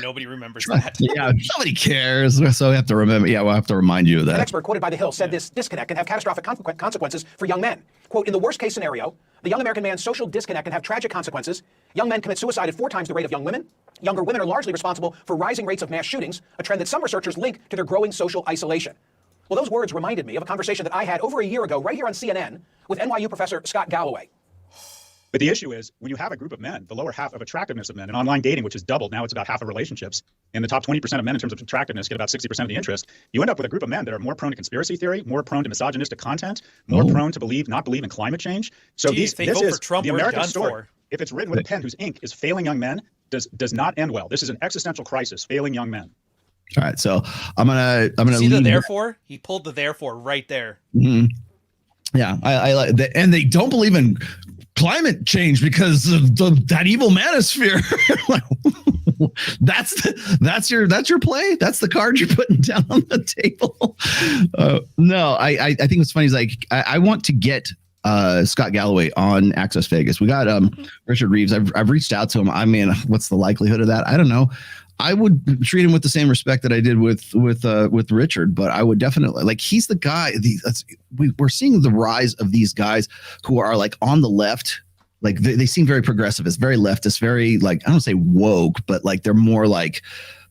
Nobody remembers that. Yeah, nobody cares. So we have to remember. Yeah, we'll have to remind you of that. An expert quoted by The Hill said this disconnect can have catastrophic consequences for young men. Quote, in the worst case scenario, the young American man's social disconnect can have tragic consequences Young men commit suicide at 4 times the rate of young women. Younger women are largely responsible for rising rates of mass shootings, a trend that some researchers link to their growing social isolation. Well, those words reminded me of a conversation that I had over a year ago right here on CNN with NYU professor Scott Galloway. But the issue is, when you have a group of men, the lower half of attractiveness of men, and online dating, which has doubled, now it's about half of relationships, and the top 20% of men in terms of attractiveness get about 60% of the interest, you end up with a group of men that are more prone to conspiracy theory, more prone to misogynistic content, more prone to not believe in climate change. So Gee, if they this vote is for Trump, the we're American done story. for. If it's written with a pen whose ink is failing young men, does not end well. This is an existential crisis, failing young men. All right, so I'm gonna See the leave therefore? He pulled the therefore right there. Mhm. Yeah, I like that, and they don't believe in climate change because of that evil manosphere. that's your play. That's the card you're putting down on the table. No, I think what's funny is like I want to get Scott Galloway on Access Vegas. We got Richard Reeves. I've reached out to him. I mean, what's the likelihood of that? I don't know. I would treat him with the same respect that I did with Richard, but I would definitely like he's the guy. We're seeing the rise of these guys who are like on the left. Like they seem very progressive. It's very leftist, very like I don't say woke, but like they're more like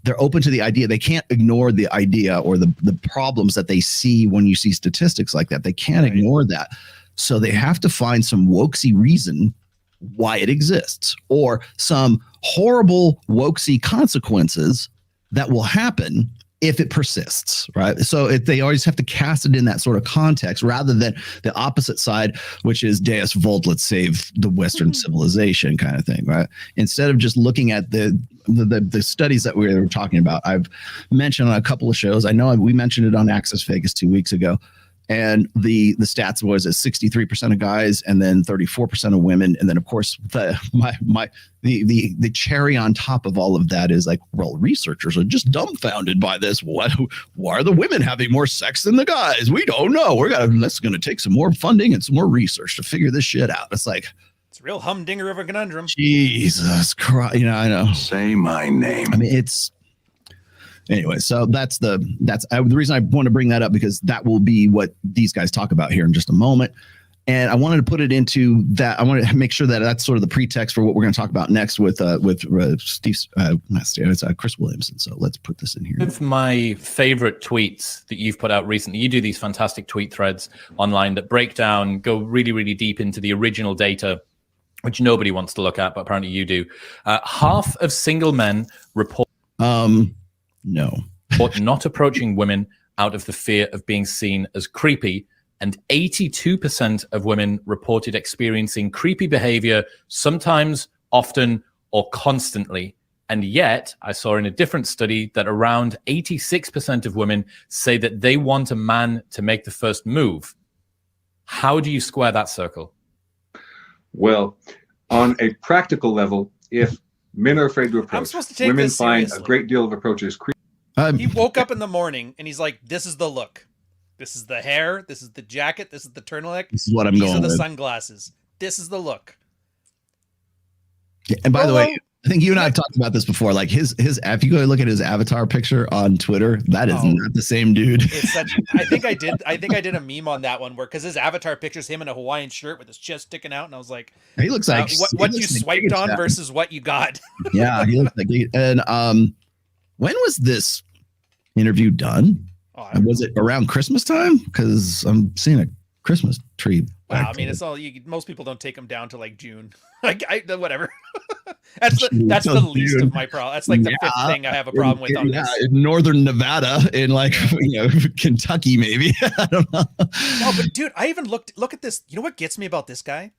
they're open to the idea. They can't ignore the idea or the problems that they see when you see statistics like that. They can't ignore that. So they have to find some wokesy reason why it exists or some horrible wokesy consequences that will happen if it persists, right? So they always have to cast it in that sort of context rather than the opposite side, which is Deus Vult, let's save the Western civilization kind of thing, right? Instead of just looking at the studies that we were talking about. I've mentioned on a couple of shows. I know we mentioned it on Access Vegas 2 weeks ago. And the stats was at 63% of guys and then 34% of women. And then, of course, the cherry on top of all of that is like, well, researchers are just dumbfounded by this. Why are the women having more sex than the guys? We don't know. That's going to take some more funding and some more research to figure this shshit out. It's like, it's a real humdinger of a conundrum. Jesus Christ. I know. Say my name. I mean, it's. Anyway, so that's the reason I want to bring that up, because that will be what these guys talk about here in just a moment. And I wanted to put it into that. I wanted to make sure that that's sort of the pretext for what we're going to talk about next with Steve, not Steve, it's Chris Williamson. So let's put this in here. One of my favorite tweets that you've put out recently, you do these fantastic tweet threads online that break down, go really, really deep into the original data, which nobody wants to look at, but apparently you do. Half of single men report. No. But not approaching women out of the fear of being seen as creepy. And 82% of women reported experiencing creepy behavior, sometimes, often, or constantly. And yet, I saw in a different study that around 86% of women say that they want a man to make the first move. How do you square that circle? Well, on a practical level, if men are afraid to approach, supposed to take women this find seriously. a great deal of approaches creepy. He woke up in the morning and he's like, this is the look. This is the hair. This is the jacket. This is the turtleneck. This is what I'm These going are the with. sunglasses. This is the look. Yeah, and by the way, I think you and I have talked about this before. Like his if you go look at his avatar picture on Twitter, that is not the same dude. It's such. I think I did a meme on that one where, because his avatar picture's him in a Hawaiian shirt with his chest sticking out, and I was like, He looks like what he you looks like swiped Giga on Chad. versus what you got. Yeah, he looks like and when was this interview done? And was it around Christmas time? Because I'm seeing a Christmas tree. Wow, I mean, it's all. Most people don't take them down to like June. Like whatever. that's the least of my problem. That's like the fifth thing I have a problem with on this. In northern Nevada, in like Kentucky, maybe. I don't know. No, but dude, I even look at this. You know what gets me about this guy?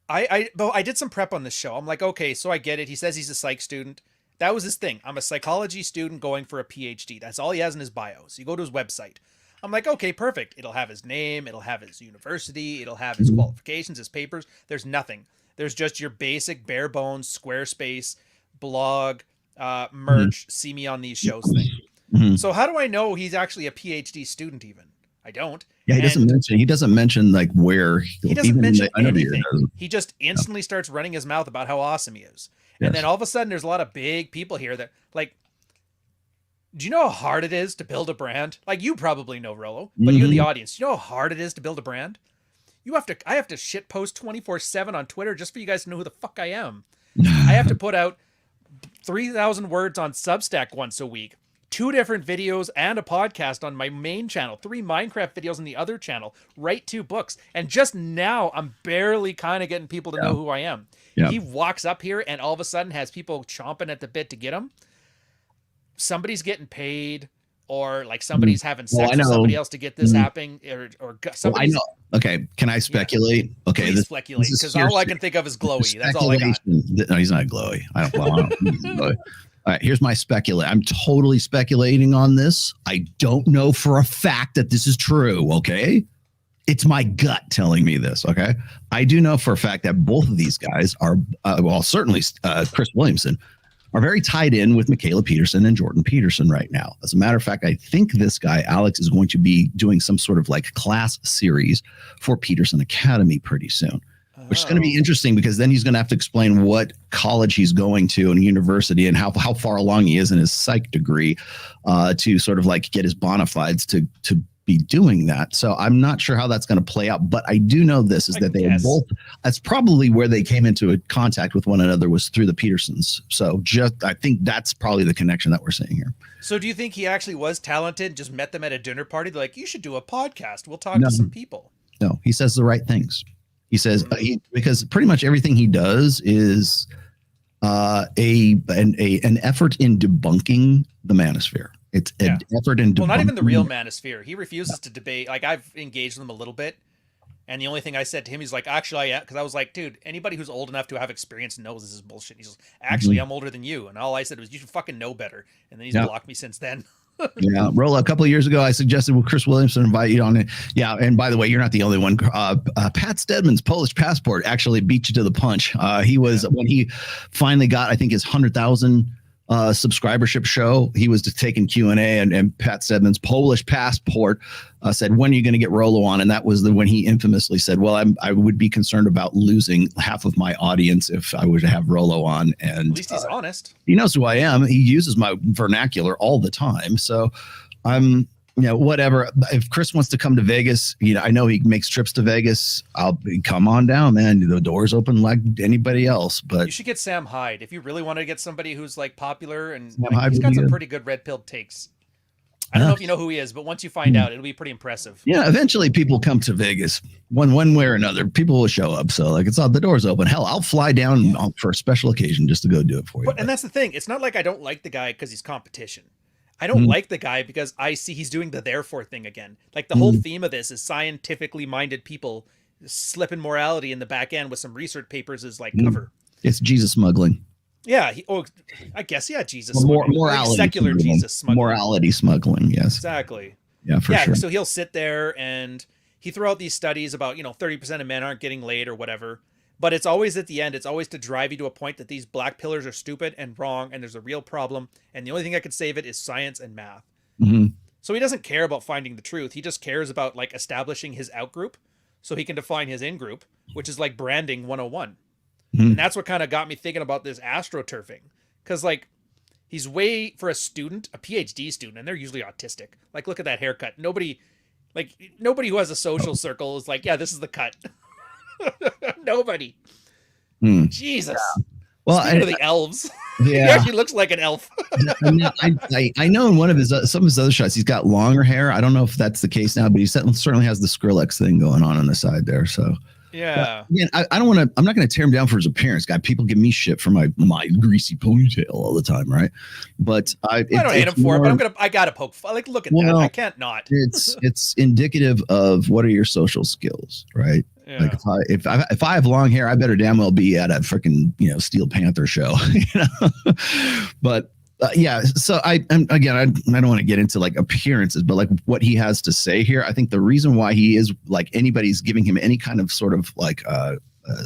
I did some prep on this show. I'm like, okay, so I get it. He says he's a psych student. That was his thing. I'm a psychology student going for a PhD. That's all he has in his bio. So you go to his website. I'm like, okay, perfect. It'll have his name. It'll have his university. It'll have his qualifications, his papers. There's nothing. There's just your basic bare bones Squarespace blog, merch, see me on these shows thing. So how do I know he's actually a PhD student even? I don't. Yeah, he doesn't mention like where he doesn't mention anything. He just instantly starts running his mouth about how awesome he is. And then all of a sudden there's a lot of big people here that like, do you know how hard it is to build a brand? Like you probably know, Rollo, but you in the audience, do you know how hard it is to build a brand? I have to shit post 24/7 on Twitter just for you guys to know who the fuck I am. I have to put out 3,000 words on Substack once a week, 2 different videos and a podcast on my main channel, 3 Minecraft videos on the other channel, write 2 books. And just now I'm barely kind of getting people to know who I am. Yeah. He walks up here and all of a sudden has people chomping at the bit to get him. Somebody's getting paid, or like somebody's having sex with somebody else to get this happening, or somebody's... I know. Okay, can I speculate? Okay, Please speculate, because all I can think of is glowy. That's all I got. No, he's not glowy. I don't. All right, here's my speculate. I'm totally speculating on this. I don't know for a fact that this is true. Okay, it's my gut telling me this. Okay, I do know for a fact that both of these guys are, well, certainly Chris Williamson, are very tied in with Michaela Peterson and Jordan Peterson right now. As a matter of fact, I think this guy, Alex, is going to be doing some sort of like class series for Peterson Academy pretty soon, which is going to be interesting because then he's going to have to explain what college he's going to and university and how far along he is in his psych degree to sort of like get his bona fides to be doing that. So I'm not sure how that's going to play out, but I do know this is that they are both, that's probably where they came into a contact with one another, was through the Petersons. So I think that's probably the connection that we're seeing here. So do you think he actually was talented, just met them at a dinner party? They're like, you should do a podcast. We'll talk to some people. No, he says the right things. He says, because pretty much everything he does is an effort in debunking the manosphere. It's an effort in not even the real manosphere. He refuses to debate. Like, I've engaged with him a little bit, and the only thing I said to him, he's like, actually, because I was like, dude, anybody who's old enough to have experience knows this is bullshit. He's like, actually, I'm older than you. And all I said was, you should fucking know better. And then he's blocked me since then. Yeah, Rolla, a couple of years ago, I suggested with Chris Williamson invite you on it. Yeah, and by the way, you're not the only one. Pat Stedman's Polish passport actually beat you to the punch. He was, when he finally got, I think, his 100,000 subscribership show, he was just taking Q&A, and Pat Stedman's Polish passport said, when are you going to get Rollo on? And that was when he infamously said, well, I would be concerned about losing half of my audience if I were to have Rollo on. And at least he's honest. He knows who I am. He uses my vernacular all the time. So I'm, whatever. If Chris wants to come to Vegas, I know he makes trips to Vegas. I'll come on down, man. The door's open like anybody else. But you should get Sam Hyde if you really want to get somebody who's like popular, and Hyde he's got some good. pretty good red pill takes. I don't know if you know who he is, but once you find out, it'll be pretty impressive. Yeah, eventually people come to Vegas one way or another. People will show up. So like, it's all, the door's open. Hell, I'll fly down for a special occasion just to go do it for you. And that's the thing. It's not like I don't like the guy because he's competition. I don't like the guy because I see he's doing the therefore thing again. Like, the whole theme of this is scientifically minded people slipping morality in the back end with some research papers as like cover. It's Jesus smuggling. Yeah. I guess, yeah, Jesus. Morality. Like secular smuggling. Jesus smuggling. Morality smuggling, yes. Exactly. Yeah, for sure. So he'll sit there and he throw out these studies about, 30% of men aren't getting laid or whatever. But it's always at the end, it's always to drive you to a point that these black pillars are stupid and wrong, and there's a real problem, and the only thing that can save it is science and math. So he doesn't care about finding the truth. He just cares about like establishing his out group so he can define his in group, which is like branding 101. And that's what kind of got me thinking about this astroturfing. Because like, he's way, for a student, a PhD student, and they're usually autistic. Like, look at that haircut. Nobody who has a social circle is like, yeah, this is the cut. Nobody. Jesus. Well, Speaking of the elves, he actually looks like an elf. I know in one of some of his other shots, he's got longer hair. I don't know if that's the case now, but he certainly has the Skrillex thing going on the side there. So yeah. Again, I don't want to. I'm not going to tear him down for his appearance. God, people give me shit for my greasy ponytail all the time, right? But I don't hate him for it. But I gotta poke. Like, look at that. I can't not. It's indicative of what are your social skills, right? Yeah. Like if I have long hair, I better damn well be at a freaking Steel Panther show, But yeah, so I don't want to get into like appearances, but like what he has to say here, I think the reason why he is like anybody's giving him any kind of sort of like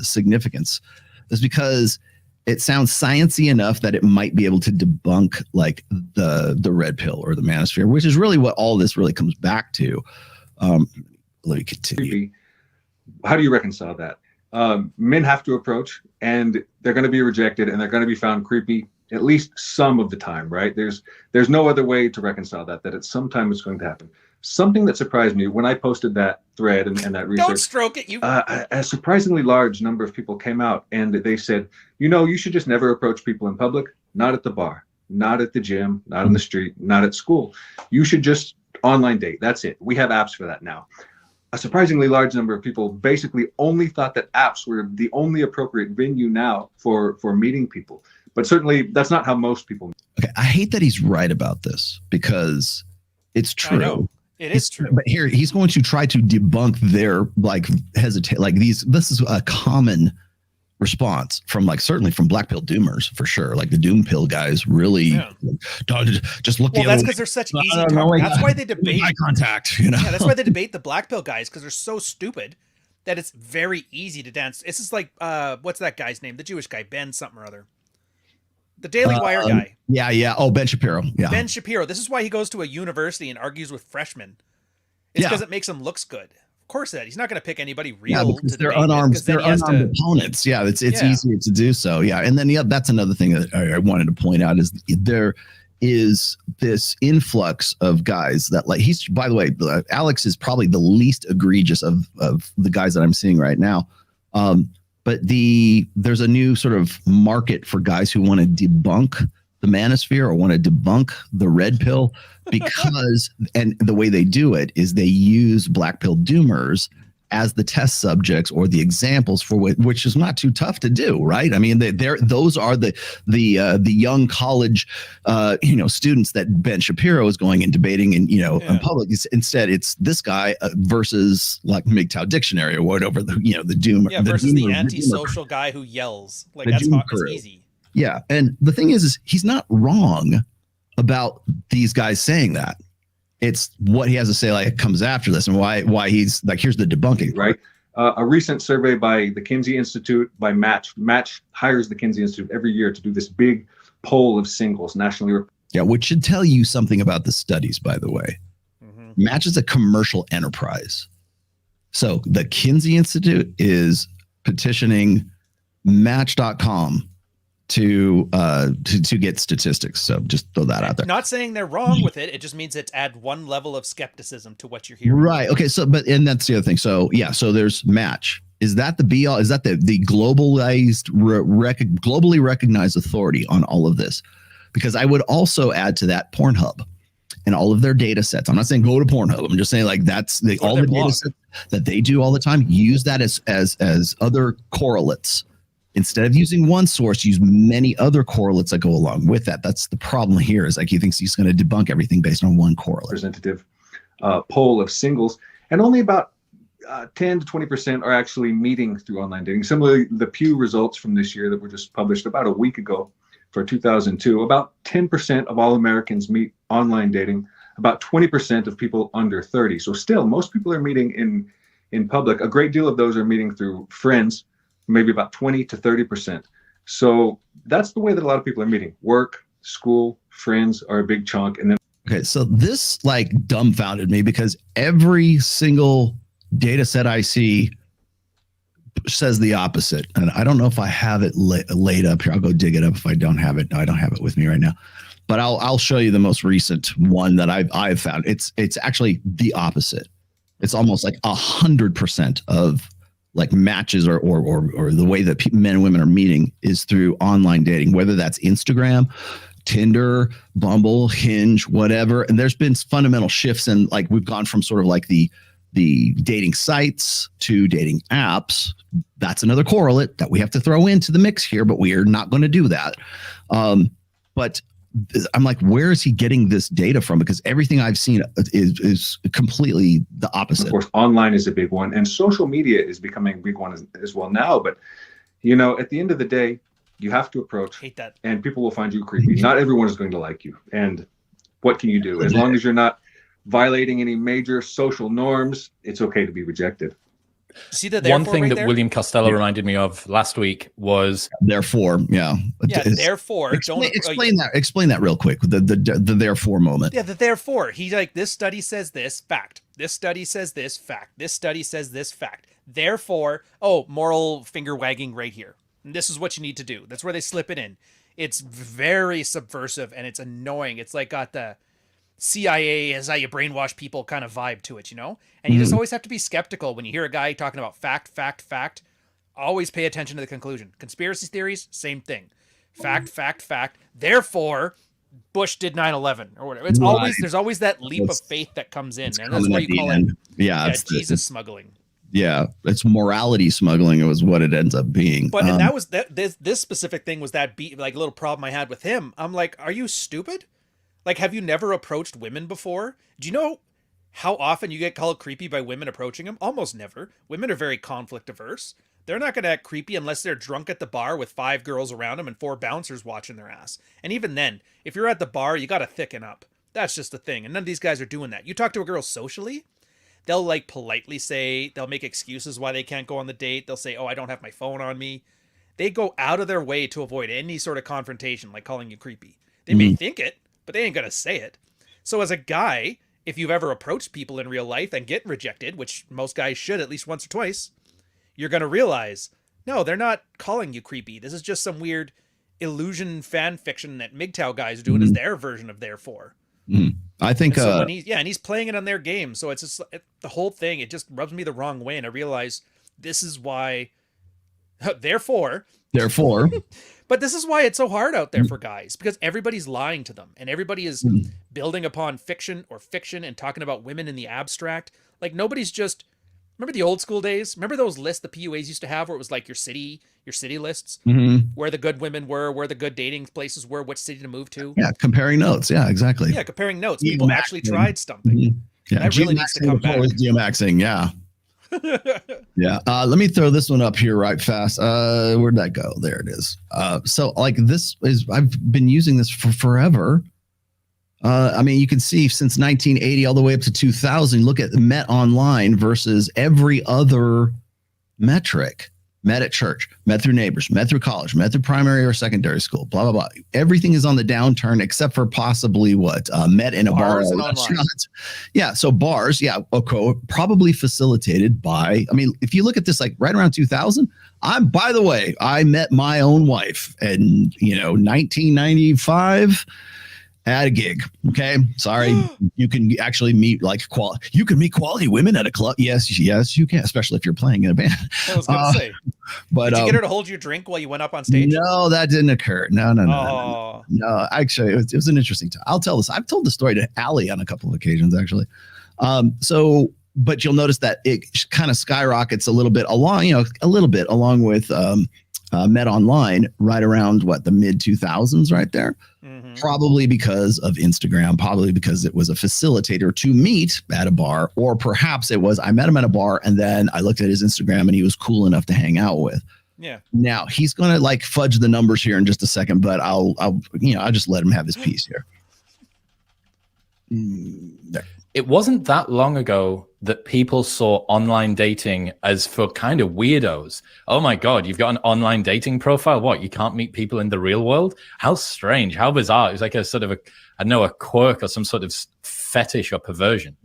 significance is because it sounds sciencey enough that it might be able to debunk like the red pill or the manosphere, which is really what all this really comes back to. Let me continue. How do you reconcile that? Men have to approach, and they're going to be rejected, and they're going to be found creepy, at least some of the time, right? There's no other way to reconcile that at some time it's going to happen. Something that surprised me when I posted that thread and that research. Don't stroke it, you. A surprisingly large number of people came out and they said, you should just never approach people in public, not at the bar, not at the gym, not on the street, not at school. You should just online date. That's it. We have apps for that now. A surprisingly large number of people basically only thought that apps were the only appropriate venue now for meeting people. But certainly that's not how most people. Okay, I hate that he's right about this because it's true. I know. It is true. But here he's going to try to debunk their this is a common response from certainly from black pill doomers for sure. Like the doom pill guys really don't just look. Well, that's because they're such easy targets. That's why they debate eye contact. Yeah, that's why they debate the black pill guys, because they're so stupid that it's very easy to dance. This is like what's that guy's name? The Jewish guy, Ben something or other. The Daily Wire guy. Yeah. Oh, Ben Shapiro. Yeah. Ben Shapiro. This is why he goes to a university and argues with freshmen. It's because it makes him looks good. Of course, he's not going to pick anybody real. Yeah, because they're unarmed. They're unarmed opponents. Yeah, it's easier to do so. Yeah, and then that's another thing that I wanted to point out is there is this influx of guys that he's. By the way, Alex is probably the least egregious of the guys that I'm seeing right now. But there's a new sort of market for guys who want to debunk the manosphere or want to debunk the red pill because, and the way they do it is they use black pill doomers as the test subjects or the examples for which is not too tough to do, right? I mean, those are the young college, students that Ben Shapiro is going and debating in public. Instead, it's this guy versus like MGTOW Dictionary or whatever the doom. Yeah, versus the antisocial guy who yells. Like that's easy. Yeah, and the thing is he's not wrong about these guys saying that. It's what he has to say comes after this and why he's here's the debunking. Right. A recent survey by the Kinsey Institute by Match hires the Kinsey Institute every year to do this big poll of singles nationally. Yeah, which should tell you something about the studies, by the way. Mm-hmm. Match is a commercial enterprise. So the Kinsey Institute is petitioning Match.com to get statistics. So just throw that out there. Not saying they're wrong with it. It just means it's add one level of skepticism to what you're hearing. Right. Okay. So, and that's the other thing. So yeah. So there's Match. Is that the be all? Is that the globalized, globally recognized authority on all of this? Because I would also add to that Pornhub and all of their data sets. I'm not saying go to Pornhub. I'm just saying that's all the data sets that they do all the time. Use that as other correlates. Instead of using one source, use many other correlates that go along with that. That's the problem here is he thinks he's going to debunk everything based on one correlate. Representative poll of singles, and only about 10 to 20% are actually meeting through online dating. Similarly, the Pew results from this year that were just published about a week ago for 2002, about 10% of all Americans meet online dating, about 20% of people under 30. So still, most people are meeting in public. A great deal of those are meeting through friends, maybe about 20 to 30%. So that's the way that a lot of people are meeting. Work, school, friends are a big chunk. And then okay, so this dumbfounded me because every single data set I see says the opposite. And I don't know if I have it laid up here. I'll go dig it up if I don't have it. No, I don't have it with me right now. But I'll show you the most recent one that I've found. It's actually the opposite. It's almost 100% of matches or the way that men and women are meeting is through online dating, whether that's Instagram, Tinder, Bumble, Hinge, whatever. And there's been fundamental shifts in we've gone from sort of the dating sites to dating apps. That's another correlate that we have to throw into the mix here, but we are not going to do that. But I'm where is he getting this data from? Because everything I've seen is completely the opposite. Of course, online is a big one, and social media is becoming a big one as well now. But at the end of the day, you have to approach. Hate that. And people will find you creepy. Not everyone is going to like you. And what can you do? As long as you're not violating any major social norms, it's okay to be rejected. See the one thing that there? William Costello reminded me of last week was therefore. Yeah. Therefore, explain that real quick. The therefore moment. Yeah. The therefore. He's this study says this fact. This study says this fact. This study says this fact. Therefore, moral finger wagging right here. And this is what you need to do. That's where they slip it in. It's very subversive and it's annoying. It's like got the CIA is how you brainwash people kind of vibe to it, you know? And you just always have to be skeptical when you hear a guy talking about fact. Always pay attention to the conclusion. Conspiracy theories, same thing. Fact. Therefore, Bush did 9/11 or whatever. It's always there's always that leap of faith that comes in, and that's why you call it it's Jesus smuggling. Yeah, it's morality smuggling. It was what it ends up being. But and that was this specific thing was that like a little problem I had with him. I'm like, are you stupid? Like, have you never approached women before? Do you know how often you get called creepy by women approaching them? Almost never. Women are very conflict averse. They're not going to act creepy unless they're drunk at the bar with 5 girls around them and 4 bouncers watching their ass. And even then, if you're at the bar, you got to thicken up. That's just the thing. And none of these guys are doing that. You talk to a girl socially, they'll like politely say, they'll make excuses why they can't go on the date. They'll say, oh, I don't have my phone on me. They go out of their way to avoid any sort of confrontation, like calling you creepy. They may think it, but they ain't going to say it. So as a guy, if you've ever approached people in real life and get rejected, which most guys should at least once or twice, you're going to realize, no, they're not calling you creepy. This is just some weird illusion fan fiction that MGTOW guys are doing as their version of Therefore. I think, and so when he's playing it on their game. So it's just the whole thing. It just rubs me the wrong way. And I realize this is why, therefore, but this is why it's so hard out there for guys, because everybody's lying to them and everybody is building upon fiction and talking about women in the abstract. Like nobody's just, remember the old school days? Remember those lists the PUAs used to have where it was like your city lists, where the good women were, where the good dating places were, which city to move to. Yeah, comparing notes. Yeah, exactly. Yeah, comparing notes. People actually tried something. Yeah, that really needs to come back. Geomaxing, yeah. Yeah. Let me throw this one up here right fast. Where'd that go? There it is. So like this is, I've been using this for forever. I mean, you can see since 1980 all the way up to 2000, look at Met online versus every other metric. Met at church, met through neighbors, met through college, met through primary or secondary school, blah, blah, blah. Everything is on the downturn except for possibly met in a bar. Yeah. So bars, yeah. Okay, probably facilitated by, I mean, if you look at this, like right around 2000, by the way, I met my own wife in, 1995 at a gig. Okay. Sorry. You can actually meet you can meet quality women at a club. Yes, you can, especially if you're playing in a band. I was going to say, but did you get her to hold your drink while you went up on stage? No, that didn't occur. No. Actually, it was an interesting time. I'll tell this. I've told the story to Allie on a couple of occasions, actually. But you'll notice that it kind of skyrockets a little bit along with Met Online right around the mid 2000s right there. Probably because of Instagram, probably because it was a facilitator to meet at a bar, or perhaps it was I met him at a bar and then I looked at his Instagram and he was cool enough to hang out with. Yeah. Now he's gonna fudge the numbers here in just a second, but I'll just let him have his piece here. There. It wasn't that long ago that people saw online dating as for kind of weirdos. Oh my God, you've got an online dating profile? What, you can't meet people in the real world? How strange, how bizarre. It was like a sort of a quirk or some sort of fetish or perversion.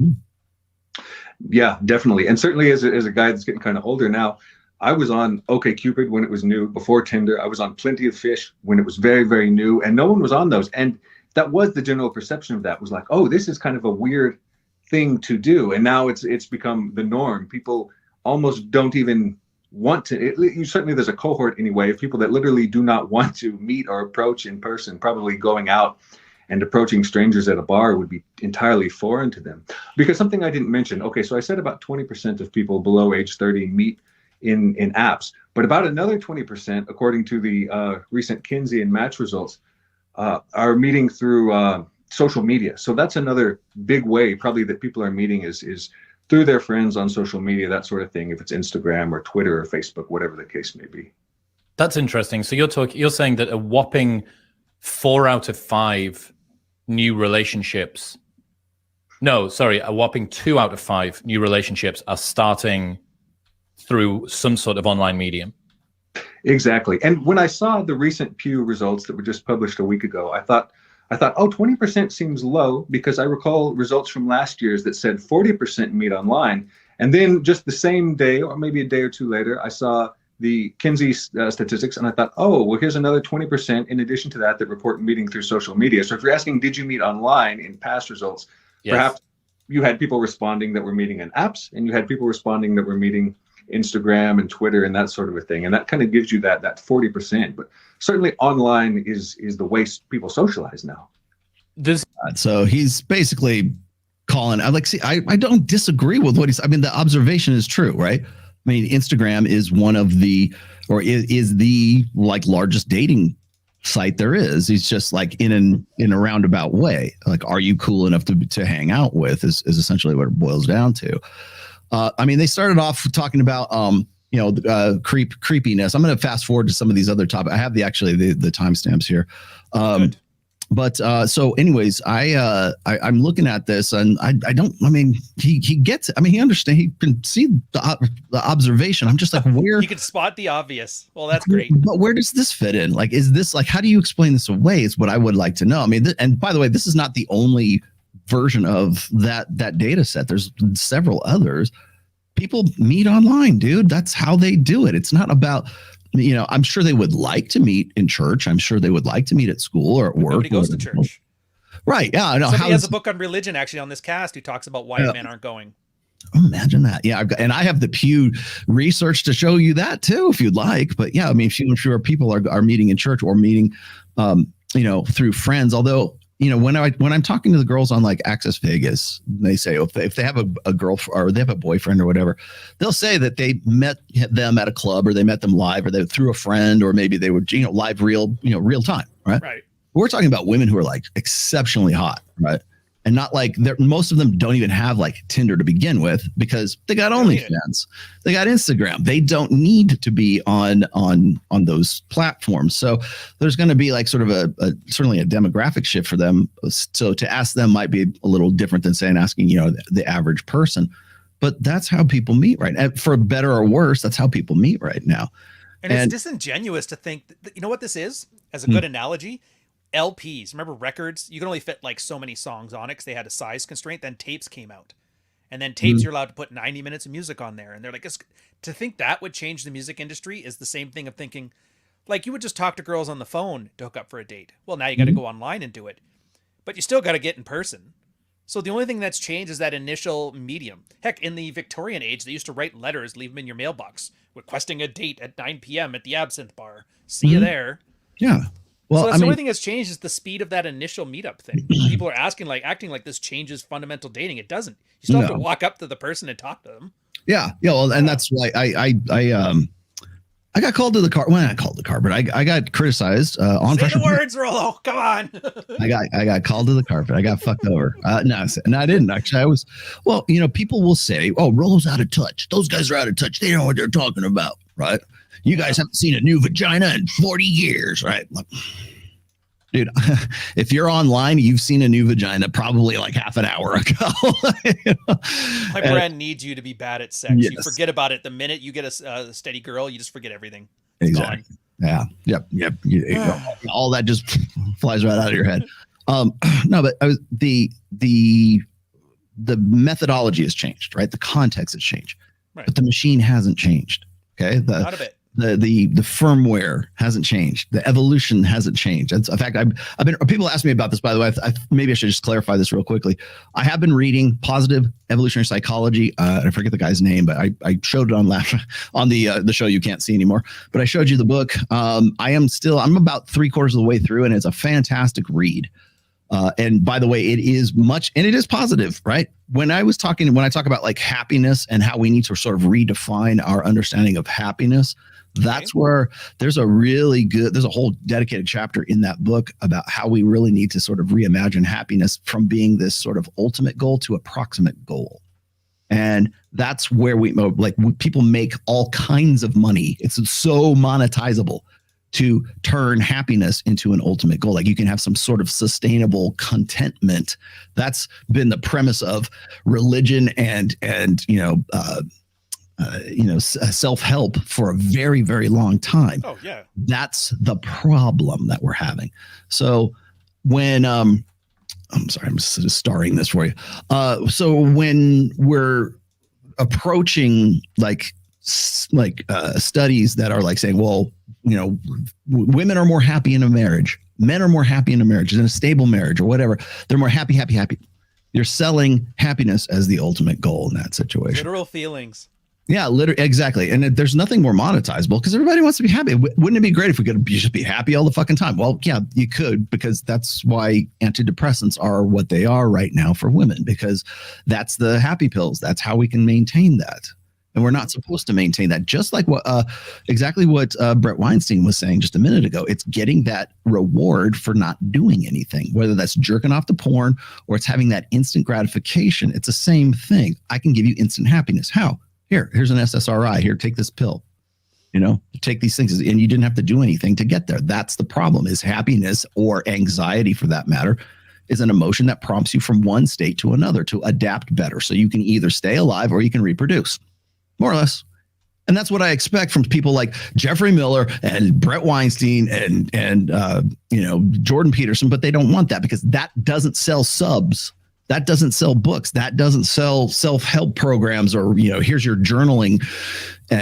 Yeah, definitely. And certainly as a guy that's getting kind of older now, I was on OkCupid when it was new, before Tinder. I was on Plenty of Fish when it was very, very new, and no one was on those. And that was the general perception of that, was like, oh, this is kind of a weird thing to do. And now it's become the norm. People almost don't even want to. Certainly there's a cohort anyway of people that literally do not want to meet or approach in person. Probably going out and approaching strangers at a bar would be entirely foreign to them. Because something I didn't mention, so I said about 20% of people below age 30 meet in apps, but about another 20%, according to the recent Kinsey and Match results, are meeting through social media. So that's another big way probably that people are meeting is through their friends on social media, that sort of thing, if it's Instagram or Twitter or Facebook, whatever the case may be. That's interesting. So you're saying that a whopping 4 out of 5 new relationships, a whopping 2 out of 5 new relationships are starting through some sort of online medium. Exactly. And when I saw the recent Pew results that were just published a week ago, I thought, 20% seems low, because I recall results from last year's that said 40% meet online. And then just the same day, or maybe a day or two later, I saw the Kinsey statistics, and I thought, oh, well, here's another 20% in addition to that report meeting through social media. So if you're asking, did you meet online in past results, perhaps you had people responding that were meeting in apps, and you had people responding that were meeting Instagram and Twitter and that sort of a thing. And that kind of gives you that 40%. But certainly online is the way people socialize now. So he's basically calling. I don't disagree with what he's. I mean, the observation is true, right? I mean, Instagram is one of the, or is the like largest dating site there is. It's just like in a roundabout way. Like, are you cool enough to hang out with? Is essentially what it boils down to. I mean, they started off talking about creepiness. I'm going to fast forward to some of these other topics. I have the timestamps here. But so anyways, I'm looking at this and he gets it. I mean, he understands, he can see the observation. I'm just like, where you can spot the obvious. Well, that's great. But where does this fit in? Like, is this like, how do you explain this away is what I would like to know. I mean, and by the way, this is not the only version of that data set. There's several others. People meet online, dude. That's how they do it. It's not about, I'm sure they would like to meet in church. I'm sure they would like to meet at school or at work. Nobody goes to church. Right. Yeah. I know. Somebody has a book on religion actually on this cast who talks about why men aren't going. Imagine that. Yeah. And I have the Pew research to show you that too, if you'd like. But yeah, I mean, fewer people are meeting in church or meeting, through friends. Although, when I'm talking to the girls on like Access Vegas, they say if they have a girlfriend or they have a boyfriend or whatever, they'll say that they met them at a club or they met them live or they through a friend or maybe they would live real time, right? Right. We're talking about women who are like exceptionally hot, right? And not like most of them don't even have like Tinder to begin with because they got OnlyFans, they got Instagram. They don't need to be on those platforms. So there's going to be like sort of certainly a demographic shift for them. So to ask them might be a little different than asking the average person. But that's how people meet right now. For better or worse, that's how people meet right now. And it's disingenuous to think that, you know what this is as a good analogy. LPs, remember records? You can only fit like so many songs on it because they had a size constraint. Then tapes came out, and then tapes you're allowed to put 90 minutes of music on there. And they're like, to think that would change the music industry is the same thing of thinking, like you would just talk to girls on the phone to hook up for a date. Well, now you got to go online and do it, but you still got to get in person. So the only thing that's changed is that initial medium. Heck, in the Victorian age, they used to write letters, leave them in your mailbox, requesting a date at 9 p.m. at the Absinthe Bar. See you there. Yeah. Well, so that's the only thing that's changed is the speed of that initial meetup thing. People are acting like this changes fundamental dating. It doesn't. You still have to walk up to the person and talk to them. Yeah. Yeah. Well, and that's why I got called to the car. Well, not called to the car, but I got criticized on. Say the words, Rollo. Come on. I got called to the carpet. I got fucked over. No, I didn't actually. I was. Well, people will say, "Oh, Rollo's out of touch. Those guys are out of touch. They don't know what they're talking about, right? You guys haven't seen a new vagina in 40 years, right?" Like, dude, if you're online, you've seen a new vagina probably like half an hour ago. My brand needs you to be bad at sex. Yes. You forget about it the minute you get a steady girl. You just forget everything. It's exactly. gone. Yeah. Yep. All that just flies right out of your head. No, but the methodology has changed, right? The context has changed, right. But the machine hasn't changed. Okay. Not a bit. The firmware hasn't changed. The evolution hasn't changed. In fact, I've been, people ask me about this, by the way. Maybe I should just clarify this real quickly. I have been reading Positive Evolutionary Psychology. I forget the guy's name, but I showed it on the show you can't see anymore. But I showed you the book. I'm about 3/4 of the way through, and it's a fantastic read. And by the way, it is positive, right? When I talk about like happiness and how we need to sort of redefine our understanding of happiness, that's where there's a whole dedicated chapter in that book about how we really need to sort of reimagine happiness from being this sort of ultimate goal to a proximate goal. And that's where people make all kinds of money. It's so monetizable to turn happiness into an ultimate goal. Like you can have some sort of sustainable contentment. That's been the premise of religion and self-help for a very, very long time. Oh yeah. That's the problem that we're having. So when, I'm sorry, I'm just starring this for you. So when we're approaching like studies that are like saying, well, you know, women are more happy in a marriage, men are more happy in a marriage, in a stable marriage or whatever. They're more happy. You're selling happiness as the ultimate goal in that situation. Literal feelings. Yeah, literally, exactly. And there's nothing more monetizable because everybody wants to be happy. Wouldn't it be great if we could just be happy all the fucking time? Well, yeah, you could, because that's why antidepressants are what they are right now for women, because that's the happy pills. That's how we can maintain that. And we're not supposed to maintain that. Just like exactly what Brett Weinstein was saying just a minute ago. It's getting that reward for not doing anything, whether that's jerking off to porn or it's having that instant gratification. It's the same thing. I can give you instant happiness. How? Here's an SSRI. Here, take this pill. You know, take these things, and you didn't have to do anything to get there. That's the problem. Is happiness, or anxiety for that matter, is an emotion that prompts you from one state to another to adapt better, so you can either stay alive or you can reproduce, more or less. And that's what I expect from people like Jeffrey Miller and Brett Weinstein and you know, Jordan Peterson. But they don't want that because that doesn't sell subs. That doesn't sell books. That doesn't sell self-help programs, or, you know, here's your journaling,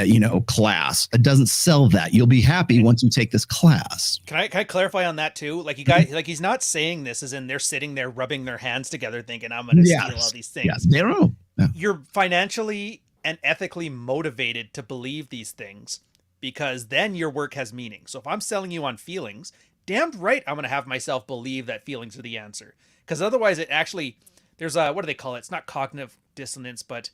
you know, class. It doesn't sell that. You'll be happy once you take this class. Can I clarify on that too? Like, you guys, like, he's not saying this as in they're sitting there rubbing their hands together thinking, I'm going to steal all these things. Yes, they don't know. Yeah. You're financially and ethically motivated to believe these things, because then your work has meaning. So if I'm selling you on feelings, damned right I'm going to have myself believe that feelings are the answer. Because otherwise it actually... There's what do they call it? It's not cognitive dissonance, but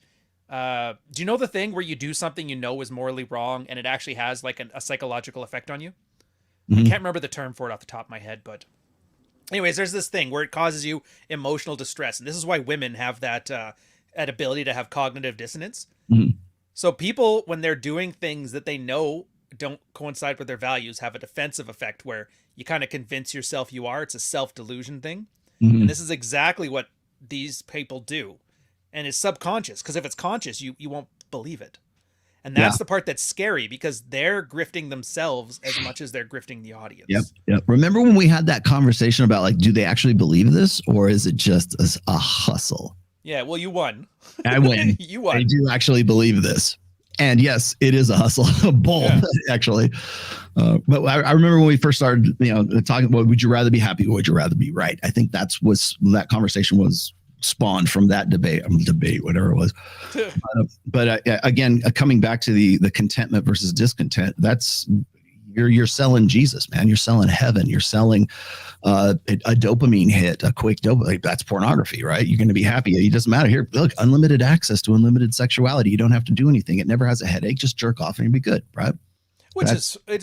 do you know the thing where you do something you know is morally wrong and it actually has like a psychological effect on you? I can't remember the term for it off the top of my head, but anyways, there's this thing where it causes you emotional distress. And this is why women have that ability to have cognitive dissonance. So people, when they're doing things that they know don't coincide with their values, have a defensive effect where you kind of convince yourself you are. It's a self-delusion thing. And this is exactly what these people do, and it's subconscious, because if it's conscious you won't believe it, and that's the part that's scary, because they're grifting themselves as much as they're grifting the audience. Yep. Remember when we had that conversation about, like, do they actually believe this, or is it just a hustle? Yeah, well, you won. I win. You won. I do actually believe this. And yes, it is a hustle, both actually. But I remember when we first started, you know, talking about, would you rather be happy or would you rather be right? I think that conversation was spawned from that debate, whatever it was. But again, coming back to the contentment versus discontent, that's you're selling Jesus, man. You're selling heaven. You're selling a dopamine hit, a quick dopamine. That's pornography, right? You're going to be happy. It doesn't matter. Here, look, unlimited access to unlimited sexuality. You don't have to do anything. It never has a headache. Just jerk off and you'll be good, right?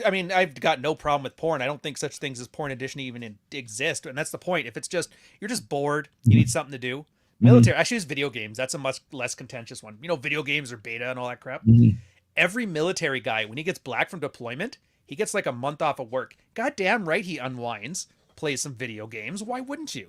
I mean, I've got no problem with porn. I don't think such things as porn edition even exist. And that's the point. If it's just, you're just bored, you need something to do. Military, actually, it's video games. That's a much less contentious one. You know, video games are beta and all that crap. Every military guy, when he gets back from deployment, he gets like a month off of work. Goddamn right, he unwinds, plays some video games. Why wouldn't you?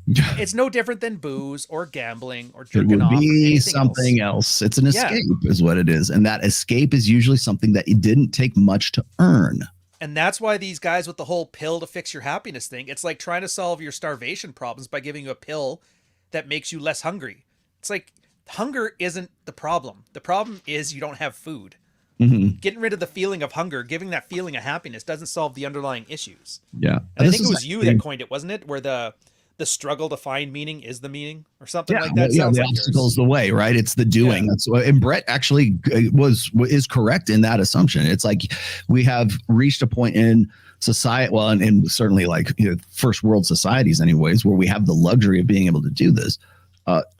It's no different than booze or gambling or jerking off. It would be something else. It's an escape, is what it is. And that escape is usually something that it didn't take much to earn. And that's why these guys with the whole pill to fix your happiness thing, it's like trying to solve your starvation problems by giving you a pill that makes you less hungry. It's like, hunger isn't the problem. The problem is you don't have food. Getting rid of the feeling of hunger, giving that feeling of happiness, doesn't solve the underlying issues. Yeah. And I think it was you that coined it, wasn't it? Where the struggle to find meaning is the meaning, or something like that. Yeah, the obstacle is the way, right? It's the doing. That's what, and Brett actually is correct in that assumption. It's like we have reached a point in society, well, and certainly like, you know, first world societies anyways, where we have the luxury of being able to do this.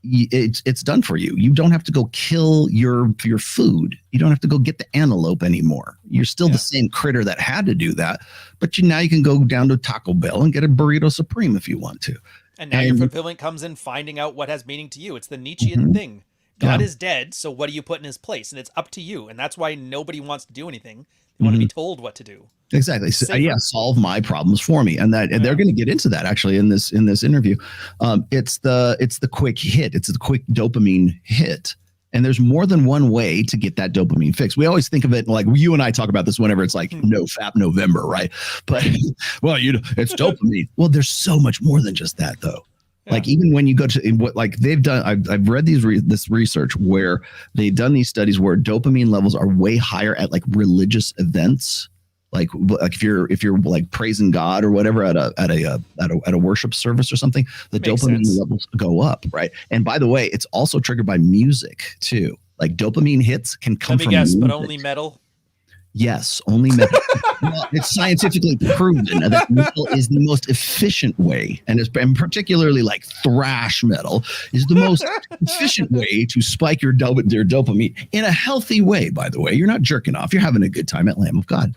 It's done for you. You don't have to go kill your food. You don't have to go get the antelope anymore. You're still the same critter that had to do that, but now you can go down to Taco Bell and get a burrito supreme if you want to. And now your fulfillment comes in finding out what has meaning to you. It's the Nietzschean thing. God is dead, so what do you put in his place? And it's up to you. And that's why nobody wants to do anything. They want to be told what to do. Exactly. So, solve my problems for me, and that they're going to get into that actually in this interview. It's the quick hit. It's the quick dopamine hit, and there's more than one way to get that dopamine fix. We always think of it like you and I talk about this whenever it's like no fap November, right? But well, it's dopamine. Well, there's so much more than just that, though. Like even when you go to what like they've done, I've read this research where they've done these studies where dopamine levels are way higher at like religious events. Like if you're like praising God or whatever at a worship service or something, the dopamine levels go up, right? And by the way, it's also triggered by music too. Like dopamine hits can come from music. But only metal. Yes, only metal. Well, it's scientifically proven that metal is the most efficient way, and particularly like thrash metal is the most efficient way to spike your dopamine in a healthy way. By the way, you're not jerking off; you're having a good time at Lamb of God.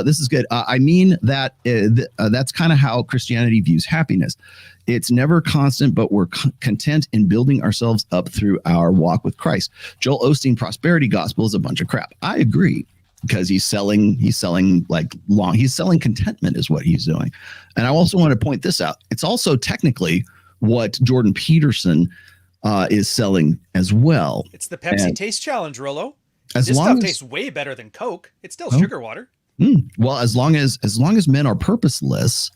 This is good. I mean that that's kind of how Christianity views happiness. It's never constant, but we're content in building ourselves up through our walk with Christ. Joel Osteen prosperity gospel is a bunch of crap. I agree. Because he's selling contentment is what he's doing. And I also want to point this out. It's also technically what Jordan Peterson is selling as well. It's the Pepsi Taste Challenge, Rollo. This stuff tastes way better than Coke. It's still sugar water. Well, as long as men are purposeless,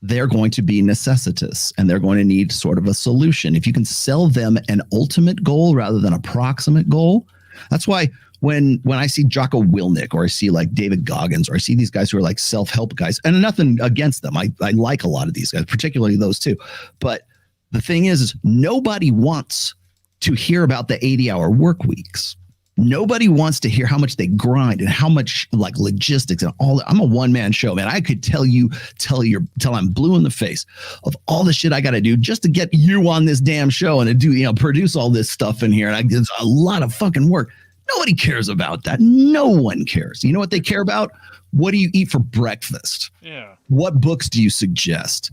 they're going to be necessitous and they're going to need sort of a solution. If you can sell them an ultimate goal rather than a proximate goal, that's why when I see Jocko Willink or I see like David Goggins or I see these guys who are like self-help guys, and nothing against them. I like a lot of these guys, particularly those two. But the thing is nobody wants to hear about the 80-hour work weeks. Nobody wants to hear how much they grind and how much like logistics and all that. I'm a one-man show, man. I could tell I'm blue in the face of all the shit I got to do just to get you on this damn show and to do, produce all this stuff in here. And it's a lot of fucking work. Nobody cares about that. No one cares. You know what they care about? What do you eat for breakfast? Yeah. What books do you suggest?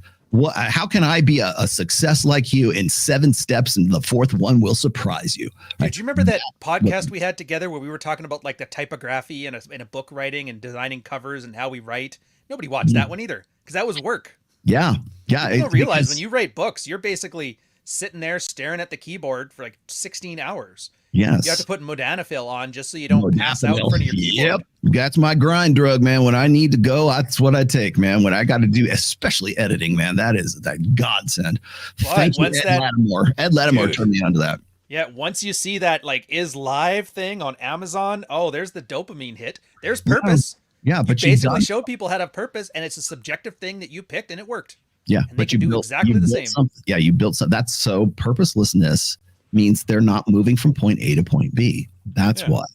How can I be a success like you in 7 steps and the 4th one will surprise you? Right? Do you remember that podcast we had together where we were talking about like the typography and a book writing and designing covers and how we write? Nobody watched that one either because that was work. Yeah. You don't realize when you write books, you're basically sitting there staring at the keyboard for like 16 hours. Yes. You have to put modafinil on just so you don't pass out in front of your keyboard. Yep. That's my grind drug, man. When I need to go, that's what I take, man. When I got to do, especially editing, man, that is that godsend. Thank you, Ed Lattimore. Ed Lattimore turned me onto that. Yeah. Once you see that like is live thing on Amazon, oh, there's the dopamine hit. There's purpose. Yeah. But you basically show people how to have purpose and it's a subjective thing that you picked and it worked. Yeah. And but you do exactly the same. You built something. That's so purposelessness means they're not moving from point A to point B. That's why.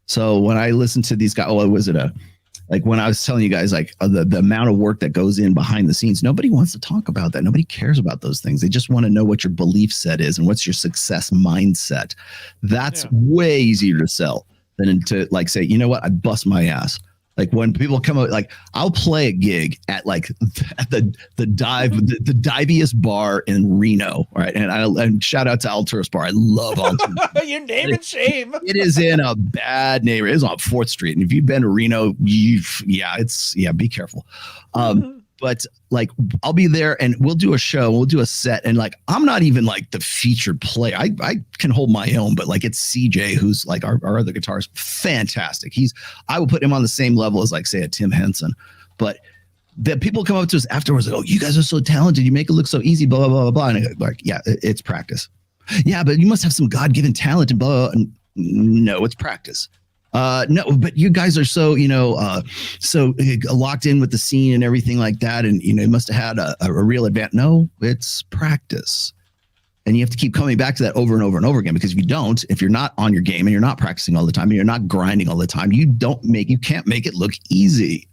So when I listen to these guys, like when I was telling you guys, like the amount of work that goes in behind the scenes, nobody wants to talk about that. Nobody cares about those things. They just want to know what your belief set is and what's your success mindset. That's way easier to sell than to like say, you know what, I bust my ass. Like when people come out, like I'll play a gig at like at the diviest bar in Reno, right? And shout out to Alturas Bar. I love Alturas. Your name and shame. It is in a bad neighborhood. It's on 4th Street, and if you've been to Reno, be careful. But like I'll be there and we'll do a show, we'll do a set, and like I'm not even like the featured player. I can hold my own, but like it's CJ who's like our other guitarist, fantastic. I will put him on the same level as like say a Tim Henson. But the people come up to us afterwards, like, oh, you guys are so talented, you make it look so easy, blah blah blah blah. And I go, like, yeah, it's practice. Yeah, but you must have some God-given talent and blah, blah, blah. And no, it's practice. No, but you guys are so, so locked in with the scene and everything like that. And, you must have had a real advantage. No, it's practice. And you have to keep coming back to that over and over and over again, because if you're not on your game and you're not practicing all the time and you're not grinding all the time, you can't make it look easy.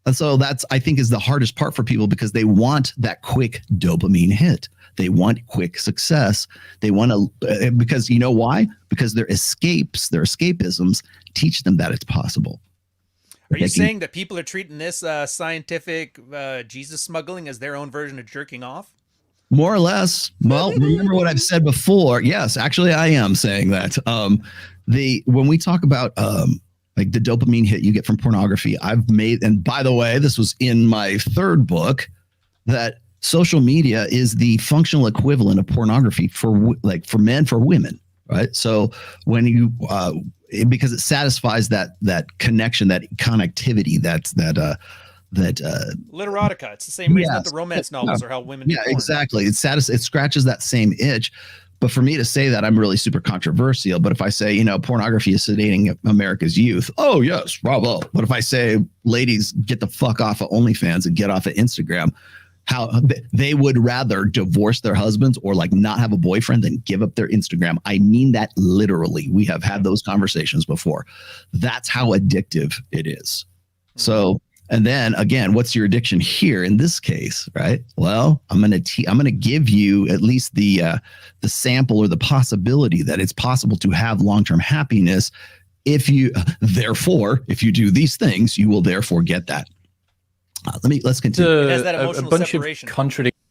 And so I think is the hardest part for people, because they want that quick dopamine hit. They want quick success. They want to, because you know why? Because their escapisms teach them that it's possible. Are you saying that people are treating this scientific Jesus smuggling as their own version of jerking off? More or less. Well, remember what I've said before. Yes, actually, I am saying that. When we talk about like the dopamine hit you get from pornography, and by the way, this was in my 3rd book, that social media is the functional equivalent of pornography for men, for women, right? So when you because it satisfies that connection, that connectivity, that Literotica. It's the same reason that Yes. the romance novels are how women do Yeah, porn. exactly. It scratches that same itch. But for me to say that, I'm really super controversial. But if I say, pornography is sedating America's youth, oh yes, bravo. But if I say, ladies, get the fuck off of OnlyFans and get off of Instagram, how they would rather divorce their husbands or like not have a boyfriend than give up their Instagram. I mean that literally. We have had those conversations before. That's how addictive it is. So, and then again, what's your addiction here in this case, right? Well, I'm going to give you at least the sample or the possibility that it's possible to have long-term happiness if you do these things, you will therefore get that. Let's continue. It has that emotional separation.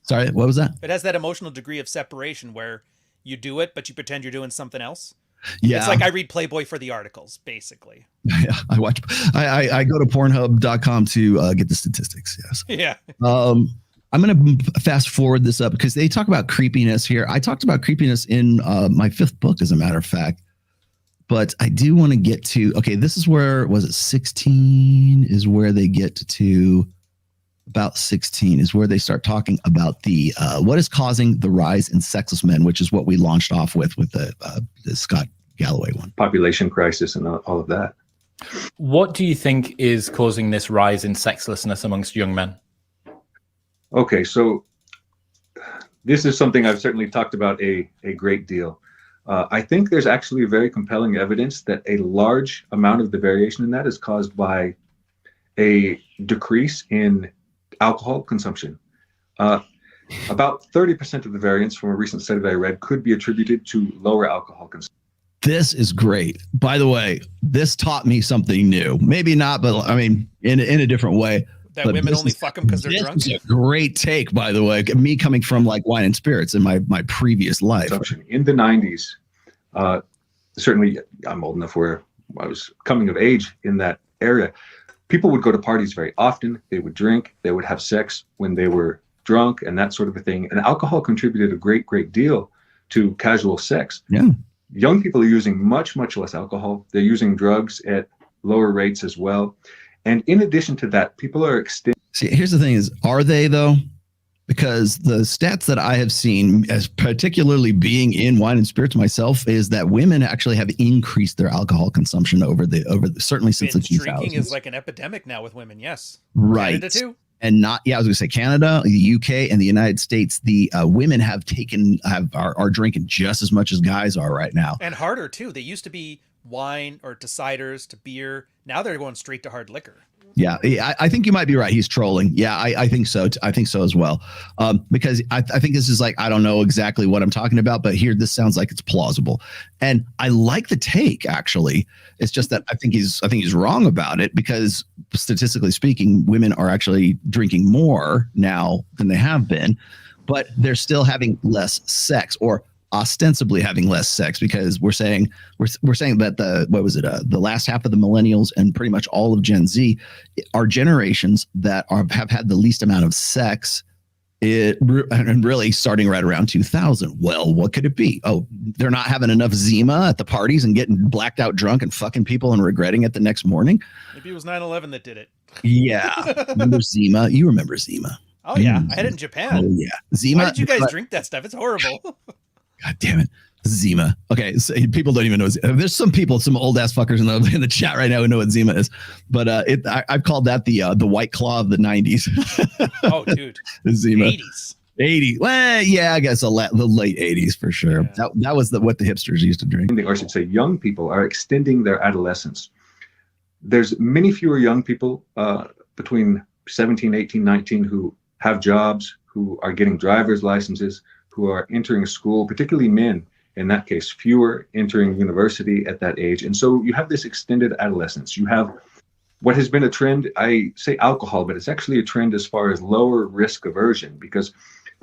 Sorry, what was that? It has that emotional degree of separation where you do it, but you pretend you're doing something else. Yeah. It's like I read Playboy for the articles, basically. Yeah, I go to Pornhub.com to get the statistics. Yes. Yeah. I'm going to fast forward this up because they talk about creepiness here. I talked about creepiness in my 5th book, as a matter of fact. But I do want to get to, this is where, was it 16 is where they get to about 16 is where they start talking about the what is causing the rise in sexless men, which is what we launched off with the Scott Galloway one. Population crisis and all of that. What do you think is causing this rise in sexlessness amongst young men? Okay, so this is something I've certainly talked about a great deal. I think there's actually very compelling evidence that a large amount of the variation in that is caused by a decrease in alcohol consumption. About 30% of the variance from a recent study that I read could be attributed to lower alcohol consumption. This is great. By the way, this taught me something new. Maybe not, but I mean, in a different way. That women only fuck them because they're drunk. This is a great take, by the way. Me coming from like wine and spirits in my previous life. In the 90s, certainly I'm old enough where I was coming of age in that area. People would go to parties very often. They would drink. They would have sex when they were drunk and that sort of a thing. And alcohol contributed a great deal to casual sex. Yeah. Young people are using much less alcohol. They're using drugs at lower rates as well. And in addition to that, people are extending. See, here's the thing is, are they though? Because the stats that I have seen, as particularly being in wine and spirits myself, is that women actually have increased their alcohol consumption over certainly since the 2000s. Drinking is like an epidemic now with women. Yes. Right. Canada too. And I was going to say Canada, the UK, and the United States. The women are drinking just as much as guys are right now, and harder too. They used to be wine or to ciders to beer. Now they're going straight to hard liquor. Yeah, I think you might be right. He's trolling. Yeah, I think so. I think so as well. Because I think this is like, I don't know exactly what I'm talking about, but here, this sounds like it's plausible. And I like the take, actually. It's just that I think he's wrong about it because statistically speaking, women are actually drinking more now than they have been, but they're still having less sex or ostensibly having less sex because we're saying that the last half of the millennials and pretty much all of Gen Z are generations that have had the least amount of sex and really starting right around 2000. Well, what could it be? Oh, they're not having enough Zima at the parties and getting blacked out drunk and fucking people and regretting it the next morning. Maybe it was 9/11 that did it. Yeah. Remember Zima? You remember Zima. Oh yeah. I had it in Japan. Oh yeah. Zima. Why did you guys drink that stuff? It's horrible. God damn it. Zima. Okay, so people don't even know. There's some old ass fuckers in the chat right now who know what Zima is, but I've called that the White Claw of the 90s. Oh, dude. Zima. 80s. 80s. Well, yeah, I guess the late 80s for sure. Yeah. That was what the hipsters used to drink. Or I should say, young people are extending their adolescence. There's many fewer young people between 17, 18, 19 who have jobs, who are getting driver's licenses, who are entering school, particularly men, in that case, fewer entering university at that age. And so you have this extended adolescence. You have what has been a trend, I say alcohol, but it's actually a trend as far as lower risk aversion, because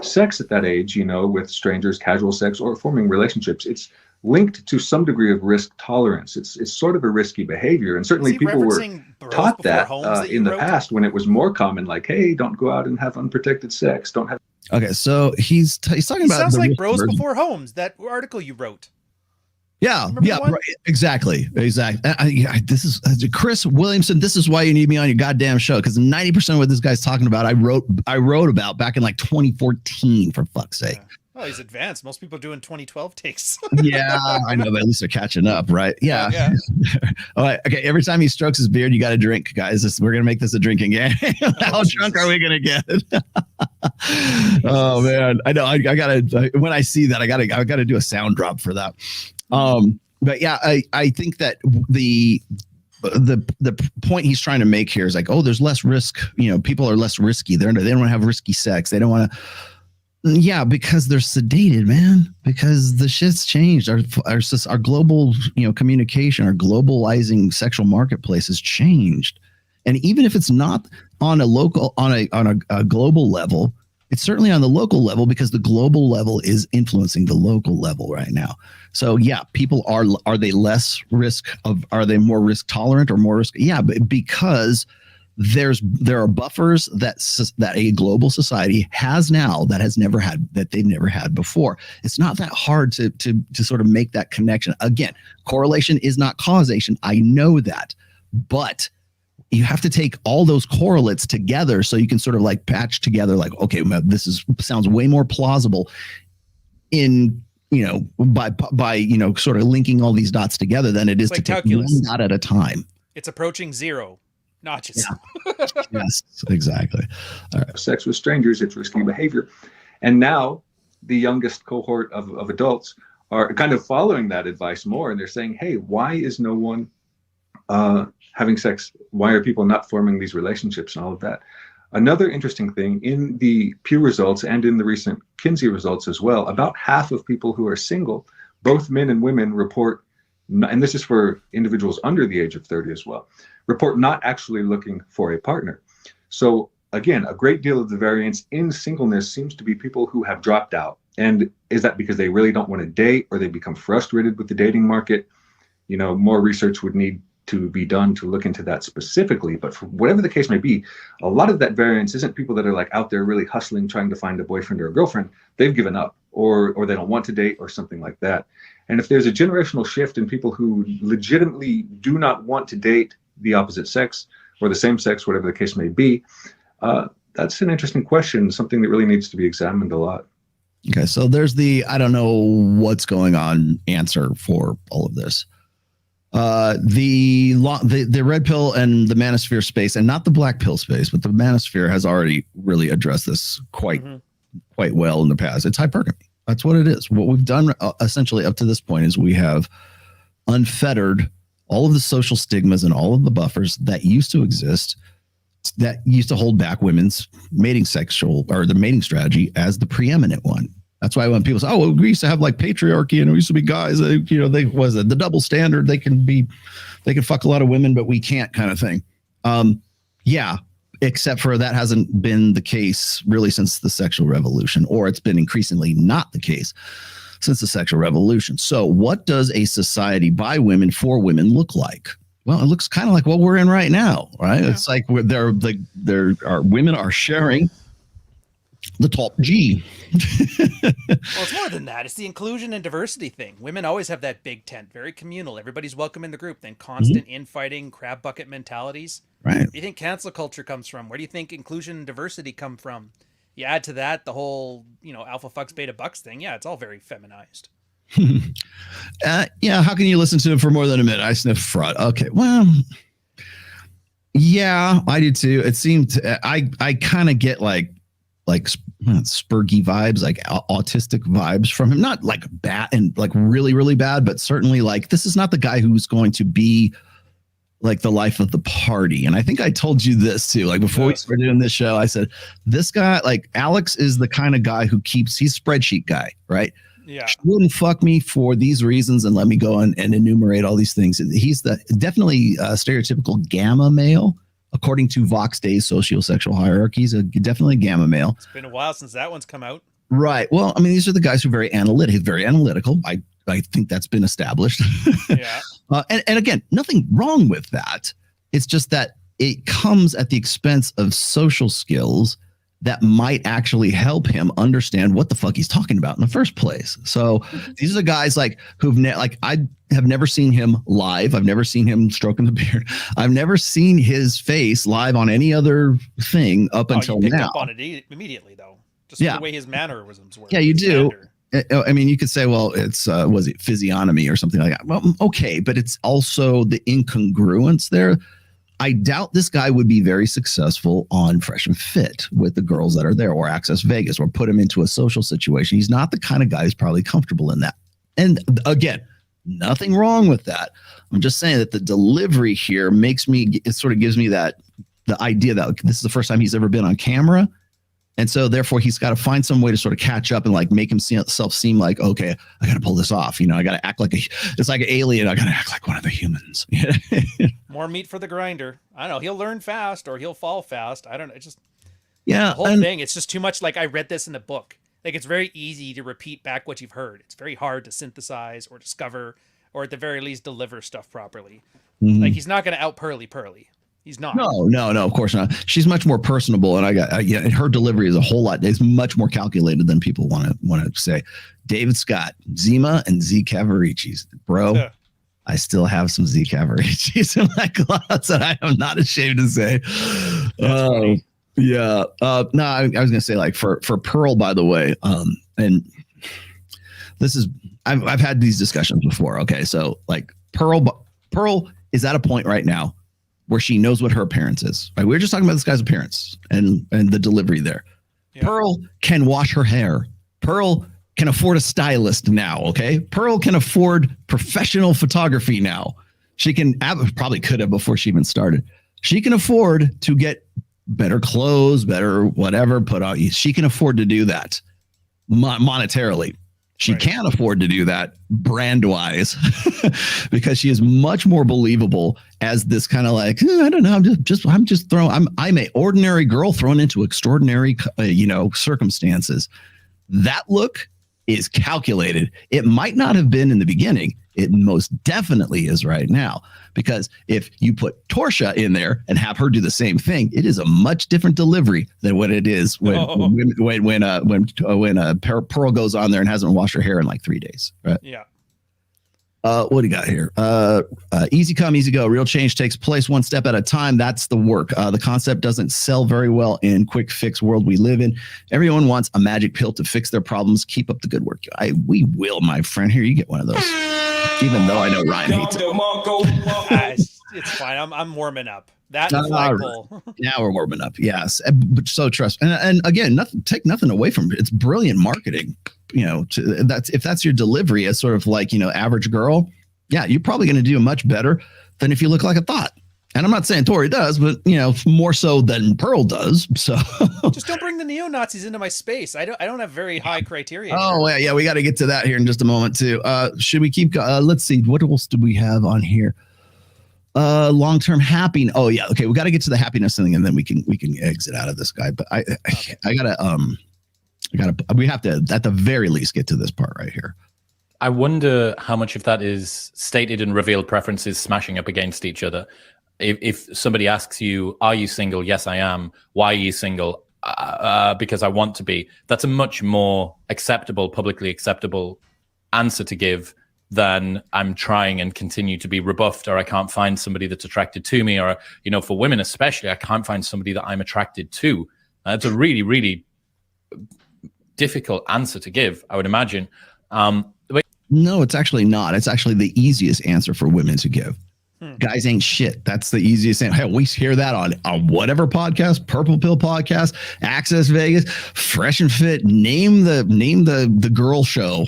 sex at that age, with strangers, casual sex, or forming relationships, it's linked to some degree of risk tolerance. It's sort of a risky behavior. And certainly people were taught that in the past when it was more common, like, hey, don't go out and have unprotected sex. Don't have. Okay, so he's talking about. Sounds like Bros Before Homes, that article you wrote. Yeah, right, exactly. This is Chris Williamson. This is why you need me on your goddamn show, because 90% of what this guy's talking about, I wrote about back in like 2014. For fuck's sake. Oh, he's advanced. Most people are doing 2012 takes. Yeah, I know, but at least they're catching up, right? Yeah. All right. Okay. Every time he strokes his beard, you got to drink, guys. We're gonna make this a drinking game. How drunk are we gonna get? Oh man, I know. I gotta. When I see that, I gotta do a sound drop for that. But yeah, I think that the point he's trying to make here is like, oh, there's less risk. People are less risky. They don't want to have risky sex. They don't want to. Yeah, because they're sedated, man. Because the shit's changed. Our global, communication, our globalizing sexual marketplace has changed. And even if it's not on a local, on a global level, it's certainly on the local level, because the global level is influencing the local level right now. So yeah, people are they less risk of? Are they more risk tolerant or more risk? Yeah, but because there are buffers that a global society has now that they've never had before. It's not that hard to sort of make that connection. Again, correlation is not causation. I know that, but you have to take all those correlates together so you can sort of like patch together, like, okay, sounds way more plausible in, by sort of linking all these dots together than it is to take one dot at a time. It's approaching zero notches. Yeah. Yes, exactly. All right. Sex with strangers, it's risky behavior. And now the youngest cohort of adults are kind of following that advice more. And they're saying, hey, why is no one having sex? Why are people not forming these relationships and all of that? Another interesting thing in the Pew results and in the recent Kinsey results as well, about half of people who are single, both men and women, report, and this is for individuals under the age of 30 as well, report not actually looking for a partner. So again, a great deal of the variance in singleness seems to be people who have dropped out. And is that because they really don't want to date, or they become frustrated with the dating market? More research would need to be done to look into that specifically. But for whatever the case may be, a lot of that variance isn't people that are like out there really hustling, trying to find a boyfriend or a girlfriend. They've given up, or they don't want to date, or something like that. And if there's a generational shift in people who legitimately do not want to date the opposite sex or the same sex, whatever the case may be, that's an interesting question, something that really needs to be examined a lot. Okay, so there's the I don't know what's going on answer for all of this. The red pill and the manosphere space, and not the black pill space, but the manosphere has already really addressed this quite well in the past. It's hypergamy. That's what it is. What we've done essentially up to this point is we have unfettered all of the social stigmas and all of the buffers that used to exist, that used to hold back women's mating mating strategy as the preeminent one. That's why when people say, "Oh, well, we used to have like patriarchy, and we used to be guys, the double standard. They can fuck a lot of women, but we can't," kind of thing. Yeah, except for that hasn't been the case really since the sexual revolution, or it's been increasingly not the case since the sexual revolution. So what does a society by women for women look like? Well, it looks kind of like what we're in right now, right? Yeah. It's like women are sharing the top G. Well, it's more than that. It's the inclusion and diversity thing. Women always have that big tent, very communal. Everybody's welcome in the group. Then constant infighting, crab bucket mentalities. Right. Where do you think cancel culture comes from? Where do you think inclusion and diversity come from? You add to that the whole, alpha fucks beta bucks thing. Yeah, it's all very feminized. Yeah, how can you listen to it for more than a minute? I sniff fraud. Okay, well, yeah, I did too. It seemed I kind of get like spurgy vibes, like autistic vibes from him. Not like bad and like really, really bad, but certainly like this is not the guy who's going to be like the life of the party. And I think I told you this too. Like before we started doing this show, I said, this guy, like Alex, is the kind of guy who he's spreadsheet guy, right? Yeah. She wouldn't fuck me for these reasons and let me go and enumerate all these things. He's definitely stereotypical gamma male, according to Vox Day's sociosexual hierarchies. Definitely gamma male. It's been a while since that one's come out. Right. Well, I mean, these are the guys who are very analytical. I think that's been established. Yeah. And again, nothing wrong with that. It's just that it comes at the expense of social skills that might actually help him understand what the fuck he's talking about in the first place. So these are the guys like I have never seen him live. I've never seen him stroking the beard. I've never seen his face live on any other thing up until you picked now. up on it immediately though. Just the way his mannerisms were. Yeah, you do. I mean, you could say, well, it's was it physiognomy or something like that? Well, okay, but it's also the incongruence there. I doubt this guy would be very successful on Fresh and Fit with the girls that are there, or Access Vegas, or put him into a social situation. He's not the kind of guy who's probably comfortable in that. And again, nothing wrong with that. I'm just saying that the delivery here it sort of gives me the idea that this is the first time he's ever been on camera. And so therefore he's got to find some way to sort of catch up and like make himself seem like, okay, I got to pull this off. I got to act like it's like an alien. I got to act like one of the humans. More meat for the grinder. I don't know. He'll learn fast or he'll fall fast. I don't know. It's just, the whole thing. It's just too much. Like I read this in the book. Like it's very easy to repeat back what you've heard. It's very hard to synthesize or discover, or at the very least deliver stuff properly. Mm-hmm. Like he's not going to out Pearly. He's not. No, of course not. She's much more personable, and her delivery is a whole lot. It's much more calculated than people want to say. David Scott, Zima, and Z Cavaricis, bro. Yeah. I still have some Z Cavaricis in my closet. I am not ashamed to say. Yeah. No, I was gonna say like for Pearl, by the way, and this is I've had these discussions before. Okay, so like Pearl is at a point right now where she knows what her appearance is. Right? We were just talking about this guy's appearance and the delivery there. Yeah. Pearl can wash her hair. Pearl can afford a stylist now. Okay. Pearl can afford professional photography now. She can probably could have before she even started. She can afford to get better clothes, better whatever put out. She can afford to do that monetarily. She can't afford to do that brand wise because she is much more believable as this kind of like, I don't know. I'm an ordinary girl thrown into extraordinary, circumstances. That look is calculated. It might not have been in the beginning. It most definitely is right now, because if you put Torsia in there and have her do the same thing, it is a much different delivery than what it is when Pearl goes on there and hasn't washed her hair in like 3 days. Right? Yeah. What do you got here? Easy come, easy go. Real change takes place one step at a time. That's the work. The concept doesn't sell very well in quick fix world we live in. Everyone wants a magic pill to fix their problems. Keep up the good work. We will, my friend. Here, you get one of those. Even though I know Ryan hates it. It's fine. I'm warming up. That flagpole. Now we're warming up. Yes, but so trust. And again, take nothing away from it. It's brilliant marketing. If that's your delivery as sort of like average girl, yeah, you're probably going to do much better than if you look like a thought. And I'm not saying Tori does, but more so than Pearl does. So just don't bring the neo-Nazis into my space. I don't have very high criteria. Oh yeah, we got to get to that here in just a moment too. Should we keep? Let's see, what else do we have on here? Long-term happiness. Oh yeah, okay. We got to get to the happiness thing, and then we can exit out of this guy. But I we have to at the very least get to this part right here. I wonder how much of that is stated and revealed preferences smashing up against each other. If somebody asks you, are you single? Yes, I am. Why are you single? Because I want to be. That's a much more acceptable, publicly acceptable answer to give than I'm trying and continue to be rebuffed, or I can't find somebody that's attracted to me, or, for women especially, I can't find somebody that I'm attracted to. It's a really, really difficult answer to give, I would imagine. No, it's actually not. It's actually the easiest answer for women to give. Guys ain't shit. That's the easiest thing. Hell, we hear that on whatever podcast, Purple Pill podcast, Access Vegas, Fresh and Fit. Name the girl show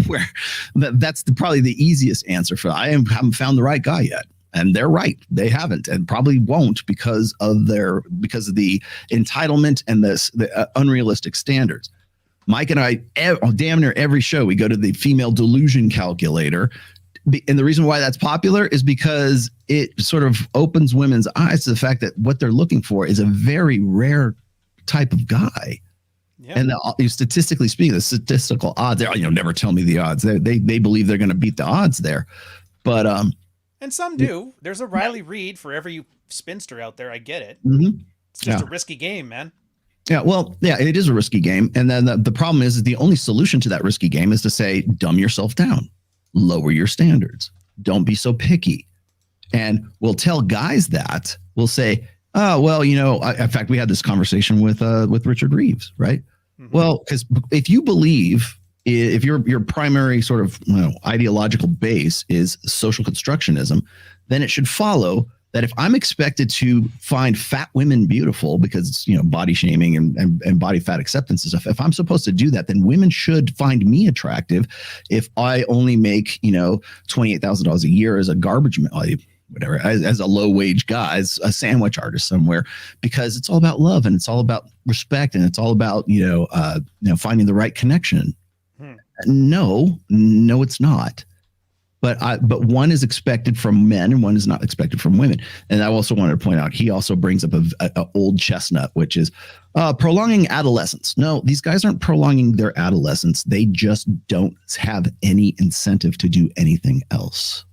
where that's probably the easiest answer for. I haven't found the right guy yet, and they're right. They haven't, and probably won't because of the entitlement and the unrealistic standards. Mike and I, damn near every show, we go to the female delusion calculator. And the reason why that's popular is because it sort of opens women's eyes to the fact that what they're looking for is a very rare type of guy. Yeah. And statistically speaking, the statistical odds, never tell me the odds. They believe they're going to beat the odds there. But and some do. There's a Riley Reid for every spinster out there. I get it. Mm-hmm. It's just a risky game, man. Yeah, well, yeah, it is a risky game. And then the problem is the only solution to that risky game is to say, dumb yourself down, lower your standards, don't be so picky. And we'll tell guys that. We'll say, oh, well, in fact, we had this conversation with Richard Reeves, right? Mm-hmm. Well, because if you believe, if your primary sort of ideological base is social constructionism, then it should follow that if I'm expected to find fat women beautiful because body shaming and body fat acceptance and stuff, if I'm supposed to do that, then women should find me attractive. If I only make $28,000 a year as a garbage whatever, as a low wage guy, as a sandwich artist somewhere, because it's all about love and it's all about respect and it's all about finding the right connection. No, it's not. But one is expected from men and one is not expected from women. And I also wanted to point out, he also brings up a old chestnut, which is prolonging adolescence. No, these guys aren't prolonging their adolescence. They just don't have any incentive to do anything else.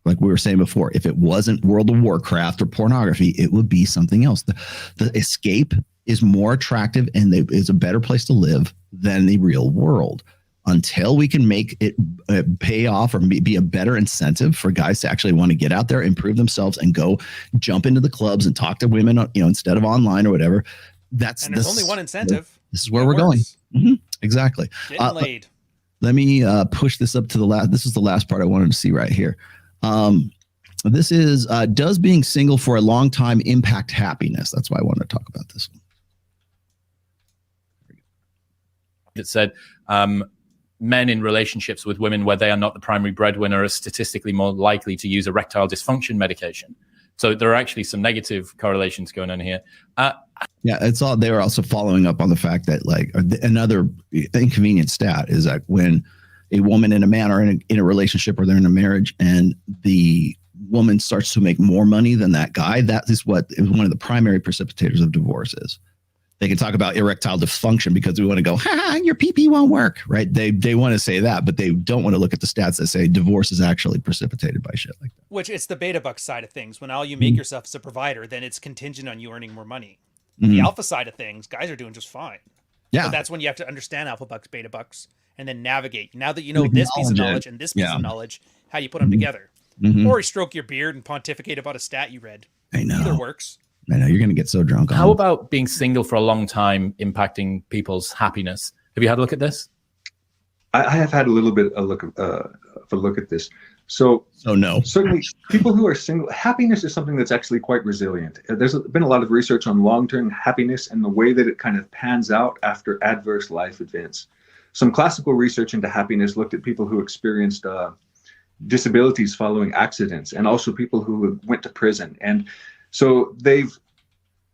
Like we were saying before, if it wasn't World of Warcraft or pornography, it would be something else. The escape is more attractive and is a better place to live than the real world. Until we can make it pay off or be a better incentive for guys to actually want to get out there, improve themselves, and go jump into the clubs and talk to women, instead of online or whatever. And there's only one incentive. This is where we're going. Mm-hmm. Exactly. Getting laid. Let me push this up to the last. This is the last part I wanted to see right here. This is does being single for a long time impact happiness? That's why I wanted to talk about this one. It said men in relationships with women where they are not the primary breadwinner are statistically more likely to use erectile dysfunction medication. So there are actually some negative correlations going on here. Yeah, it's all. They were also following up on the fact that another inconvenient stat is that when a woman and a man are in a relationship or they're in a marriage and the woman starts to make more money than that guy, that is what is one of the primary precipitators of divorce is. They can talk about erectile dysfunction because we want to go, your pee-pee won't work, right? They want to say that, but they don't want to look at the stats that say divorce is actually precipitated by shit like that. Which it's the beta buck side of things. When all you make yourself as a provider, then it's contingent on you earning more money. Mm-hmm. The alpha side of things, guys are doing just fine. Yeah. But that's when you have to understand alpha bucks, beta bucks, and then navigate. Now that you know this piece of knowledge and this piece of knowledge, how you put them together. Mm-hmm. Or you stroke your beard and pontificate about a stat you read. I know. Either works. I know, you're going to get so drunk. How about being single for a long time impacting people's happiness? Have you had a look at this? I have had a little bit of a look at this. So no. Certainly, people who are single, happiness is something that's actually quite resilient. There's been a lot of research on long-term happiness and the way that it kind of pans out after adverse life events. Some classical research into happiness looked at people who experienced disabilities following accidents and also people who went to prison. And so they've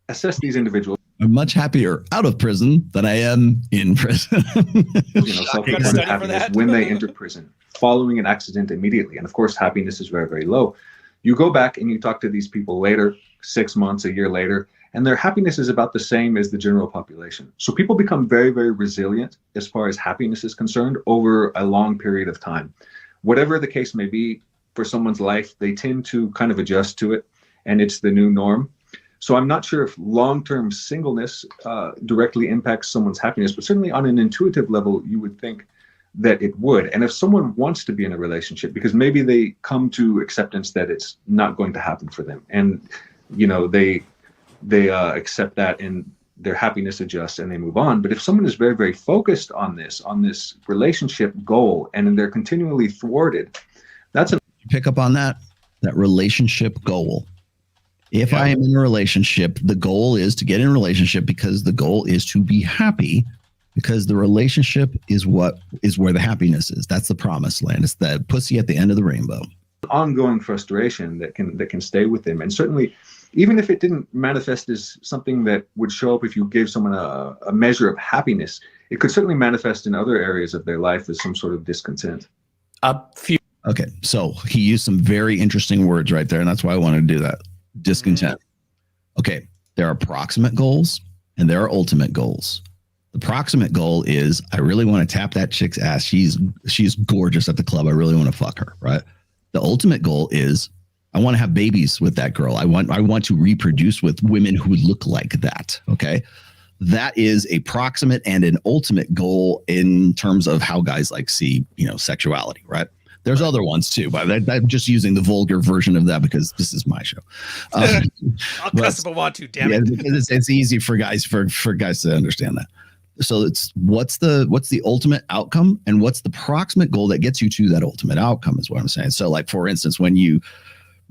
assessed these individuals. I'm much happier out of prison than I am in prison. Self-employment happiness when they enter prison following an accident immediately. And of course, happiness is very, very low. You go back and you talk to these people later, 6 months, a year later, and their happiness is about the same as the general population. So people become very, very resilient as far as happiness is concerned over a long period of time. Whatever the case may be for someone's life, they tend to kind of adjust to it. And it's the new norm. So I'm not sure if long-term singleness directly impacts someone's happiness, but certainly on an intuitive level, you would think that it would. And if someone wants to be in a relationship, because maybe they come to acceptance that it's not going to happen for them, and they accept that and their happiness adjusts and they move on. But if someone is very, very focused on this relationship goal, and they're continually thwarted, that's a pick up on that relationship goal. If I am in a relationship, the goal is to get in a relationship because the goal is to be happy, because the relationship is where the happiness is. That's the promised land. It's the pussy at the end of the rainbow. Ongoing frustration that can stay with them. And certainly, even if it didn't manifest as something that would show up if you gave someone a measure of happiness, it could certainly manifest in other areas of their life as some sort of discontent. Okay, so he used some very interesting words right there, and that's why I wanted to do that. Discontent. Okay, there are proximate goals and there are ultimate goals. The proximate goal is I really want to tap that chick's ass. She's gorgeous at the club. I really want to fuck her, right? The ultimate goal is I want to have babies with that girl. I want to reproduce with women who look like that. Okay. that is a proximate and an ultimate goal in terms of how guys like see, sexuality, right? There's other ones too, but I'm just using the vulgar version of that because this is my show. I'll cuss if I want to, damn it. Because it's easy for guys to understand that. So it's what's the ultimate outcome and what's the proximate goal that gets you to that ultimate outcome is what I'm saying. So like, for instance, when you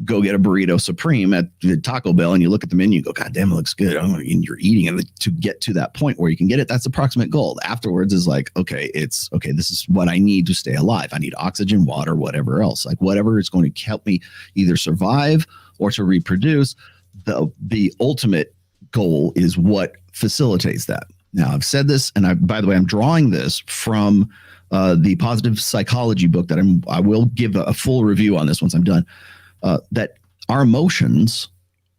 go get a burrito supreme at the Taco Bell and you look at the menu, you go, God damn, it looks good. And you're eating it to get to that point where you can get it. That's the proximate goal. Afterwards is like, okay, this is what I need to stay alive. I need oxygen, water, whatever else, like whatever is going to help me either survive or to reproduce. The ultimate goal is what facilitates that. Now I've said this, and by the way, I'm drawing this from the positive psychology book that I will give a full review on this once I'm done. That our emotions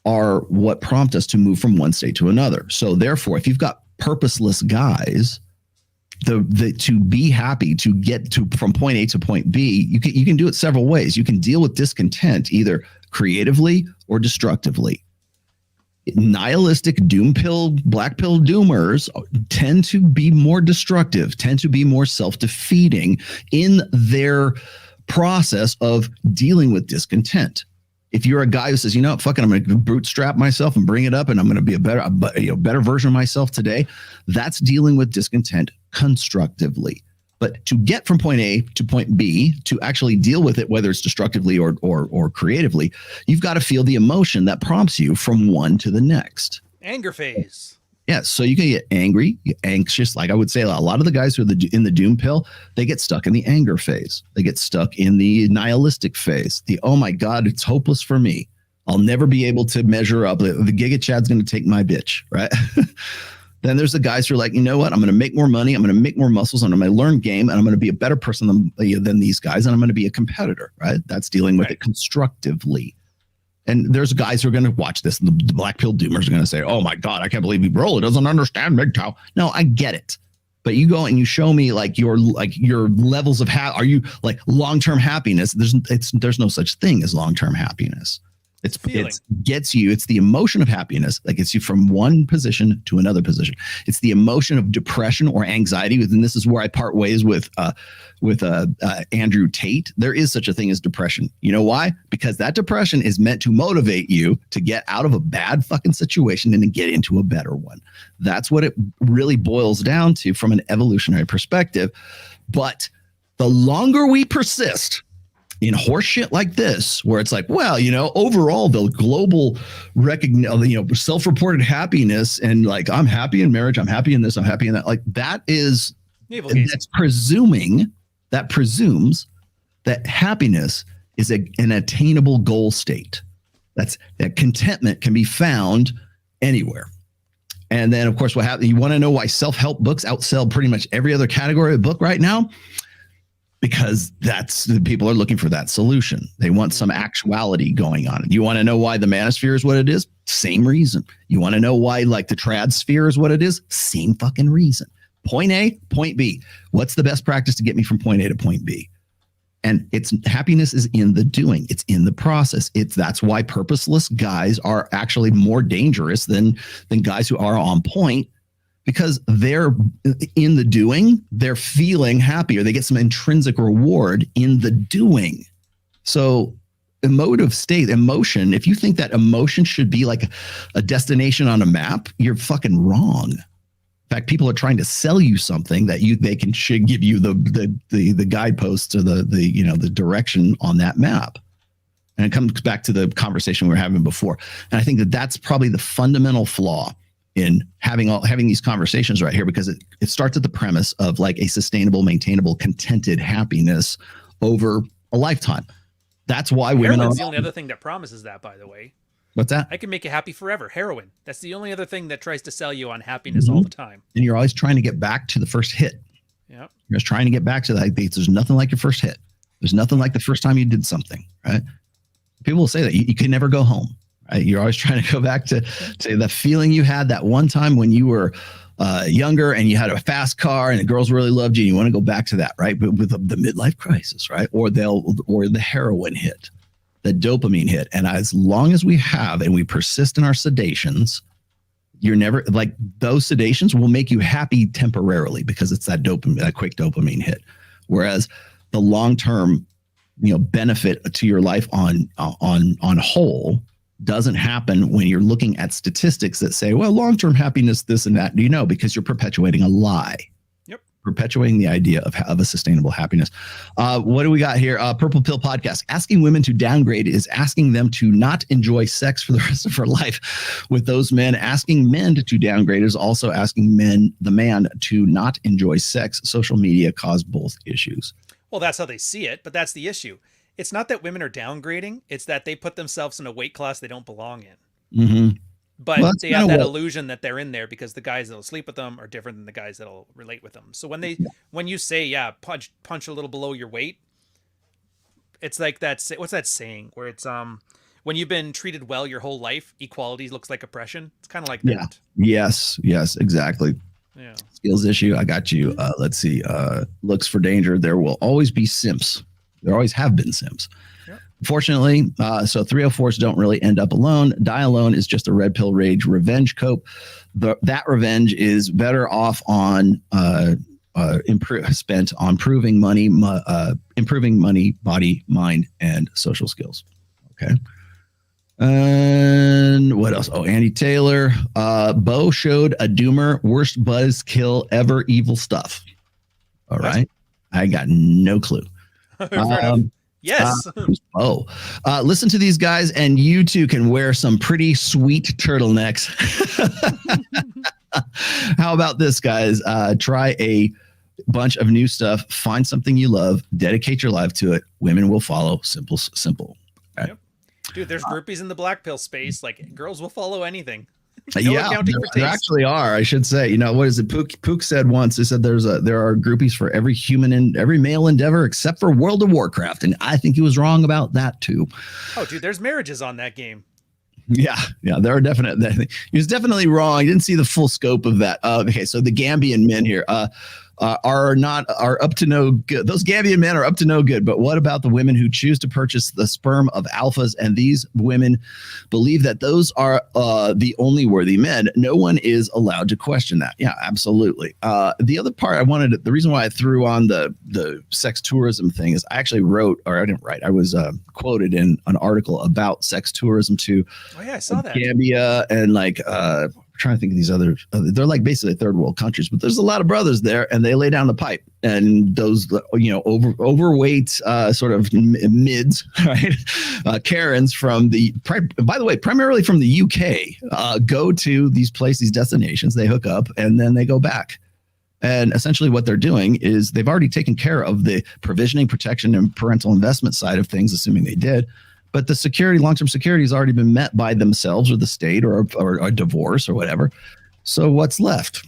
are what prompt us to move from one state to another. So therefore, if you've got purposeless guys, to be happy, to get from point A to point B, you can do it several ways. You can deal with discontent either creatively or destructively. Nihilistic black pill doomers tend to be more destructive, tend to be more self-defeating in their process of dealing with discontent. If you're a guy who says, fuck it, I'm going to bootstrap myself and bring it up and I'm going to be a better version of myself today, that's dealing with discontent constructively. But to get from point A to point B, to actually deal with it, whether it's destructively or creatively, you've got to feel the emotion that prompts you from one to the next. Anger phase. Yeah, so you can get angry, anxious. Like I would say, a lot of the guys who are in the doom pill, they get stuck in the anger phase. They get stuck in the nihilistic phase. Oh my God, it's hopeless for me. I'll never be able to measure up. The Giga Chad's going to take my bitch, right? Then there's the guys who are like, you know what? I'm going to make more money. I'm going to make more muscles. I'm going to learn game, and I'm going to be a better person than these guys, and I'm going to be a competitor, right? That's dealing with it constructively. And there's guys who are going to watch this, and the black pill doomers are going to say, oh my God, I can't believe Bro doesn't understand MGTOW. No, I get it. But you go and you show me your levels of are you like long-term happiness? There's no such thing as long-term happiness. It gets you. It's the emotion of happiness that gets you from one position to another position. It's the emotion of depression or anxiety. And this is where I part ways with Andrew Tate. There is such a thing as depression. You know why? Because that depression is meant to motivate you to get out of a bad fucking situation and to get into a better one. That's what it really boils down to from an evolutionary perspective. But the longer we persist in horseshit like this, where it's like, well, overall the global self-reported happiness and like, I'm happy in marriage, I'm happy in this, I'm happy in that. Like that presumes that happiness is an attainable goal state. That contentment can be found anywhere. And then of course, what happens? You want to know why self-help books outsell pretty much every other category of book right now? Because people are looking for that solution. They want some actuality going on. You want to know why the manosphere is what it is? Same reason. You want to know why like the trad sphere is what it is? Same fucking reason. Point A, point B. What's the best practice to get me from point A to point B? And happiness is in the doing. It's in the process. That's why purposeless guys are actually more dangerous than guys who are on point. Because they're in the doing, they're feeling happier. They get some intrinsic reward in the doing. So emotion, if you think that emotion should be like a destination on a map, you're fucking wrong. In fact, people are trying to sell you something that should give you the guideposts or the direction on that map. And it comes back to the conversation we were having before. And I think that's probably the fundamental flaw in having these conversations right here, because it starts at the premise of like a sustainable, maintainable, contented happiness over a lifetime. That's why women Heroin's the only other thing that promises that, by the way. What's that? I can make you happy forever. Heroin. That's the only other thing that tries to sell you on happiness all the time. And you're always trying to get back to the first hit. Yeah. You're just trying to get back to that. There's nothing like your first hit. There's nothing like the first time you did something, right? People will say that you can never go home. Right? You're always trying to go back to the feeling you had that one time when you were younger and you had a fast car and the girls really loved you. And you want to go back to that, right? But with the midlife crisis, right? Or the heroin hit, the dopamine hit. And as long as we have and we persist in our sedations, you're never like those sedations will make you happy temporarily because it's that dopamine, that quick dopamine hit. Whereas the long-term, benefit to your life on whole doesn't happen when you're looking at statistics that say, well, long-term happiness, this and that. Do you know? Because you're perpetuating a lie. Yep. Perpetuating the idea of a sustainable happiness. What do we got here? Purple Pill Podcast. Asking women to downgrade is asking them to not enjoy sex for the rest of her life with those men. Asking men to downgrade is also asking the man to not enjoy sex. Social media cause both issues. Well, that's how they see it, but that's the issue. It's not that women are downgrading. It's that they put themselves in a weight class they don't belong in. Mm-hmm. But they have that illusion that they're in there because the guys that'll sleep with them are different than the guys that'll relate with them. So when you say, punch a little below your weight, it's like what's that saying where it's, when you've been treated well your whole life, equality looks like oppression. It's kind of like that. Yes, exactly. Yeah. Skills issue. I got you. Let's see. Looks for danger. There will always be simps. There always have been simps. Yep. Fortunately, so 304s don't really end up alone. Die alone is just a red pill rage revenge cope. That revenge is better off on spent on improving money, body, mind, and social skills. Okay. And what else? Oh, Andy Taylor. Bo showed a doomer worst buzz kill ever. Evil stuff. All right. I got no clue. Yes. Listen to these guys, and you too can wear some pretty sweet turtlenecks. How about this, guys? Try a bunch of new stuff. Find something you love. Dedicate your life to it. Women will follow. Simple. Okay. Yep. Dude, there's groupies in the black pill space. Like, girls will follow anything. There actually are. I should say. What is it? Pook said once. He said there are groupies for every human and every male endeavor except for World of Warcraft, and I think he was wrong about that too. Oh, dude, there's marriages on that game. Yeah, there are definitely. He was definitely wrong. He didn't see the full scope of that. Okay, so the Gambian men here are up to no good. Those Gambian men are up to no good. But what about the women who choose to purchase the sperm of alphas? And these women believe that those are the only worthy men. No one is allowed to question that. Yeah, absolutely. The other part the reason why I threw on the sex tourism thing is I actually I was quoted in an article about sex tourism to I saw that. Gambia and trying to think of these other, they're like basically third world countries, but there's a lot of brothers there and they lay down the pipe, and those, overweight sort of mids, right? Karens by the way, primarily from the UK, go to these destinations, they hook up and then they go back. And essentially what they're doing is they've already taken care of the provisioning, protection, and parental investment side of things, assuming they did. But the security, long-term security, has already been met by themselves or the state or a divorce or whatever. So what's left?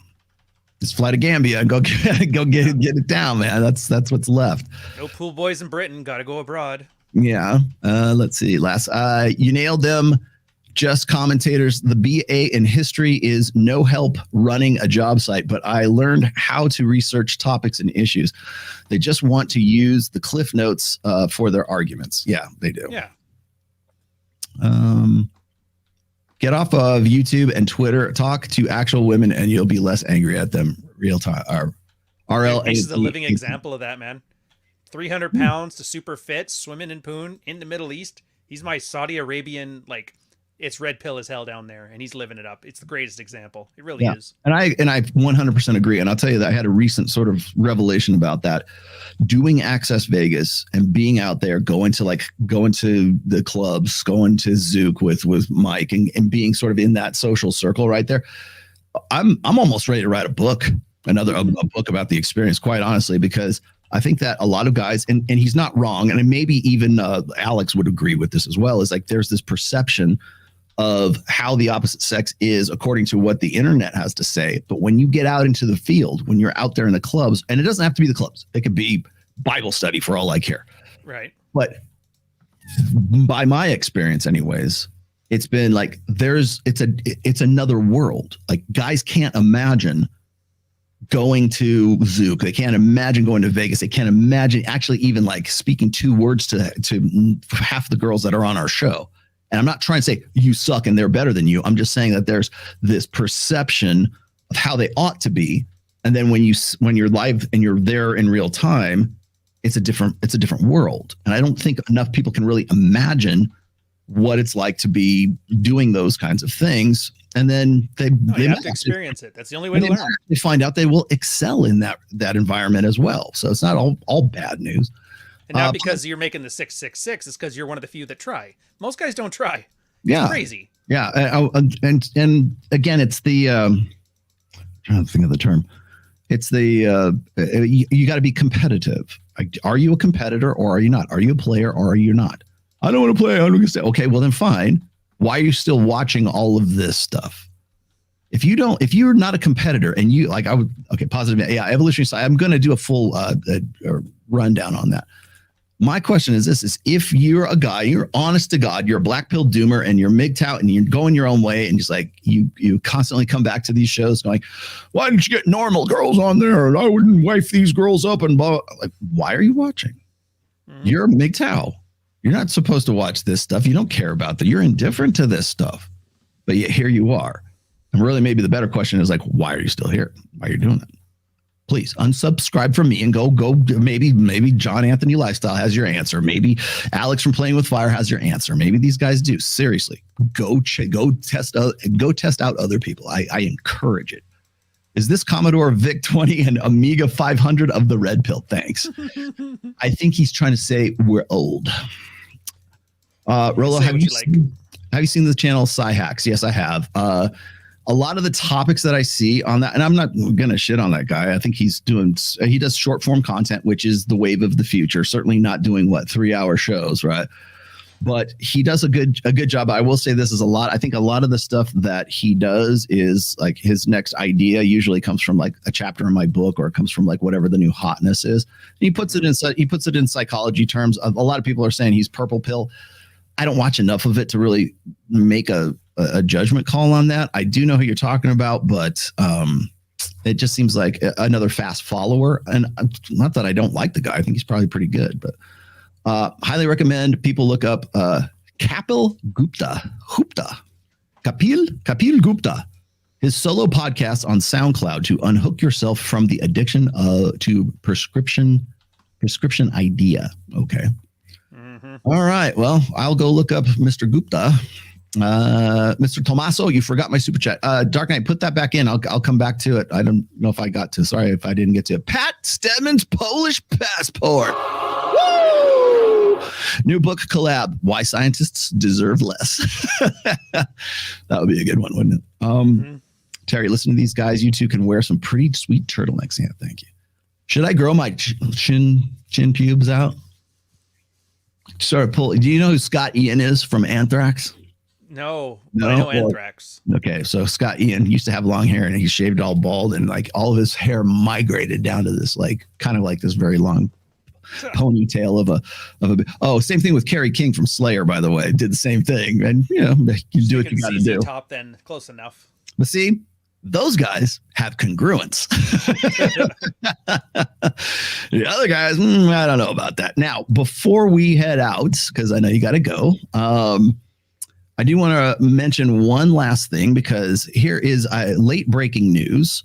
Just fly to Gambia and go get it down, man. That's what's left. No pool boys in Britain. Got to go abroad. Yeah. Let's see. You nailed them. Just commentators. The BA in history is no help running a job site, but I learned how to research topics and issues. They just want to use the Cliff Notes for their arguments. Yeah, they do. Yeah. Get off of YouTube and Twitter. Talk to actual women, and you'll be less angry at them. Real time. This is a living example of that, man. 300 pounds to super fit, swimming in Poon in the Middle East. He's my Saudi Arabian, it's red pill as hell down there, and he's living it up. It's the greatest example. It really is. And I 100% agree. And I'll tell you that I had a recent sort of revelation about that. Doing Access Vegas and being out there, going to the clubs, going to Zook with Mike, and being sort of in that social circle right there. I'm almost ready to write a book, a book about the experience, quite honestly, because I think that a lot of guys, and he's not wrong, and maybe even Alex would agree with this as well, is there's this perception of how the opposite sex is according to what the internet has to say. But when you get out into the field, when you're out there in the clubs, and it doesn't have to be the clubs, it could be Bible study for all I care. Right. But by my experience anyways, it's been it's another world. Guys can't imagine going to Zook. They can't imagine going to Vegas. They can't imagine actually even speaking two words to half the girls that are on our show. And I'm not trying to say you suck and they're better than you. I'm just saying that there's this perception of how they ought to be. And then when you're live and you're there in real time, it's a different world. And I don't think enough people can really imagine what it's like to be doing those kinds of things. And then they have to experience it. That's the only way to learn. They find out they will excel in that environment as well. So it's not all bad news. And not because you're making the 666, it's because you're one of the few that try. Most guys don't try. Yeah. It's crazy. Yeah. And again, it's the, I'm trying to think of the term. It's the, you got to be competitive. Are you a competitor or are you not? Are you a player or are you not? I don't want to play. I'm going to say, okay, well then fine. Why are you still watching all of this stuff? If you're not a competitor and you positive. Yeah. Evolutionary side. I'm going to do a full rundown on that. My question is this, is if you're a guy, you're honest to God, you're a black pill doomer and you're MGTOW out and you're going your own way and just like you constantly come back to these shows going, why didn't you get normal girls on there? And I wouldn't wife these girls up and blah. Like, why are you watching? You're a MGTOW. You're not supposed to watch this stuff. You don't care about that. You're indifferent to this stuff. But yet here you are. And really maybe the better question is like, why are you still here? Why are you doing that? Please unsubscribe from me and go. Maybe John Anthony Lifestyle has your answer. Maybe Alex from Playing with Fire has your answer. Maybe these guys do. Seriously, go test out other people. I encourage it. Is this Commodore VIC 20 and Amiga 500 of the red pill? Thanks. I think he's trying to say we're old. Rolo, have you seen the channel Sci Hacks? Yes, I have. A lot of the topics that I see on that, and I'm not going to shit on that guy. I think he does short form content, which is the wave of the future. Certainly not doing 3-hour shows, right? But he does a good job. I will say this is a lot. I think a lot of the stuff that he does is like his next idea usually comes from like a chapter in my book, or it comes from like whatever the new hotness is. He puts it in psychology terms. A lot of people are saying he's purple pill. I don't watch enough of it to really make a judgment call on that. I do know who you're talking about, but it just seems like another fast follower. And not that I don't like the guy. I think he's probably pretty good, but highly recommend people look up Kapil Gupta. Kapil Gupta. His solo podcast on SoundCloud to unhook yourself from the addiction to prescription idea. Okay. All right. Well, I'll go look up Mr. Gupta. Mr. Tomaso, you forgot my super chat. Dark Knight, put that back in. I'll come back to it. I don't know if I got to. Sorry if I didn't get to it. Pat Stedman's Polish passport. Woo! New book collab. Why scientists deserve less. That would be a good one, wouldn't it? Terry, listen to these guys. You two can wear some pretty sweet turtlenecks. Yeah, thank you. Should I grow my chin pubes out? Do you know who Scott Ian is from Anthrax? No, I know Anthrax. Okay, so Scott Ian used to have long hair and he shaved all bald, and like all of his hair migrated down to this kind of like this very long ponytail of a same thing with Kerry King from Slayer, by the way. Did the same thing. And you do what you got to do. Top then, close enough. But see, those guys have congruence. The other guys, I don't know about that. Now, before we head out, because I know you got to go, I do want to mention one last thing, because here is late breaking news.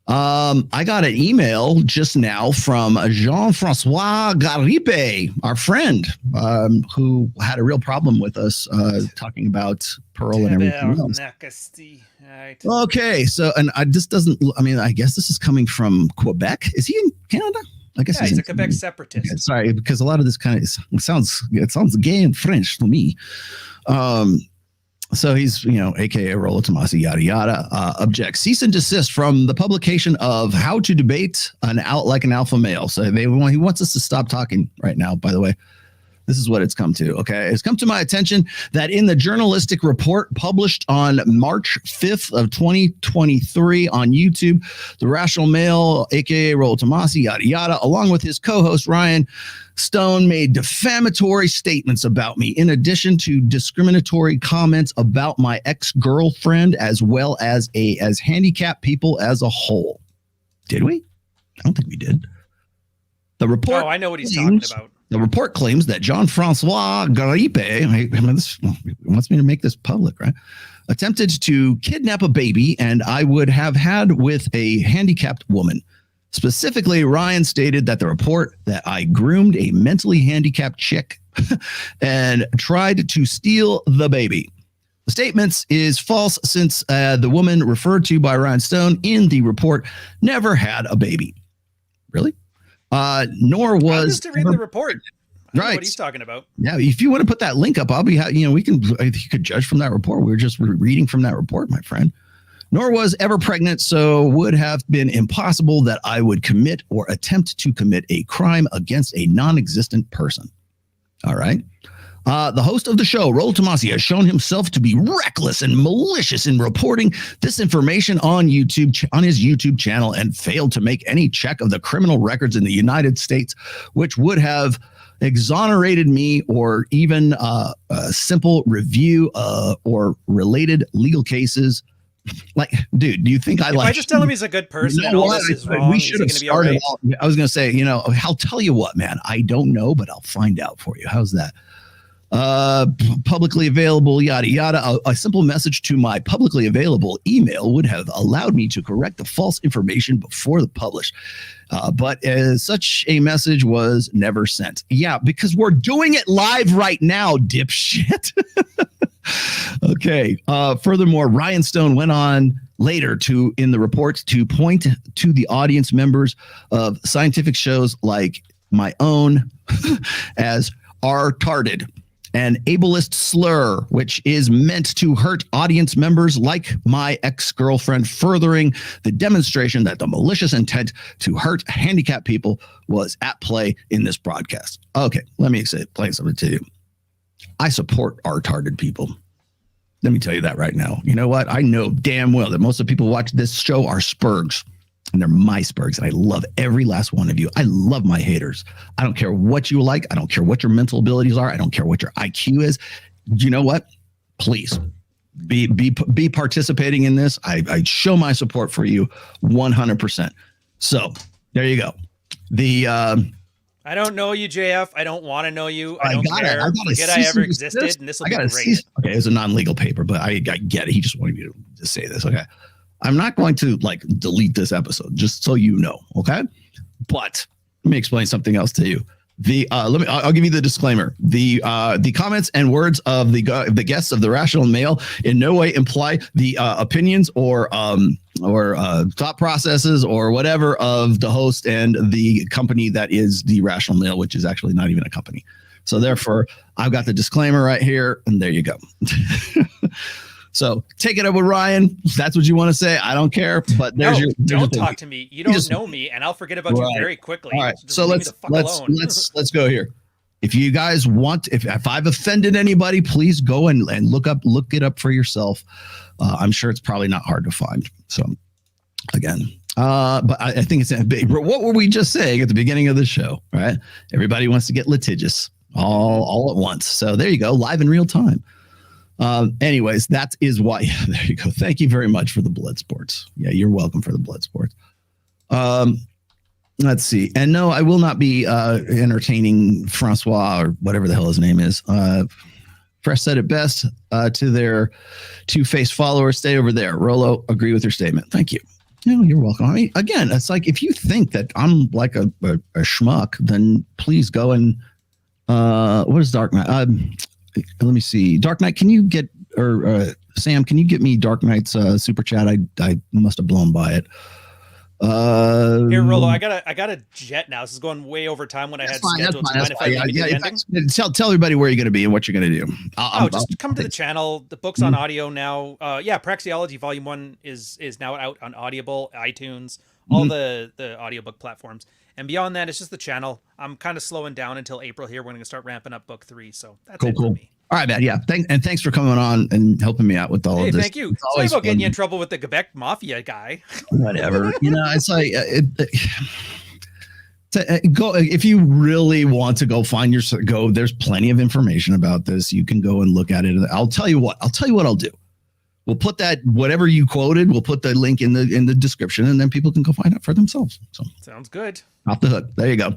I got an email just now from Jean-Francois Garipe, our friend, who had a real problem with us talking about Pearl and everything else. Right. Okay, so I guess this is coming from Quebec. Is he in Canada? I guess he's a Quebec separatist. Okay, sorry, because a lot of this kind of sounds gay and French to me. So he's, AKA Rollo Tomasi, yada, yada, objects. Cease and desist from the publication of How to Debate Like an Alpha Male. So he wants us to stop talking right now, by the way. This is what it's come to, okay? It's come to my attention that in the journalistic report published on March 5th of 2023 on YouTube, the Rational Male, a.k.a. Rollo Tomasi, yada, yada, along with his co-host Rian Stone, made defamatory statements about me, in addition to discriminatory comments about my ex-girlfriend, as well as handicapped people as a whole. Did we? I don't think we did. The report. Oh, I know what he's talking about. The report claims that Jean-Francois Garipe, this wants me to make this public, right? Attempted to kidnap a baby, and I would have had with a handicapped woman. Specifically, Ryan stated that the report that I groomed a mentally handicapped chick and tried to steal the baby. The statement is false since the woman referred to by Rian Stone in the report never had a baby. Really? Nor was... I'm just to read the report. I don't know Right. what he's talking about. Yeah, if you want to put that link up, I'll be, we can, you could judge from that report. We were just reading from that report, my friend. Nor was ever pregnant, so would have been impossible that I would commit or attempt to commit a crime against a non-existent person. All right. The host of the show, Rollo Tomasi, has shown himself to be reckless and malicious in reporting this information on YouTube, on his YouTube channel, and failed to make any check of the criminal records in the United States, which would have exonerated me, or even a simple review or related legal cases. Like, dude, do you think If I just tell him he's a good person and all this is wrong, we should have started. I was going to say, I'll tell you what, man. I don't know, but I'll find out for you. How's that? Publicly available, yada yada. A simple message to my publicly available email would have allowed me to correct the false information before the publish. But such a message was never sent. Yeah, because we're doing it live right now, dipshit. Okay. Furthermore, Rian Stone went on later in the report to point to the audience members of scientific shows like my own as retarded, an ableist slur, which is meant to hurt audience members like my ex-girlfriend, furthering the demonstration that the malicious intent to hurt handicapped people was at play in this broadcast. Okay, let me explain something to you. I support retarded people. Let me tell you that right now. You know what? I know damn well that most of the people who watch this show are spurgs, and they're my spurgs, and I love every last one of you. I love my haters. I don't care what you like. I don't care what your mental abilities are. I don't care what your IQ is. You know what? Please be participating in this. I show my support for you 100%. So there you go. I don't know you, JF. I don't want to know you. I don't care. Forget I ever existed, and this will be great. Okay, it's a non-legal paper, but I get it. He just wanted me to say this. Okay. I'm not going to delete this episode, just so you know. Okay. But let me explain something else to you. I'll give you the disclaimer. The comments and words of the guests of the Rational Male in no way imply the opinions or thought processes or whatever of the host and the company that is the Rational Male, which is actually not even a company. So therefore, I've got the disclaimer right here, and there you go. So take it up with Ryan. If that's what you want to say. I don't care. But don't talk to me. You don't know me, and I'll forget about you very quickly. All right. So let's go here. If you guys want, if I've offended anybody, please go and look it up for yourself. I'm sure it's probably not hard to find. So again, but I think it's big. What were we just saying at the beginning of the show? Right? Everybody wants to get litigious all at once. So there you go, live in real time. Anyways, that is why. There you go. Thank you very much for the blood sports. Yeah, you're welcome for the blood sports. Let's see. And no, I will not be entertaining Francois or whatever the hell his name is. Fresh said it best to their two-faced followers. Stay over there. Rollo, agree with your statement. Thank you. You're welcome. I mean, again, it's like if you think that I'm like a schmuck, then please go and what is Dark Knight? Let me see. Dark Knight, can you get, or Sam, can you get me Dark Knight's super chat? I must have blown by it. Here, Rollo, I gotta jet now. This is going way over time when I had scheduled. Do you mind if I leave the ending? Tell everybody where you're going to be and what you're going to do. Just come to the channel. The book's on audio now. Praxeology Volume 1 is now out on Audible, iTunes, all the audiobook platforms. And beyond that, it's just the channel. I'm kind of slowing down until April here. We're going to start ramping up book 3. So that's it for me. All right, man. Yeah. Thanks for coming on and helping me out with all of this. Thank you. Sorry about getting you in trouble with the Quebec Mafia guy. Whatever. It's like, go if you really want to go find there's plenty of information about this. You can go and look at it. I'll tell you what I'll do. we'll put that, whatever you quoted, we'll put the link in the description, and then people can go find out for themselves. So sounds good. Off the hook. There you go.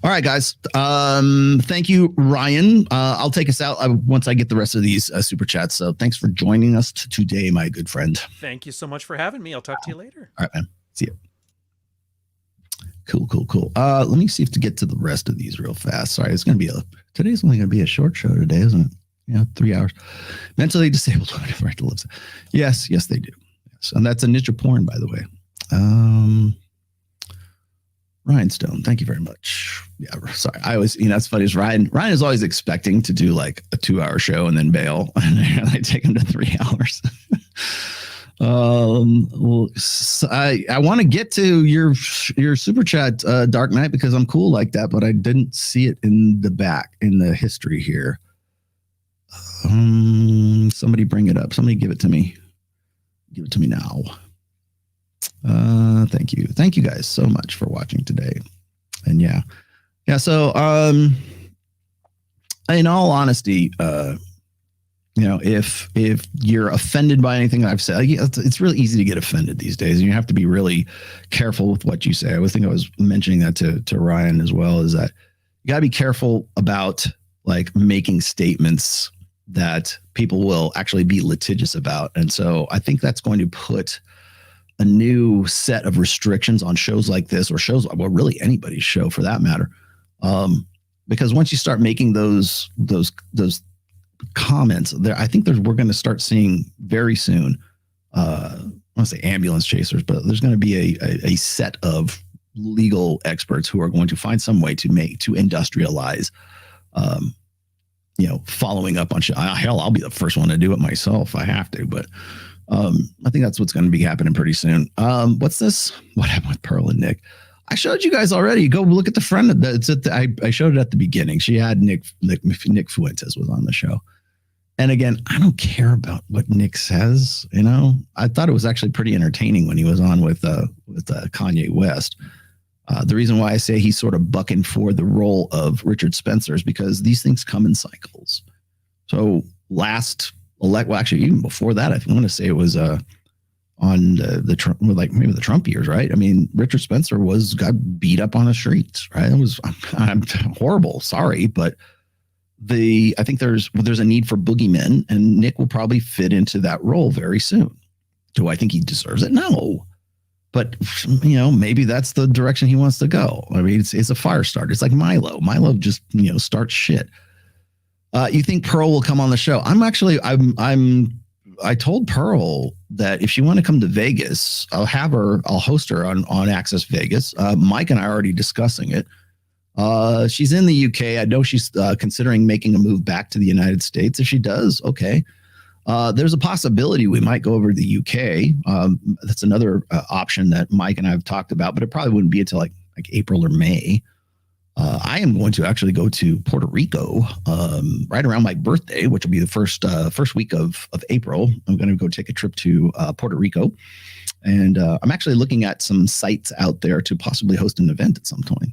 All right, guys. Thank you, Ryan. I'll take us out once I get the rest of these super chats. So thanks for joining us today, my good friend. Thank you so much for having me. I'll talk to you later. All right, man. See you. Cool. Let me see if to get to the rest of these real fast. Sorry, today's only going to be a short show today, isn't it? Yeah, 3 hours. Mentally disabled women have the right to live. Yes, they do. Yes, and that's a niche of porn, by the way. Rian Stone, thank you very much. Yeah, sorry. I always, that's funny. Is Ryan is always expecting to do like a 2-hour show and then bail, and I take him to 3 hours. I want to get to your super chat, Dark Knight, because I'm cool like that, but I didn't see it in the history here. Somebody bring it up. Somebody give it to me. Give it to me now. Thank you guys so much for watching today. And yeah. So in all honesty, if you're offended by anything I've said, it's really easy to get offended these days, and you have to be really careful with what you say. I think I was mentioning that to Ryan as well, is that you got to be careful about like making statements that people will actually be litigious about. And so I think that's going to put a new set of restrictions on shows like this, or shows, well, really anybody's show for that matter. Because once you start making those comments there, I think we're going to start seeing very soon, I want to say ambulance chasers, but there's going to be a set of legal experts who are going to find some way to industrialize, following up on shit. Hell, I'll be the first one to do it myself if I have to, but I think that's what's going to be happening pretty soon. What's this? What happened with Pearl and Nick? I showed you guys already. Go look at the friend. I showed it at the beginning. She had Nick Fuentes was on the show. And again, I don't care about what Nick says. I thought it was actually pretty entertaining when he was on with Kanye West. The reason why I say he's sort of bucking for the role of Richard Spencer is because these things come in cycles. So actually, even before that, I want to say it was on the Trump, like maybe the Trump years, right? I mean, Richard Spencer got beat up on the streets, right? It was I'm horrible, sorry, but I think there's a need for boogeymen, and Nick will probably fit into that role very soon. Do I think he deserves it? No, but maybe that's the direction he wants to go. I mean, it's a fire starter. It's like Milo. Milo just starts shit. You think Pearl will come on the show? I told Pearl that if she want to come to Vegas, I'll host her on Access Vegas. Mike and I are already discussing it. She's in the UK. I know she's considering making a move back to the United States. If she does, okay. There's a possibility we might go over to the UK. That's another option that Mike and I have talked about, but it probably wouldn't be until like April or May. I am going to actually go to Puerto Rico right around my birthday, which will be the first week of April. I'm going to go take a trip to Puerto Rico, and I'm actually looking at some sites out there to possibly host an event at some point.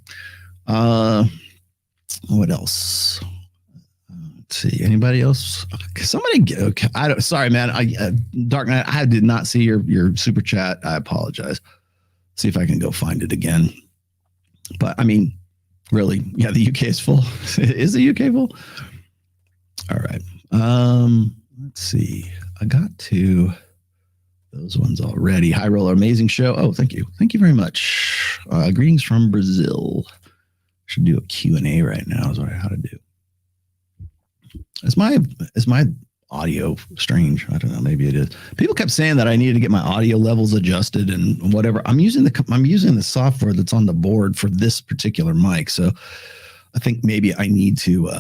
What else? Let's see. Anybody else? Somebody. Okay. Sorry, man. Dark Knight. I did not see your super chat. I apologize. See if I can go find it again. But I mean. Really? Yeah, the UK is full. Is the UK full? All right. Let's see. I got to those ones already. High Roller, amazing show. Oh, thank you. Thank you very much. Greetings from Brazil. Should do a Q&A right now is what I had to do. Is my audio strange? I don't know. Maybe it is. People kept saying that I needed to get my audio levels adjusted and whatever. I'm using the software that's on the board for this particular mic. So I think maybe I need to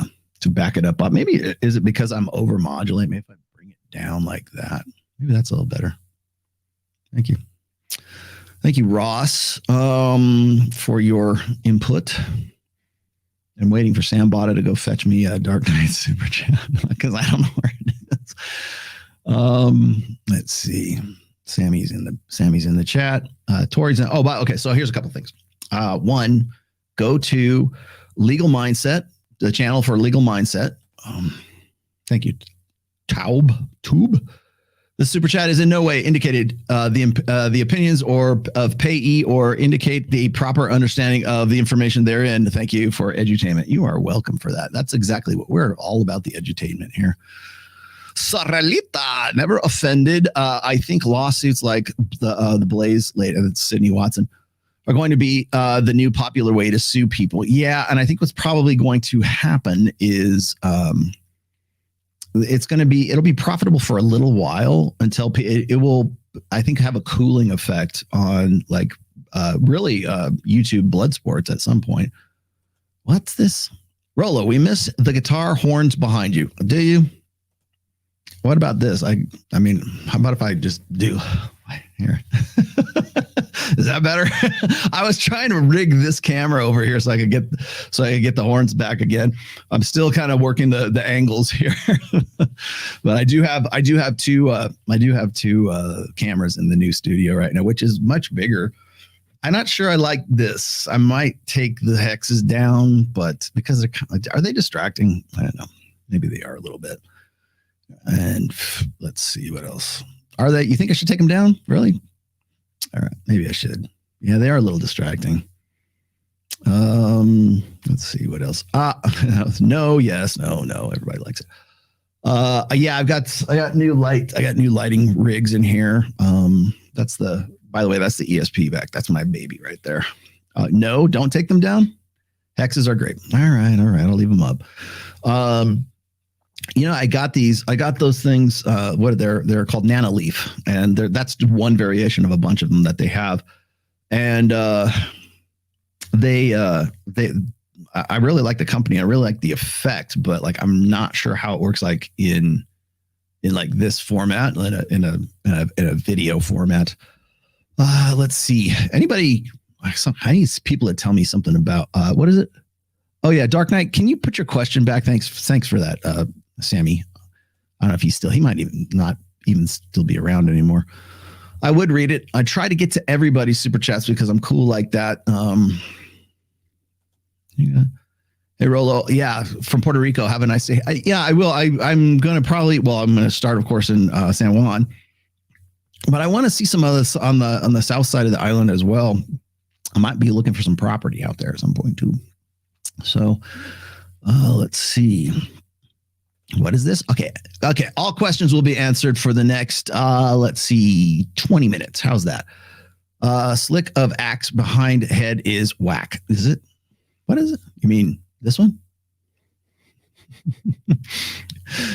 back it up. Maybe is it because I'm over modulating? Maybe if I bring it down like that, maybe that's a little better. Thank you. Thank you, Ross, for your input. I'm waiting for Sam Botta to go fetch me a Dark Knight super chat because I don't know where it is. Let's see. Sammy's in the chat. Tori's in. Oh, okay. So here's a couple things. One, go to Legal Mindset, the channel for Legal Mindset. Thank you, Tube. The super chat is in no way indicated the opinions or of payee or indicate the proper understanding of the information therein. Thank you for edutainment. You are welcome for that. That's exactly what we're all about, the edutainment here. Saralita, never offended. I think lawsuits like the Blaze lady, Sydney Watson, are going to be the new popular way to sue people. Yeah, and I think what's probably going to happen is it'll be profitable for a little while until it will, I think, have a cooling effect on like really YouTube blood sports at some point. What's this? Rolo, we miss the guitar horns behind you. Do you? What about this? I mean, how about if I just do here? Is that better? I was trying to rig this camera over here so I could get the horns back again. I'm still kind of working the angles here, but I do have two cameras in the new studio right now, which is much bigger. I'm not sure I like this. I might take the hexes down, but because are they distracting? I don't know. Maybe they are a little bit. And let's see what else are they. You think I should take them down? Really? All right, maybe I should. Yeah, they are a little distracting. Let's see what else. No, yes, no. Everybody likes it. Yeah, I got new lighting rigs in here. By the way, that's the ESP back. That's my baby right there. No, don't take them down. Hexes are great. All right. I'll leave them up. I got those things. They're called Nanoleaf, and that's one variation of a bunch of them that they have. And I really like the company. I really like the effect, but like I'm not sure how it works like in like this format, in a video format. Let's see. I need people to tell me something about what is it? Oh yeah, Dark Knight. Can you put your question back? Thanks for that. Sammy, I don't know if he might not even still be around anymore. I would read it. I try to get to everybody's super chats because I'm cool like that. Yeah. Hey Rolo, yeah, from Puerto Rico. Have a nice day. Yeah, I will. I'm going to start, of course, in San Juan, but I want to see some of this on the south side of the island as well. I might be looking for some property out there at some point too. So let's see. What is this? Okay. All questions will be answered for the next, 20 minutes. How's that? Slick of axe behind head is whack. Is it? What is it? You mean this one?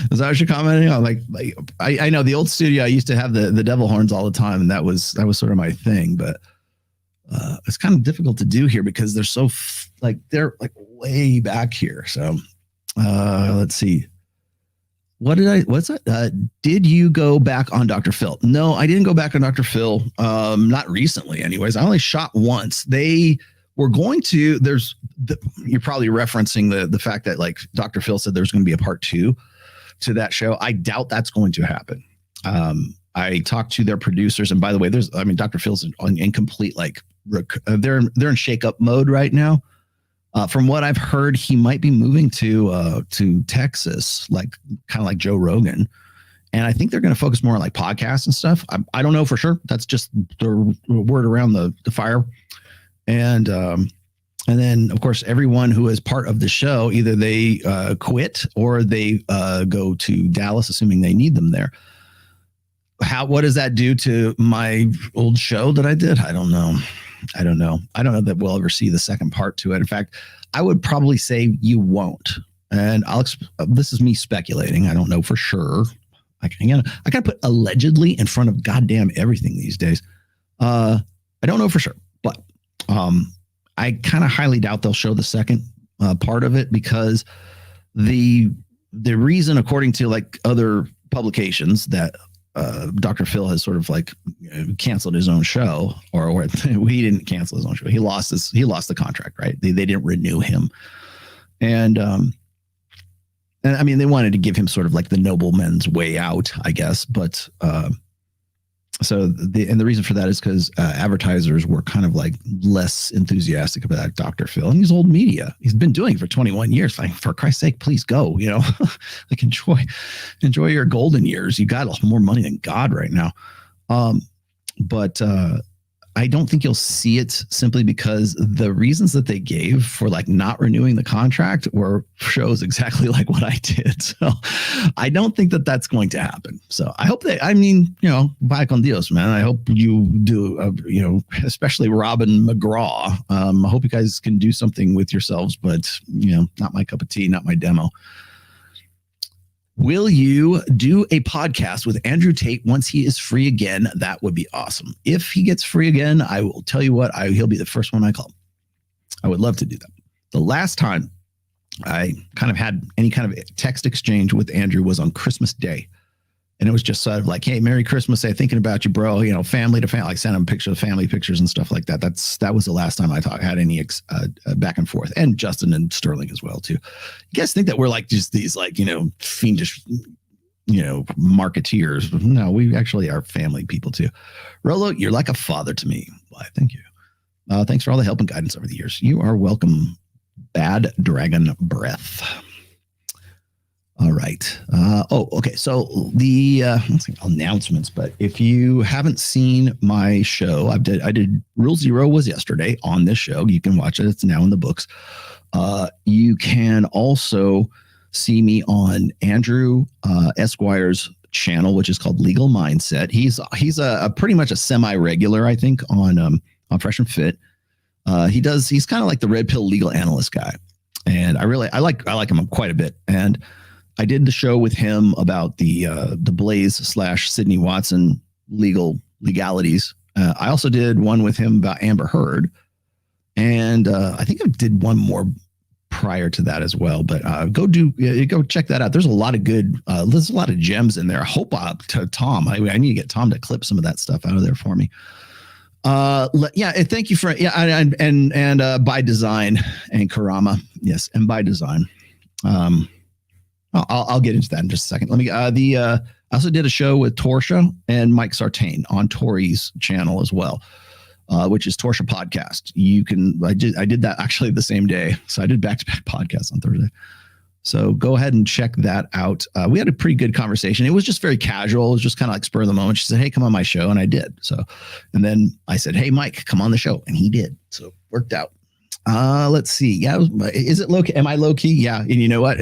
Is that what you're commenting on? Like I know the old studio, I used to have the devil horns all the time, and that was sort of my thing, but it's kind of difficult to do here because they're so they're way back here. So let's see. What's that? Did you go back on Dr. Phil? No, I didn't go back on Dr. Phil. Not recently anyways. I only shot once. They were going to, you're probably referencing the fact that like Dr. Phil said there's going to be a part 2 to that show. I doubt that's going to happen. I talked to their producers, and by the way, Dr. Phil's in complete, they're in shake-up mode right now. From what I've heard, he might be moving to Texas, kind of like Joe Rogan. And I think they're going to focus more on like podcasts and stuff. I don't know for sure. That's just the word around the fire. And then of course, everyone who is part of the show, either they quit or they go to Dallas, assuming they need them there. What does that do to my old show that I did? I don't know. I don't know that we'll ever see the second part to it. In fact, I would probably say you won't. And this is me speculating. I don't know for sure. I gotta put allegedly in front of goddamn everything these days. I don't know for sure, but I kind of highly doubt they'll show the second part of it because the reason, according to like other publications, that Dr. Phil has sort of canceled his own show, or he didn't cancel his own show. He lost the contract, right? They didn't renew him. And I mean, they wanted to give him sort of like the nobleman's way out, I guess. But So the reason for that is because advertisers were kind of like less enthusiastic about Dr. Phil, and he's old media. He's been doing it for 21 years. Like, for Christ's sake, please go. Like enjoy your golden years. You got more money than God right now. But I don't think you'll see it simply because the reasons that they gave for like not renewing the contract shows exactly like what I did. So I don't think that that's going to happen. So I hope vaya con Dios, man. I hope you do, especially Robin McGraw. I hope you guys can do something with yourselves, but not my cup of tea, not my demo. Will you do a podcast with Andrew Tate once he is free again? That would be awesome. If he gets free again, I will tell you what, he'll be the first one I call. I would love to do that. The last time I kind of had any kind of text exchange with Andrew was on Christmas Day. And it was just sort of like, hey, Merry Christmas. I'm thinking about you, bro. Family to family. Like send him pictures, family pictures and stuff like that. That was the last time I had any back and forth. And Justin and Sterling as well, too. You guys think that we're like just these like, fiendish, marketeers. No, we actually are family people, too. Rolo, you're like a father to me. Why, thank you. Thanks for all the help and guidance over the years. You are welcome, Bad Dragon Breath. All right. Okay. So the announcements, but if you haven't seen my show, I did Rule Zero was yesterday on this show. You can watch it. It's now in the books. You can also see me on Andrew Esquire's channel, which is called Legal Mindset. He's a pretty much a semi-regular, I think, on Fresh and Fit. He's kind of like the red pill legal analyst guy. And I like him quite a bit. And I did the show with him about the Blaze / Sydney Watson legalities. I also did one with him about Amber Heard, and I think I did one more prior to that as well. But go check that out. There's a lot of there's a lot of gems in there. I hope to Tom. I need to get Tom to clip some of that stuff out of there for me. Thank you for and By Design and Karama, yes, and By Design. I'll get into that in just a second. Let me. I also did a show with Torsha and Mike Sartain on Tori's channel as well, which is Torsha Podcast. I did that actually the same day, so I did back-to-back podcasts on Thursday. So go ahead and check that out. We had a pretty good conversation. It was just very casual. It was just kind of like spur of the moment. She said, "Hey, come on my show," and I did. So, and then I said, "Hey, Mike, come on the show," and he did. So it worked out. Let's see. Yeah. Is it low key? Am I low key? Yeah. And you know what?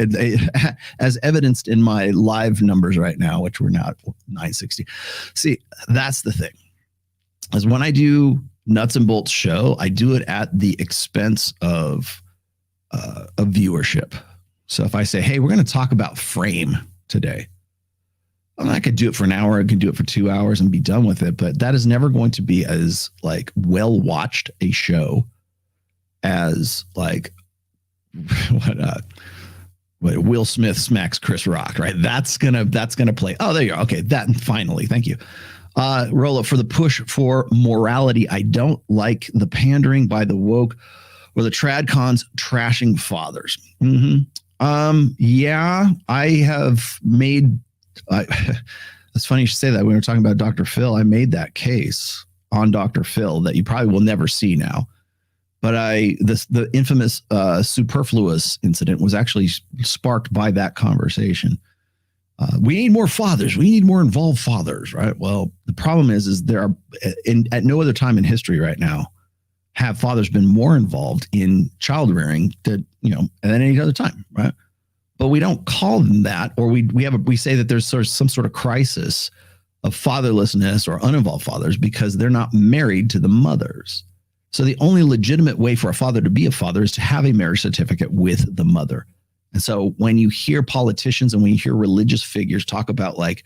As evidenced in my live numbers right now, which we're now at 960. See, that's the thing. Is when I do Nuts and Bolts show, I do it at the expense of viewership. So if I say, hey, we're going to talk about Frame today, I could do it for an hour. I could do it for 2 hours and be done with it. But that is never going to be as like well watched a show as like what Will Smith smacks Chris Rock, right? That's gonna play. Oh, there you go. Okay, that finally, thank you. Rolo, for the push for morality, I don't like the pandering by the woke or the trad cons trashing fathers. Yeah, I have made. It's funny you should say that. When we were talking about Dr. Phil, I made that case on Dr. Phil that you probably will never see now. But the infamous superfluous incident was actually sparked by that conversation. We need more fathers. We need more involved fathers, right? Well, the problem is there are at no other time in history right now have fathers been more involved in child rearing than any other time, right? But we don't call them that, or we say that there's some sort of crisis of fatherlessness or uninvolved fathers because they're not married to the mothers. So the only legitimate way for a father to be a father is to have a marriage certificate with the mother. And so when you hear politicians and when you hear religious figures talk about like,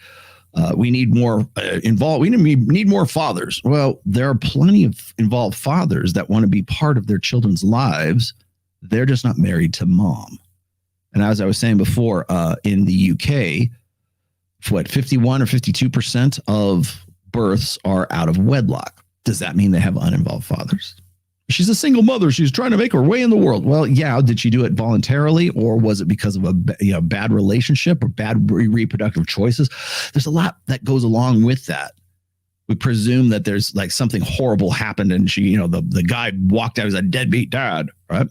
we need more involved, we need more fathers. Well, there are plenty of involved fathers that want to be part of their children's lives. They're just not married to mom. And as I was saying before, in the UK, 51 or 52% of births are out of wedlock. Does that mean they have uninvolved fathers? She's a single mother. She's trying to make her way in the world. Well, yeah. Did she do it voluntarily, or was it because of a bad relationship or bad reproductive choices? There's a lot that goes along with that. we presume that there's like something horrible happened and she, the guy walked out as a deadbeat dad, right?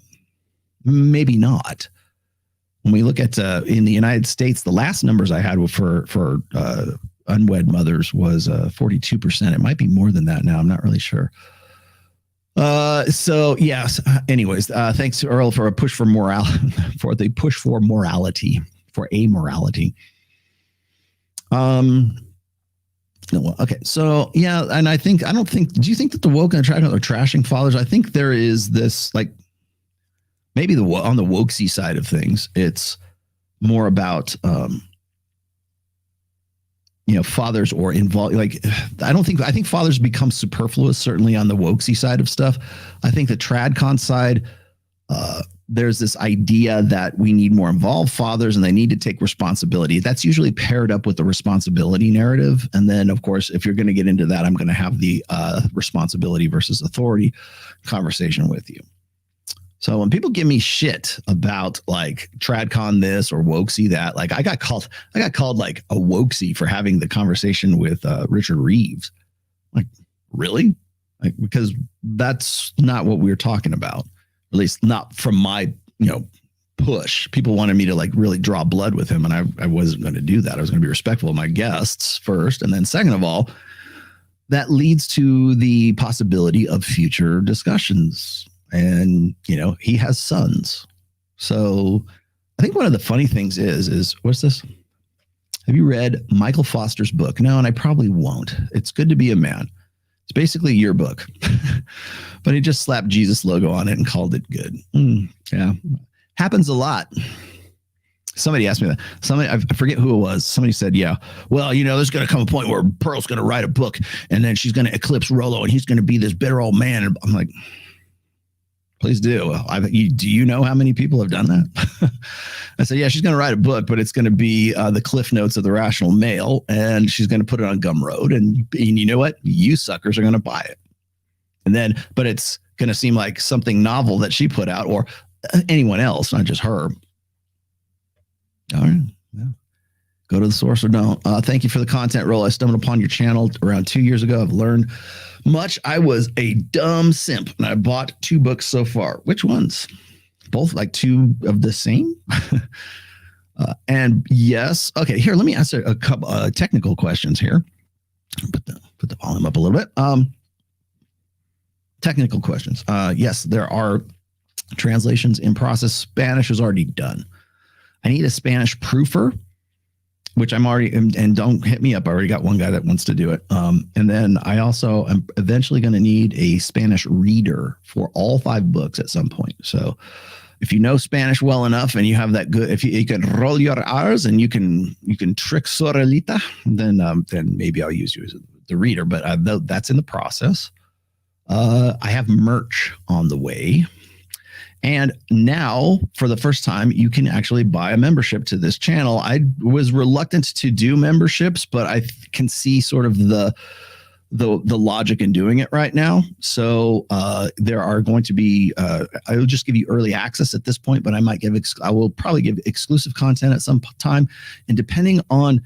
Maybe not. When we look at in the United States, the last numbers I had for unwed mothers was 42%. It might be more than that now. I'm not really sure. So yes. Anyways, thanks Earl for a push for amorality. Okay, so yeah, and do you think that the woke and the trash are trashing fathers? I think there is this like maybe on the wokesy side of things, it's more about fathers or involved. Like I think fathers become superfluous certainly on the wokesy side of stuff. I think the tradcon side, there's this idea that we need more involved fathers and they need to take responsibility. That's usually paired up with the responsibility narrative. And then, of course, if you're going to get into that, I'm going to have the responsibility versus authority conversation with you. So when people give me shit about like tradcon this or wokesy that, like I got called like a wokesy for having the conversation with Richard Reeves. Like, really? Like, because that's not what we were talking about. At least not from my, push. People wanted me to like really draw blood with him. And I wasn't going to do that. I was going to be respectful of my guests first. And then second of all, that leads to the possibility of future discussions. And, he has sons. So I think one of the funny things is what's this? Have you read Michael Foster's book? No, and I probably won't. It's Good to Be a Man. It's basically your book, but he just slapped Jesus logo on it and called it good. Yeah. Happens a lot. Somebody asked me that. I forget who it was. Somebody said, yeah, well, there's going to come a point where Pearl's going to write a book and then she's going to eclipse Rollo and he's going to be this bitter old man. And I'm like, please do. Do you know how many people have done that? I said, yeah, she's going to write a book, but it's going to be the Cliff Notes of the Rational Male, and she's going to put it on Gumroad. And you know what? You suckers are going to buy it. And then, but it's going to seem like something novel that she put out or anyone else, not just her. All right. Yeah. Go to the source or don't. Thank you for the content, Roll. I stumbled upon your channel around 2 years ago. I've learned much. I was a dumb simp, and I bought 2 books so far. Which ones? Both like 2 of the same? And yes. Okay, here, let me answer a couple technical questions here. Put the volume up a little bit. Technical questions. Yes, there are translations in process. Spanish is already done. I need a Spanish proofer, which I'm already, and don't hit me up. I already got one guy that wants to do it. And then I also am eventually going to need a Spanish reader for all 5 books at some point. So if you know Spanish well enough and you have that good, if you can roll your R's and you can trick Sorelita, then maybe I'll use you as the reader, but that's in the process. I have merch on the way. And now, for the first time, you can actually buy a membership to this channel. I was reluctant to do memberships, but I can see sort of the logic in doing it right now. So there are going to be, I will just give you early access at this point, but I will probably give exclusive content at some time. And depending on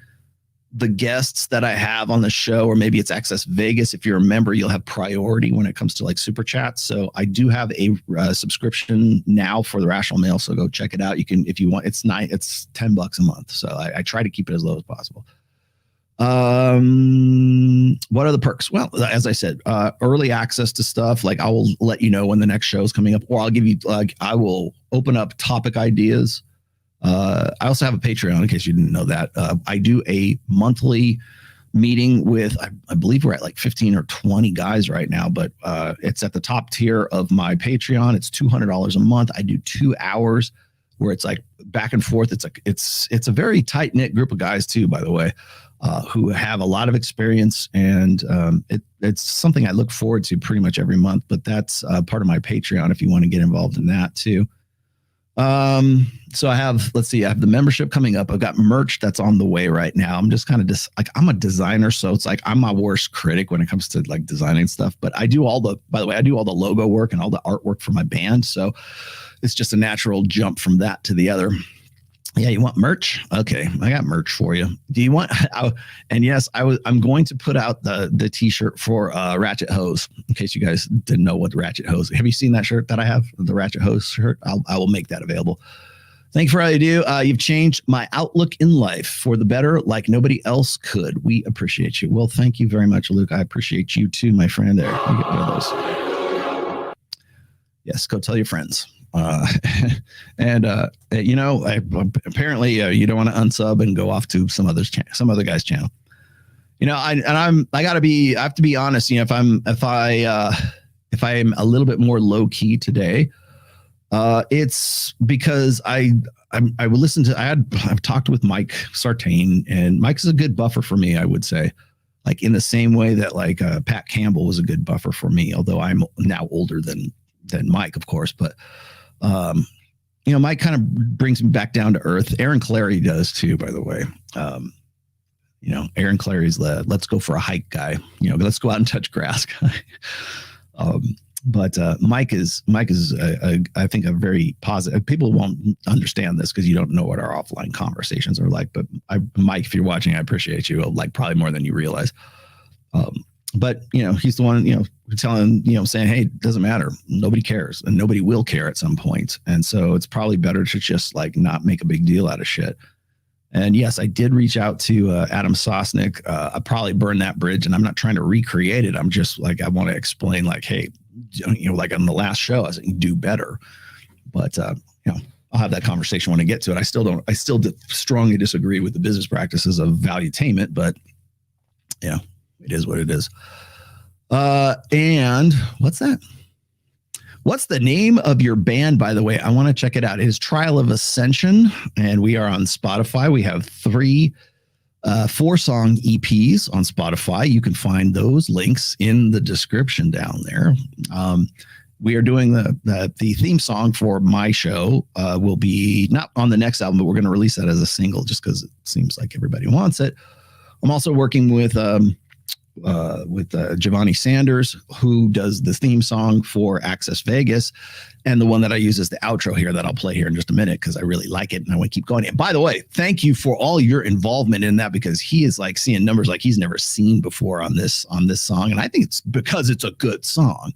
the guests that I have on the show, or maybe it's Access Vegas. If you're a member, you'll have priority when it comes to like Superchats. So I do have a subscription now for the Rational Mail. So go check it out. You can, if you want, it's $10 a month. So I try to keep it as low as possible. What are the perks? Well, as I said, early access to stuff. Like I will let you know when the next show is coming up, or I'll give you I will open up topic ideas. I also have a Patreon in case you didn't know that. I do a monthly meeting with, I believe we're at like 15 or 20 guys right now, but it's at the top tier of my Patreon. It's $200 a month. I do 2 hours where it's like back and forth. It's a very tight knit group of guys too, by the way, who have a lot of experience, and it's something I look forward to pretty much every month, but that's part of my Patreon if you want to get involved in that too. So I have the membership coming up. I've got merch that's on the way right now. I'm just kind of I'm a designer. So it's like, I'm my worst critic when it comes to like designing stuff, but I do all the logo work and all the artwork for my band. So it's just a natural jump from that to the other. Yeah, you want merch? Okay, I got merch for you. Do you want? And yes, I'm going to put out the T-shirt for Ratchet Hose. In case you guys didn't know what Ratchet Hose. Have you seen that shirt that I have? The Ratchet Hose shirt. I will make that available. Thank you for all you do. You've changed my outlook in life for the better, like nobody else could. We appreciate you. Well, thank you very much, Luke. I appreciate you too, my friend. There, you get one of those. Yes, go tell your friends. Apparently you don't want to unsub and go off to some other guy's channel. I have to be honest. If I am a little bit more low key today, it's because I've talked with Mike Sartain, and Mike's a good buffer for me, I would say, like in the same way that Pat Campbell was a good buffer for me, although I'm now older than Mike, of course, but Mike kind of brings me back down to earth. Aaron Clary does too, by the way. Aaron Clary's let's go for a hike guy. Let's go out and touch grass guy. But Mike is I think a very positive. People won't understand this because you don't know what our offline conversations are like. But Mike, if you're watching, I appreciate you, like probably more than you realize. But he's the one telling saying, hey, it doesn't matter, nobody cares, and nobody will care at some point, and so it's probably better to just not make a big deal out of shit. And yes, I did reach out to Adam Sosnick. I probably burned that bridge, and I'm not trying to recreate it. I'm just I want to explain hey, on the last show I was saying do better, but I'll have that conversation when I get to it. I still strongly disagree with the business practices of valuetainment, but it is what it is. And what's that? What's the name of your band, by the way? I want to check it out. It is Trial of Ascension, and we are on Spotify. We have 4-song EPs on Spotify. You can find those links in the description down there. We are doing the theme song for my show. Will be not on the next album, but we're going to release that as a single just because it seems like everybody wants it. I'm also working with Jevani Sanders, who does the theme song for Access Vegas, and the one that I use as the outro here that I'll play here in just a minute because I really like it and I want to keep going. And by the way, thank you for all your involvement in that, because he is seeing numbers like he's never seen before on this song, and I think it's because it's a good song.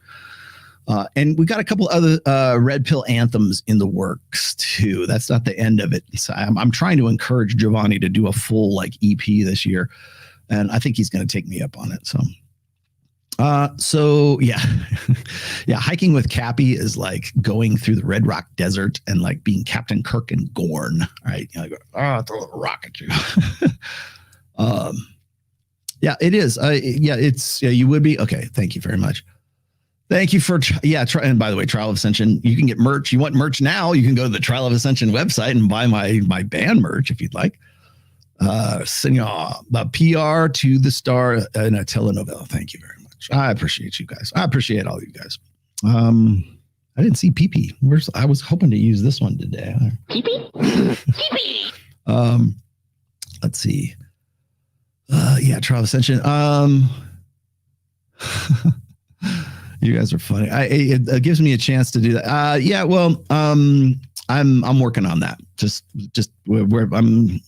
And we got a couple other Red Pill anthems in the works too. That's not the end of it. So I'm trying to encourage Jevani to do a full EP this year. And I think he's going to take me up on it. So yeah, hiking with Cappy is like going through the Red Rock Desert and being Captain Kirk and Gorn. Right? Throw a rock at you. Yeah, it is. You would be okay. Thank you very much. Thank you for and by the way, Trial of Ascension. You can get merch. You want merch now? You can go to the Trial of Ascension website and buy my band merch if you'd like. The PR to the star in a telenovela. Thank you very much. I appreciate you guys. I appreciate all you guys. I didn't see PP. I was hoping to use this one today. PP? PP. Let's see. Trial of Ascension. You guys are funny. It gives me a chance to do that. I'm working on that. Just where I'm.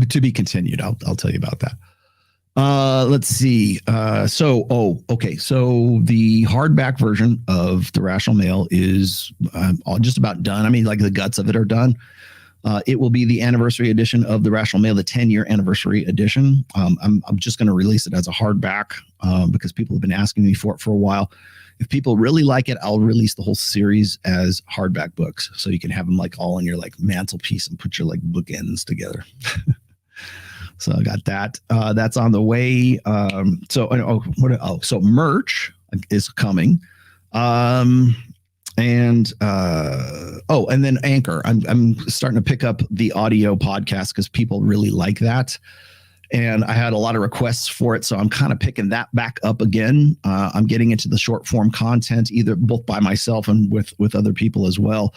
To be continued. I'll tell you about that. Let's see. So the hardback version of The Rational Male is all just about done. I mean, the guts of it are done. It will be the anniversary edition of The Rational Male, the 10-year anniversary edition. I'm just going to release it as a hardback because people have been asking me for it for a while. If people really like it, I'll release the whole series as hardback books, so you can have them like all on your like mantelpiece and put your like bookends together. So I got that. That's on the way. So merch is coming. And then Anchor. I'm starting to pick up the audio podcast because people really like that. And I had a lot of requests for it, so I'm kind of picking that back up again. I'm getting into the short form content, either both by myself and with other people as well.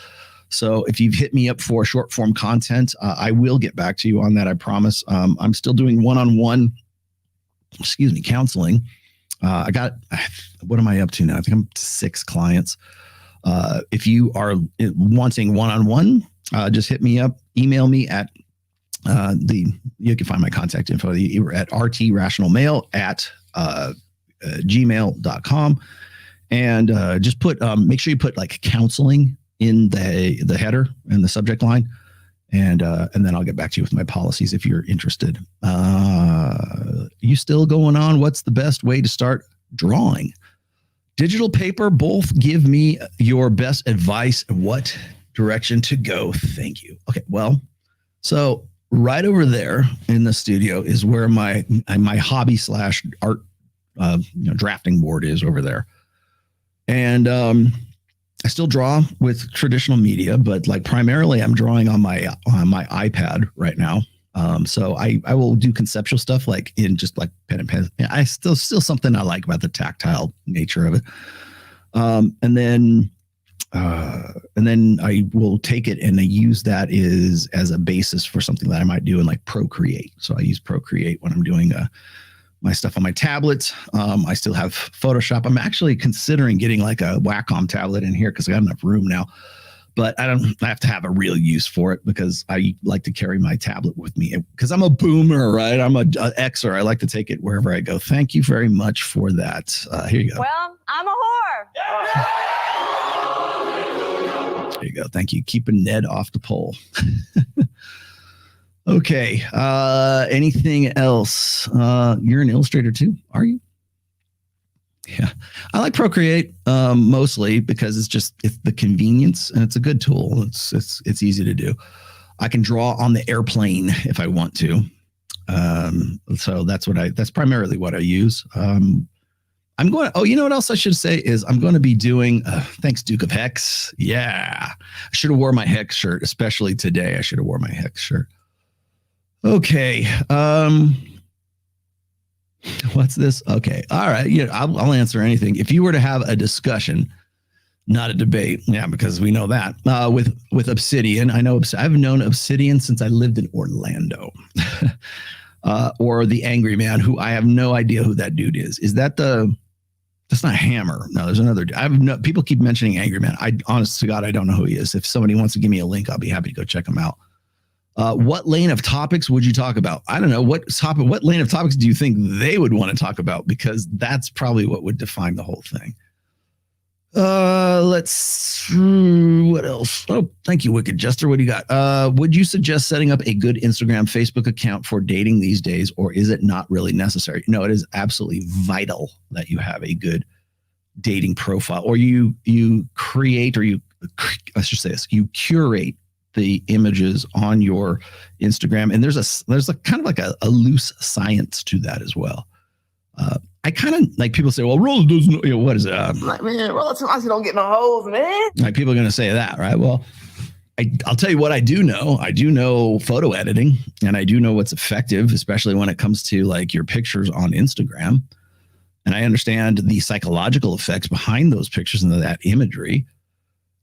So if you've hit me up for short form content, I will get back to you on that. I promise. I'm still doing one-on-one, counseling. What am I up to now? I think I'm 6 clients. If you are wanting one-on-one, just hit me up email me at you can find my contact info at rtrationalmail@gmail.com. And just put make sure you put like counseling in the header and the subject line. And then I'll get back to you with my policies if you're interested. You still going on? What's the best way to start drawing? Digital, paper, both. Give me your best advice. What direction to go? Thank you. Okay, well, so right over there in the studio is where my hobby / art drafting board is over there. And I still draw with traditional media, but like primarily I'm drawing on my iPad right now. So I will do conceptual stuff like in just like pen and pen. I still something I like about the tactile nature of it. And then I will take it and I use that as a basis for something that I might do in like Procreate. So I use Procreate when I'm doing my stuff on my tablet. I still have Photoshop. I'm actually considering getting like a Wacom tablet in here because I got enough room now. But I have to have a real use for it because I like to carry my tablet with me because I'm a boomer, right? I'm a Xer. I like to take it wherever I go. Thank you very much for that. Here you go. Well, I'm a whore. There you go. Thank you. Keeping Ned off the pole. Okay. Anything else? You're an illustrator too, are you? Yeah. I like Procreate mostly because it's the convenience and it's a good tool. It's easy to do. I can draw on the airplane if I want to. So that's primarily what I use. You know what else I should say is I'm going to be doing, thanks Duke of Hex. Yeah. I should have wore my Hex shirt, especially today. I should have wore my Hex shirt. Okay. What's this? Okay. All right. Yeah, I'll answer anything. If you were to have a discussion, not a debate. Yeah, because we know that with Obsidian. I've known Obsidian since I lived in Orlando. Or the Angry Man, who I have no idea who that dude is. Is that that's not Hammer? No, there's another. People keep mentioning Angry Man. Honest to God, I don't know who he is. If somebody wants to give me a link, I'll be happy to go check him out. What lane of topics would you talk about? I don't know. What lane of topics do you think they would want to talk about? Because that's probably what would define the whole thing. What else? Oh, thank you, Wicked Jester. What do you got? Would you suggest setting up a good Instagram, Facebook account for dating these days, or is it not really necessary? No, it is absolutely vital that you have a good dating profile, or you create, or let's just say this, you curate the images on your Instagram. And there's a kind of like a loose science to that as well. I kind of like people say, well, Rollo doesn't know, what is it? Like, man, Rollo Tomassi don't get no hoes, man. Like people are going to say that, right? Well, I'll tell you what I do know. I do know photo editing, and I do know what's effective, especially when it comes to like your pictures on Instagram. And I understand the psychological effects behind those pictures and that imagery.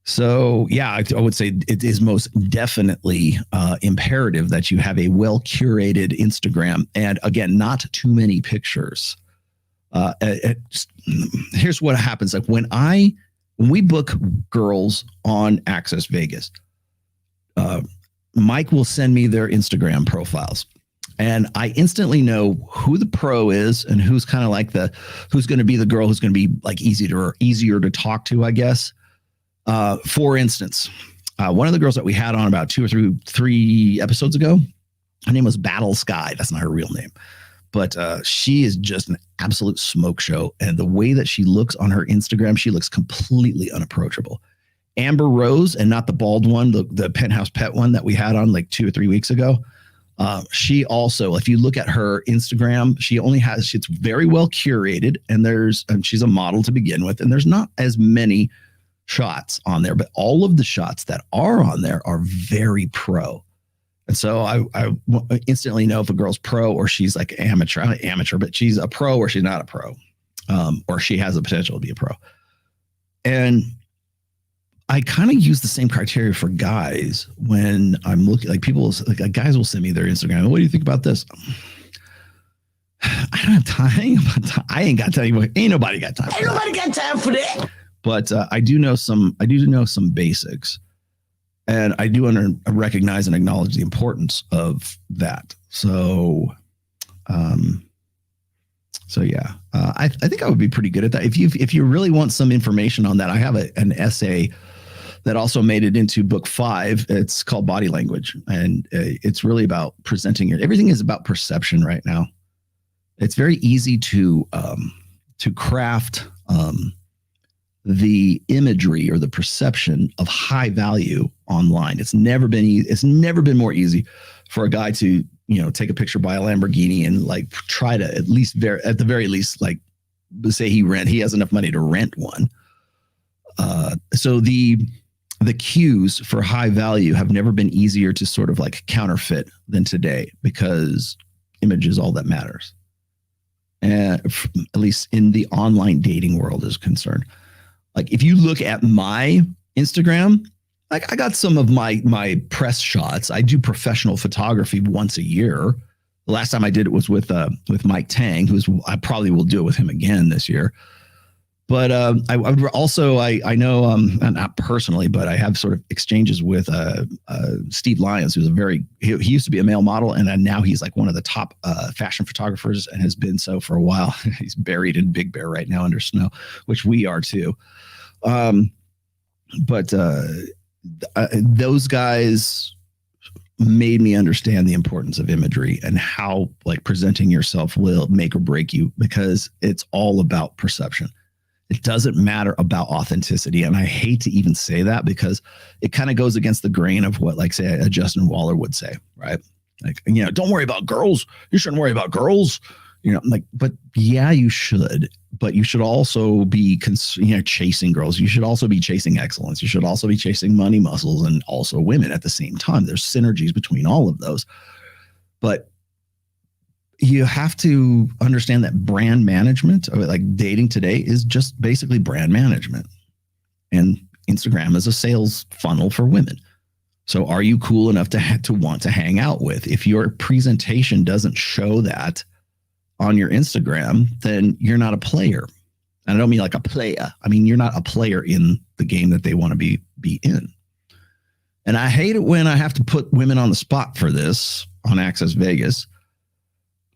So, yeah, I would say it is most definitely imperative that you have a well-curated Instagram. And again, not too many pictures. Here's what happens. Like when we book girls on Access Vegas, Mike will send me their Instagram profiles. And I instantly know who the pro is and who's kind of like who's going to be the girl who's going to be like easier to talk to, I guess. For instance, one of the girls that we had on about 2 or 3 episodes ago, her name was Battle Sky. That's not her real name, but she is just an absolute smoke show. And the way that she looks on her Instagram, she looks completely unapproachable. Amber Rose, and not the bald one, the Penthouse Pet one that we had on like 2 or 3 weeks ago. She also, if you look at her Instagram, it's very well curated, and she's a model to begin with, and there's not as many shots on there, but all of the shots that are on there are very pro. And so I instantly know if a girl's pro or she's like amateur, not amateur, but she's a pro or she's not a pro, or she has the potential to be a pro. And I kind of use the same criteria for guys when I'm looking, like guys will send me their Instagram. What do you think about this? I don't have time. I ain't got time. Ain't nobody got time. Ain't nobody got time for that. But I do know some basics. And I do recognize and acknowledge the importance of that. So, yeah, I think I would be pretty good at that. If you really want some information on that, I have an essay that also made it into book 5. It's called Body Language, and it's really about presenting everything is about perception right now. It's very easy to craft the imagery or the perception of high value online. It's never been more easy for a guy to, take a picture by a Lamborghini and like try to at the very least, like say he has enough money to rent one. So the cues for high value have never been easier to sort of like counterfeit than today, because image is all that matters. And at least in the online dating world is concerned. Like if you look at my Instagram, like I got some of my press shots. I do professional photography once a year. The last time I did it was with Mike Tang, I probably will do it with him again this year. But I would also, I know, not personally, but I have sort of exchanges with Steve Lyons, who's he used to be a male model, and now he's like one of the top fashion photographers and has been so for a while. He's buried in Big Bear right now under snow, which we are too. But those guys made me understand the importance of imagery and how like presenting yourself will make or break you, because it's all about perception. It doesn't matter about authenticity. And I hate to even say that, because it kind of goes against the grain of what, like, say, a Justin Waller would say, right? Like, don't worry about girls. You shouldn't worry about girls. Like, but yeah, you should. But you should also be, chasing girls. You should also be chasing excellence. You should also be chasing money, muscles, and also women at the same time. There's synergies between all of those. But you have to understand that brand management, like dating today, is just basically brand management. And Instagram is a sales funnel for women. So are you cool enough to want to hang out with? If your presentation doesn't show that on your Instagram, then you're not a player. And I don't mean like a player. I mean, you're not a player in the game that they want to be in. And I hate it when I have to put women on the spot for this on Access Vegas,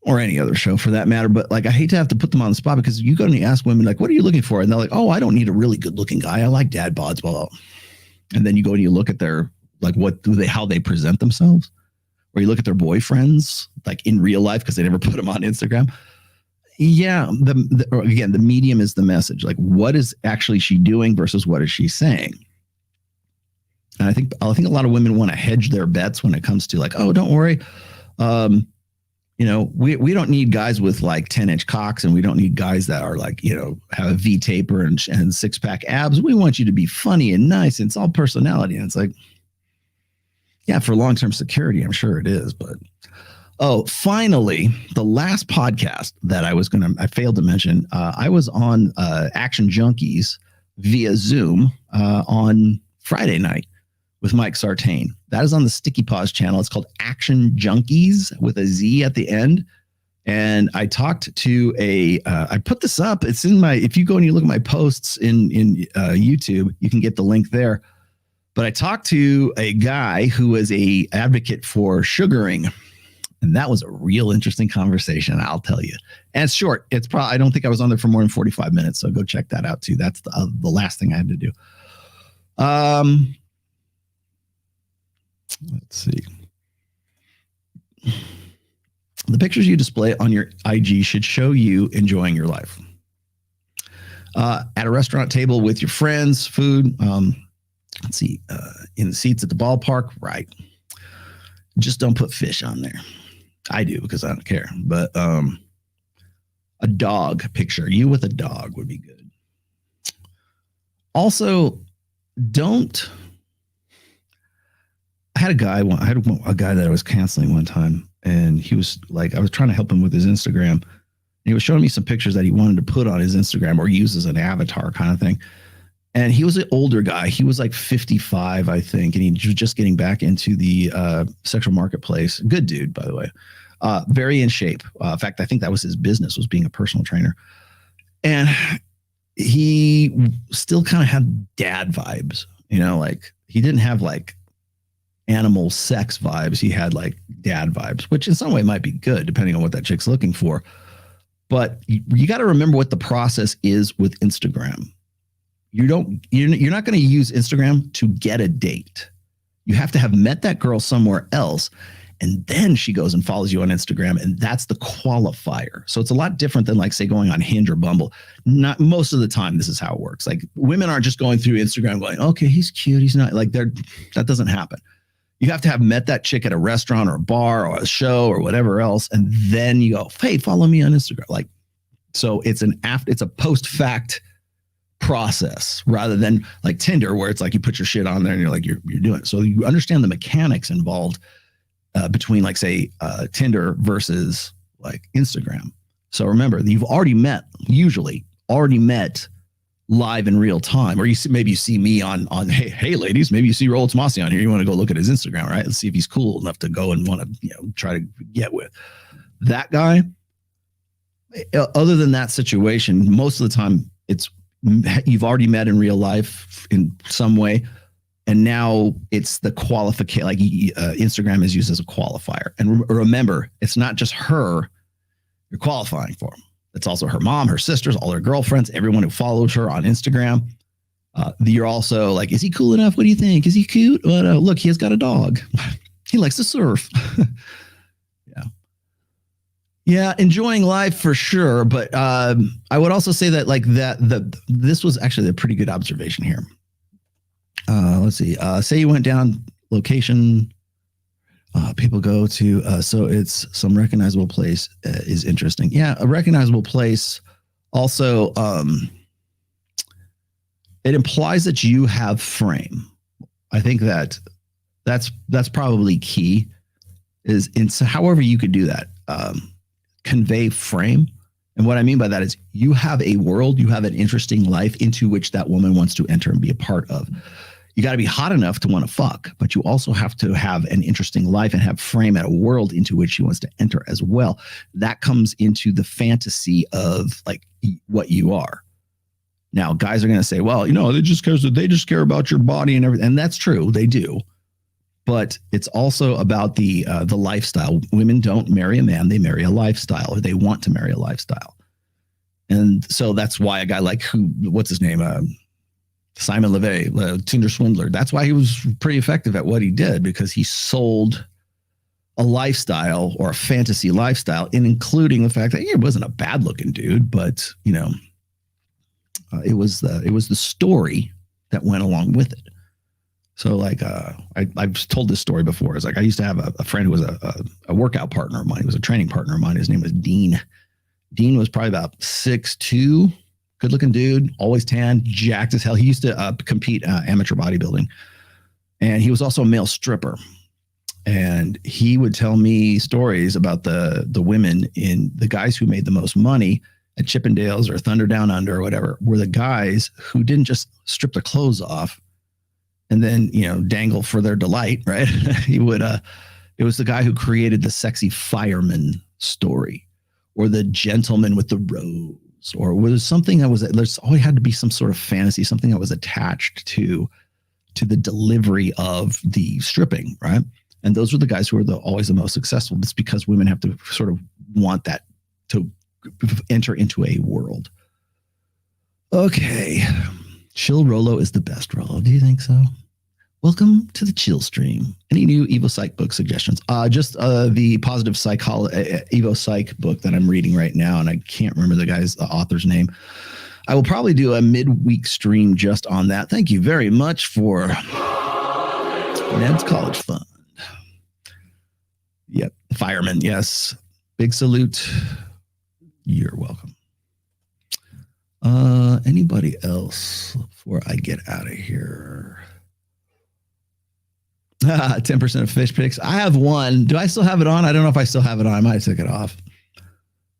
or any other show for that matter. But like, I hate to have to put them on the spot, because you go and you ask women, like, what are you looking for? And they're like, oh, I don't need a really good looking guy. I like dad bods, blah, blah. And then you go and you look at their, like, how they present themselves, or you look at their boyfriends, like in real life, because they never put them on Instagram. Yeah. Again, the medium is the message. Like, what is actually she doing versus what is she saying? And I think a lot of women want to hedge their bets when it comes to like, oh, don't worry. We don't need guys with like 10-inch cocks, and we don't need guys that are like, have a V taper and 6-pack abs. We want you to be funny and nice. And it's all personality. And it's like, yeah, for long-term security, I'm sure it is. But finally, the last podcast that I failed to mention, I was on Action Junkies via Zoom on Friday night with Mike Sartain. That is on the Sticky Paws channel. It's called Action Junkies with a Z at the end. And I talked to I put this up. It's in if you go and you look at my posts in YouTube, you can get the link there. But I talked to a guy who is a advocate for sugaring. And that was a real interesting conversation, I'll tell you. And it's short. It's I don't think I was on there for more than 45 minutes. So go check that out too. That's the last thing I had to do. Let's see. The pictures you display on your IG should show you enjoying your life. At a restaurant table with your friends, food. Let's see. In the seats at the ballpark, right? Just don't put fish on there. I do, because I don't care. But a dog picture, you with a dog, would be good. Also, don't. I had a guy that I was canceling one time, and he was like, I was trying to help him with his Instagram, and he was showing me some pictures that he wanted to put on his Instagram or use as an avatar kind of thing. And he was an older guy. He was like 55, I think. And he was just getting back into the sexual marketplace. Good dude, by the way. Very in shape. In fact, I think that was his business, was being a personal trainer. And he still kind of had dad vibes, like he didn't have like animal sex vibes. He had like dad vibes, which in some way might be good depending on what that chick's looking for. But you got to remember what the process is with Instagram. You're not going to use Instagram to get a date. You have to have met that girl somewhere else, and then she goes and follows you on Instagram, and that's the qualifier. So it's a lot different than like, say, going on Hinge or Bumble. Not most of the time, this is how it works. Like, women aren't just going through Instagram going, okay, he's cute, he's not, like, that doesn't happen. You have to have met that chick at a restaurant or a bar or a show or whatever else, and then you go, hey, follow me on Instagram. Like, so it's a post-fact process rather than like Tinder, where it's like you put your shit on there and you're like, you're doing it. So you understand the mechanics involved between, like, say, Tinder versus like Instagram. So remember, you've usually already met live in real time, or maybe you see me on hey ladies, maybe you see Rollo Tomassi on here. You want to go look at his Instagram, right? Let's see if he's cool enough to go and want to try to get with that guy. Other than that situation, most of the time you've already met in real life in some way, and now it's the qualification. Like, Instagram is used as a qualifier. And remember, it's not just her you're qualifying for. It's also her mom, her sisters, all her girlfriends, everyone who follows her on Instagram. You're also like, is he cool enough? What do you think? Is he cute? Well, look, he has got a dog. He likes to surf. Yeah, enjoying life for sure. But I would also say that, like, this was actually a pretty good observation here. Let's see. Say you went down location. People go to, so it's some recognizable place is interesting. Yeah, a recognizable place. Also, it implies that you have frame. I think that's probably key. So however you could do that. Convey frame. And what I mean by that is you have a world, you have an interesting life into which that woman wants to enter and be a part of. You got to be hot enough to want to fuck, but you also have to have an interesting life and have frame and a world into which she wants to enter as well. That comes into the fantasy of, like, what you are. Now, guys are going to say, well, they just care about your body and everything. And that's true. They do. But it's also about the lifestyle. Women don't marry a man; they marry a lifestyle, or they want to marry a lifestyle. And so that's why a guy like what's his name, Simon LeVay, Tinder swindler. That's why he was pretty effective at what he did, because he sold a lifestyle, or a fantasy lifestyle, including the fact that he wasn't a bad looking dude, but it was the story that went along with it. So, like, I've told this story before. It's like, I used to have a friend who was a workout partner of mine. He was a training partner of mine. His name was Dean. Dean was probably about 6'2", good looking dude, always tan, jacked as hell. He used to compete amateur bodybuilding, and he was also a male stripper. And he would tell me stories about the women the guys who made the most money at Chippendales or Thunder Down Under or whatever were the guys who didn't just strip their clothes off and then, dangle for their delight, right? It was the guy who created the sexy fireman story, or the gentleman with the rose, or was something there's always had to be some sort of fantasy, something that was attached to the delivery of the stripping, right? And those were the guys who were always the most successful. It's because women have to sort of want that to enter into a world. Okay. Chill Rollo is the best Rollo. Do you think so? Welcome to the Chill Stream. Any new Evo Psych book suggestions? Just the Positive Psychology Evo Psych book that I'm reading right now, and I can't remember the author's name. I will probably do a midweek stream just on that. Thank you very much for Ned's College Fund. Yep, fireman. Yes, big salute. You're welcome. Anybody else before I get out of here? 10% of fish picks. I have one. Do I still have it on? I don't know if I still have it on. I might have took it off.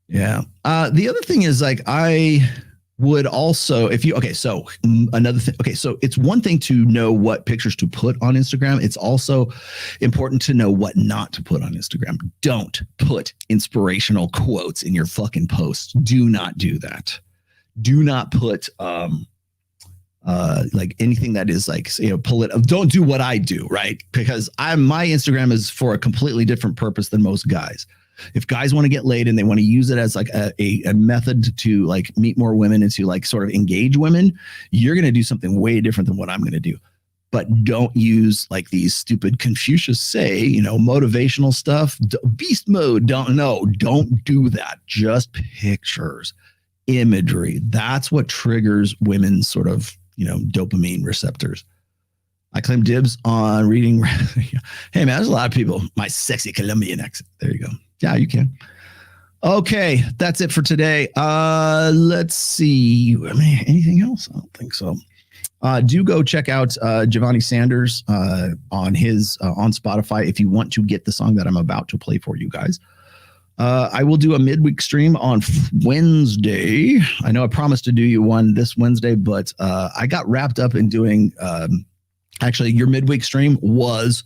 Yeah. The other thing is, like, I would also, so another thing. Okay. So it's one thing to know what pictures to put on Instagram. It's also important to know what not to put on Instagram. Don't put inspirational quotes in your fucking posts. Do not do that. Do not put like anything that is like, don't do what I do, right? Because my Instagram is for a completely different purpose than most guys. If guys want to get laid and they want to use it as like a method to like meet more women and to like sort of engage women, you're going to do something way different than what I'm going to do. But don't use like these stupid Confucius say, motivational stuff, beast mode. Don't do that. Just pictures, imagery. That's what triggers women's sort of, dopamine receptors. I claim dibs on reading. Hey man, there's a lot of people. My sexy Colombian accent. There you go. Yeah, you can. Okay, that's it for today. Let's see. Anything else? I don't think so. Do go check out Jevani Sanders on his on Spotify if you want to get the song that I'm about to play for you guys. I will do a midweek stream on Wednesday. I know I promised to do you one this Wednesday, but I got wrapped up in doing. Actually, your midweek stream was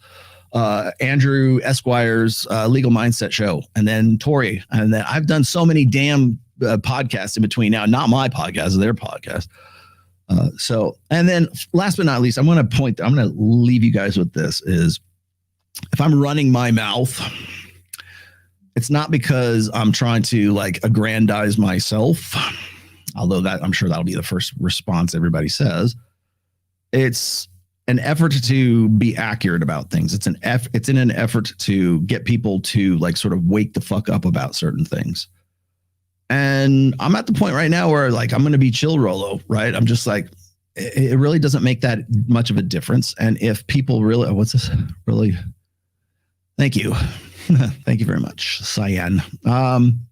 Andrew Esquire's Legal Mindset show, and then Tori, and then I've done so many damn podcasts in between now. Not my podcast, their podcast. And then last but not least, I'm going to leave you guys with this is if I'm running my mouth, it's not because I'm trying to like aggrandize myself, although that I'm sure that'll be the first response everybody says. It's an effort to be accurate about things. It's in an effort to get people to like sort of wake the fuck up about certain things. And I'm at the point right now where like, I'm going to be chill Rolo, right? I'm just like, it really doesn't make that much of a difference. And if people really, really, thank you. Thank you very much, Cyan. I'm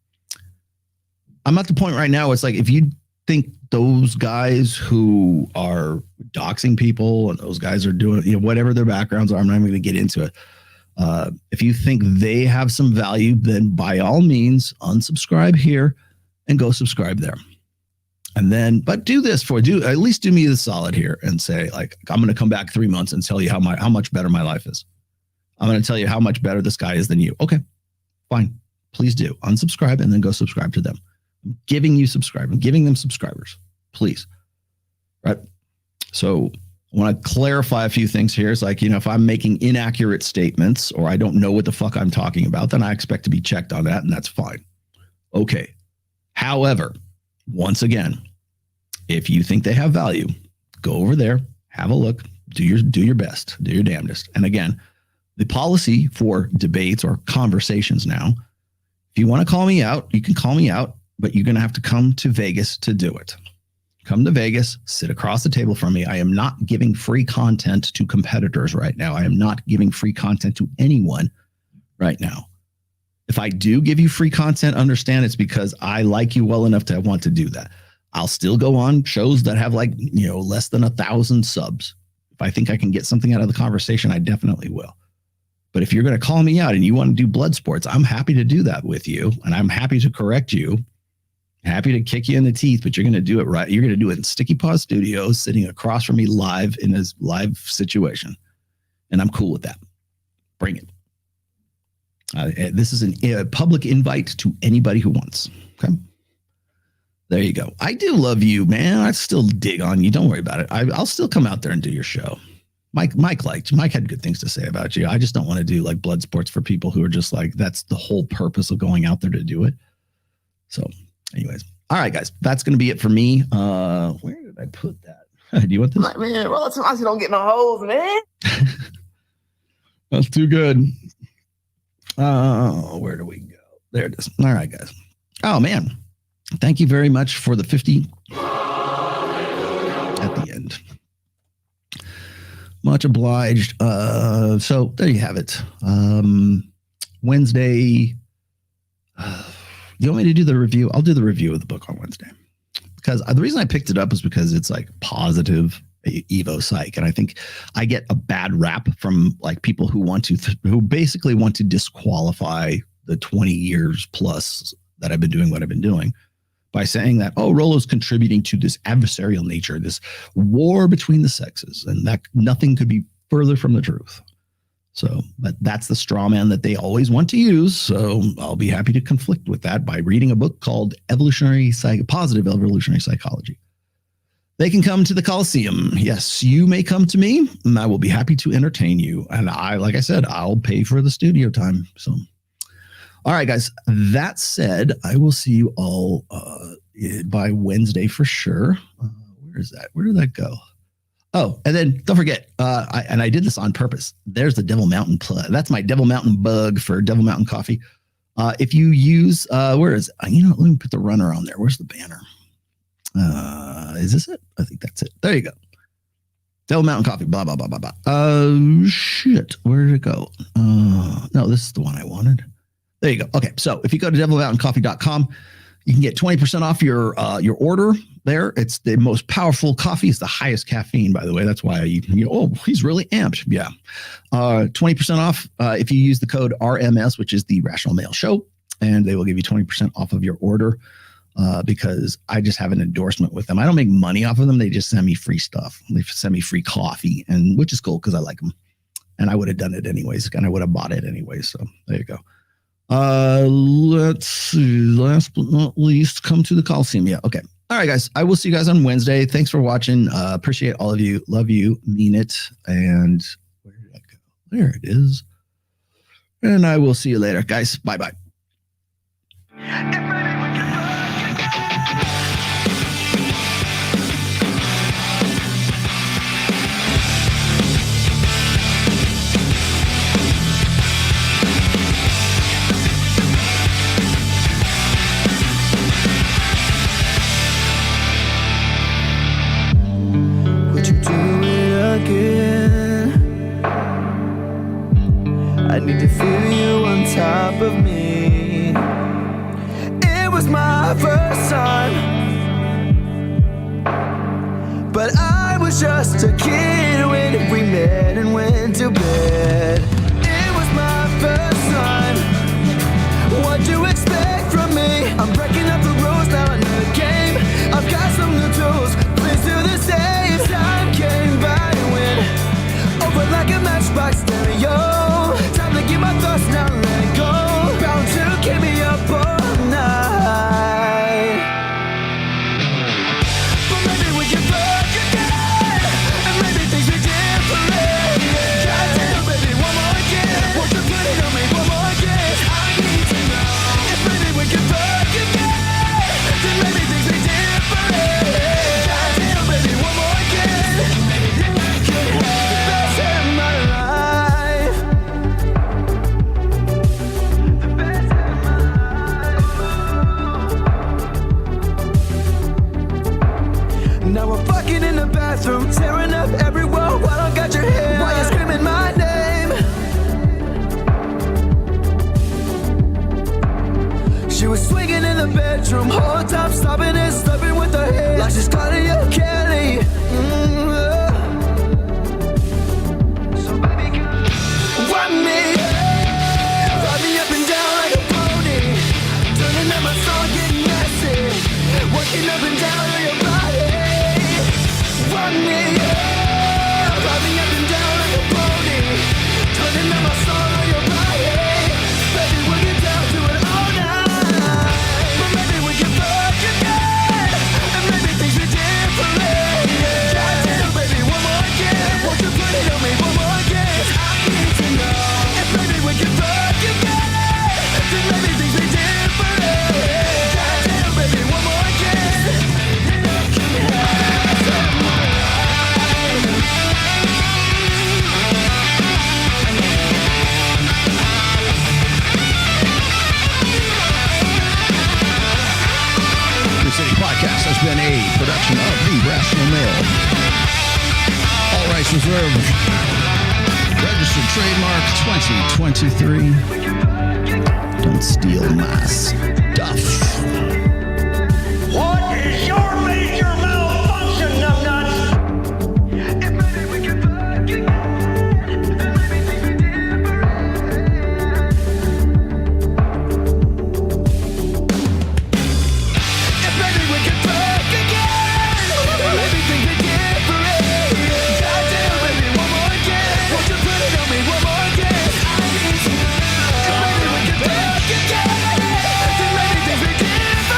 at the point right now. It's like, if you think those guys who are doxing people and those guys are doing, whatever their backgrounds are, I'm not even going to get into it. If you think they have some value, then by all means, unsubscribe here and go subscribe there. And then, but at least do me the solid here and say, like, I'm going to come back 3 months and tell you how much better my life is. I'm going to tell you how much better this guy is than you. Okay, fine. Please do unsubscribe and then go subscribe to them. I'm giving them subscribers, please. Right. So I want to clarify a few things here. It's like, if I'm making inaccurate statements or I don't know what the fuck I'm talking about, then I expect to be checked on that, and that's fine. Okay. However, once again, if you think they have value, go over there, have a look, do your best, do your damnedest. And again, the policy for debates or conversations now, if you want to call me out, you can call me out, but you're going to have to come to Vegas to do it. Come to Vegas, sit across the table from me. I am not giving free content to competitors right now. I am not giving free content to anyone right now. If I do give you free content, understand it's because I like you well enough to want to do that. I'll still go on shows that have like, less than 1,000 subs. If I think I can get something out of the conversation, I definitely will. But if you're going to call me out and you want to do blood sports, I'm happy to do that with you. And I'm happy to correct you. Happy to kick you in the teeth, but you're going to do it right. You're going to do it in Sticky Paw Studios, sitting across from me live in this live situation. And I'm cool with that. Bring it. This is a public invite to anybody who wants. Okay. There you go. I do love you, man. I still dig on you. Don't worry about it. I'll still come out there and do your show. Mike had good things to say about you. I just don't want to do like blood sports for people who are just like, that's the whole purpose of going out there to do it. So anyways, all right, guys, that's going to be it for me. Where did I put that? Do you want this? Like, man, Roll Tomasi don't get no holes, man. That's too good. Where do we go? There it is. All right, guys. Oh, man. Thank you very much for the 50 at the end. Much obliged. So there you have it. Wednesday. You want me to do the review? I'll do the review of the book on Wednesday. Because the reason I picked it up is because it's like positive Evo psych. And I think I get a bad rap from like people who who basically want to disqualify the 20 years plus that I've been doing what I've been doing by saying that, oh, Rolo's contributing to this adversarial nature, this war between the sexes, and that nothing could be further from the truth. So, but that's the straw man that they always want to use. So I'll be happy to conflict with that by reading a book called Positive Evolutionary Psychology. They can come to the Coliseum. Yes, you may come to me, and I will be happy to entertain you. And like I said, I'll pay for the studio time. So, all right, guys. That said, I will see you all by Wednesday for sure. Where is that? Where did that go? Oh, and then don't forget, I did this on purpose. There's the Devil Mountain plug. That's my Devil Mountain bug for Devil Mountain Coffee. If you use, where is it? Let me put the runner on there. Where's the banner? Is this it? I think that's it. There you go. Devil Mountain Coffee, blah, blah, blah, blah, blah. Shit. Where did it go? No, this is the one I wanted. There you go. Okay. So if you go to devilmountaincoffee.com, you can get 20% off your order there. It's the most powerful coffee. It's the highest caffeine, by the way. That's why he's really amped. Yeah. 20% off if you use the code RMS, which is the Rational Male Show, and they will give you 20% off of your order. Because I just have an endorsement with them. I don't make money off of them. They just send me free stuff. They send me free coffee, and which is cool because I like them. And I would have done it anyways, and I would have bought it anyways. So there you go. Let's see. Last but not least, come to the Coliseum. Yeah. Okay. All right, guys. I will see you guys on Wednesday. Thanks for watching. Appreciate all of you. Love you. Mean it. And where did that go? There it is. And I will see you later, guys. Bye-bye. I need to feel you on top of me. It was my first time, but I was just a kid when we met and went to bed. It was my first time. What do you expect from me? I'm breaking up the rules now in the game. I've got some new tools, please do the same. Time came by and went over like a matchbox stereo. Time to get my thoughts now, let go. Bound to keep me up all night. But maybe we can fuck again, and maybe things be different. Goddamn, baby, one more again. Won't you put it on me one more again? I need to know if maybe we can fuck again, then maybe things be different. Goddamn, baby, one more again. Could have the best in my life. Now we're fucking in the bathroom, tearing up everywhere while I got your hair. While you're screaming my name. She was swinging in the bedroom, whole time stopping and stopping with her hair like she's Claudia Kelly. So baby, run me up and down like a pony, turning up my song, getting messy, working up and down on your body. Run me up and down like a pony, turning up my song on your body. Baby, we'll get down to it all night. But maybe we can fuck again, and maybe things be different. Goddamn, baby, one more again. Won't you put it on me one more again? I need to know if maybe we can fuck again, then maybe things be different. Goddamn, baby, one more again. Can we have some more? The City Podcast has been a production of the Rational Male. All rights reserved. Registered trademark 2023. Don't steal my stuff. What is your major malfunction, numbnuts? If maybe we can fuck again, maybe things be different. Goddamn, baby, one more again. Won't you put it on me one more again? I need to know. If maybe we can fuck again, then maybe things be different.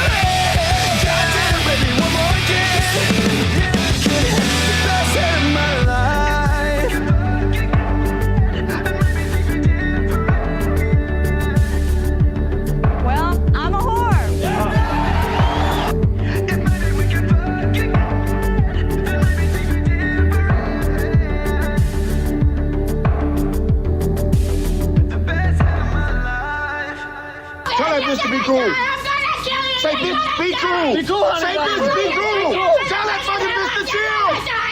bitch to be cool. Say bitch, be cool. Be cool, honey. Say bitch, be cool. Tell that fucking bitch to chill.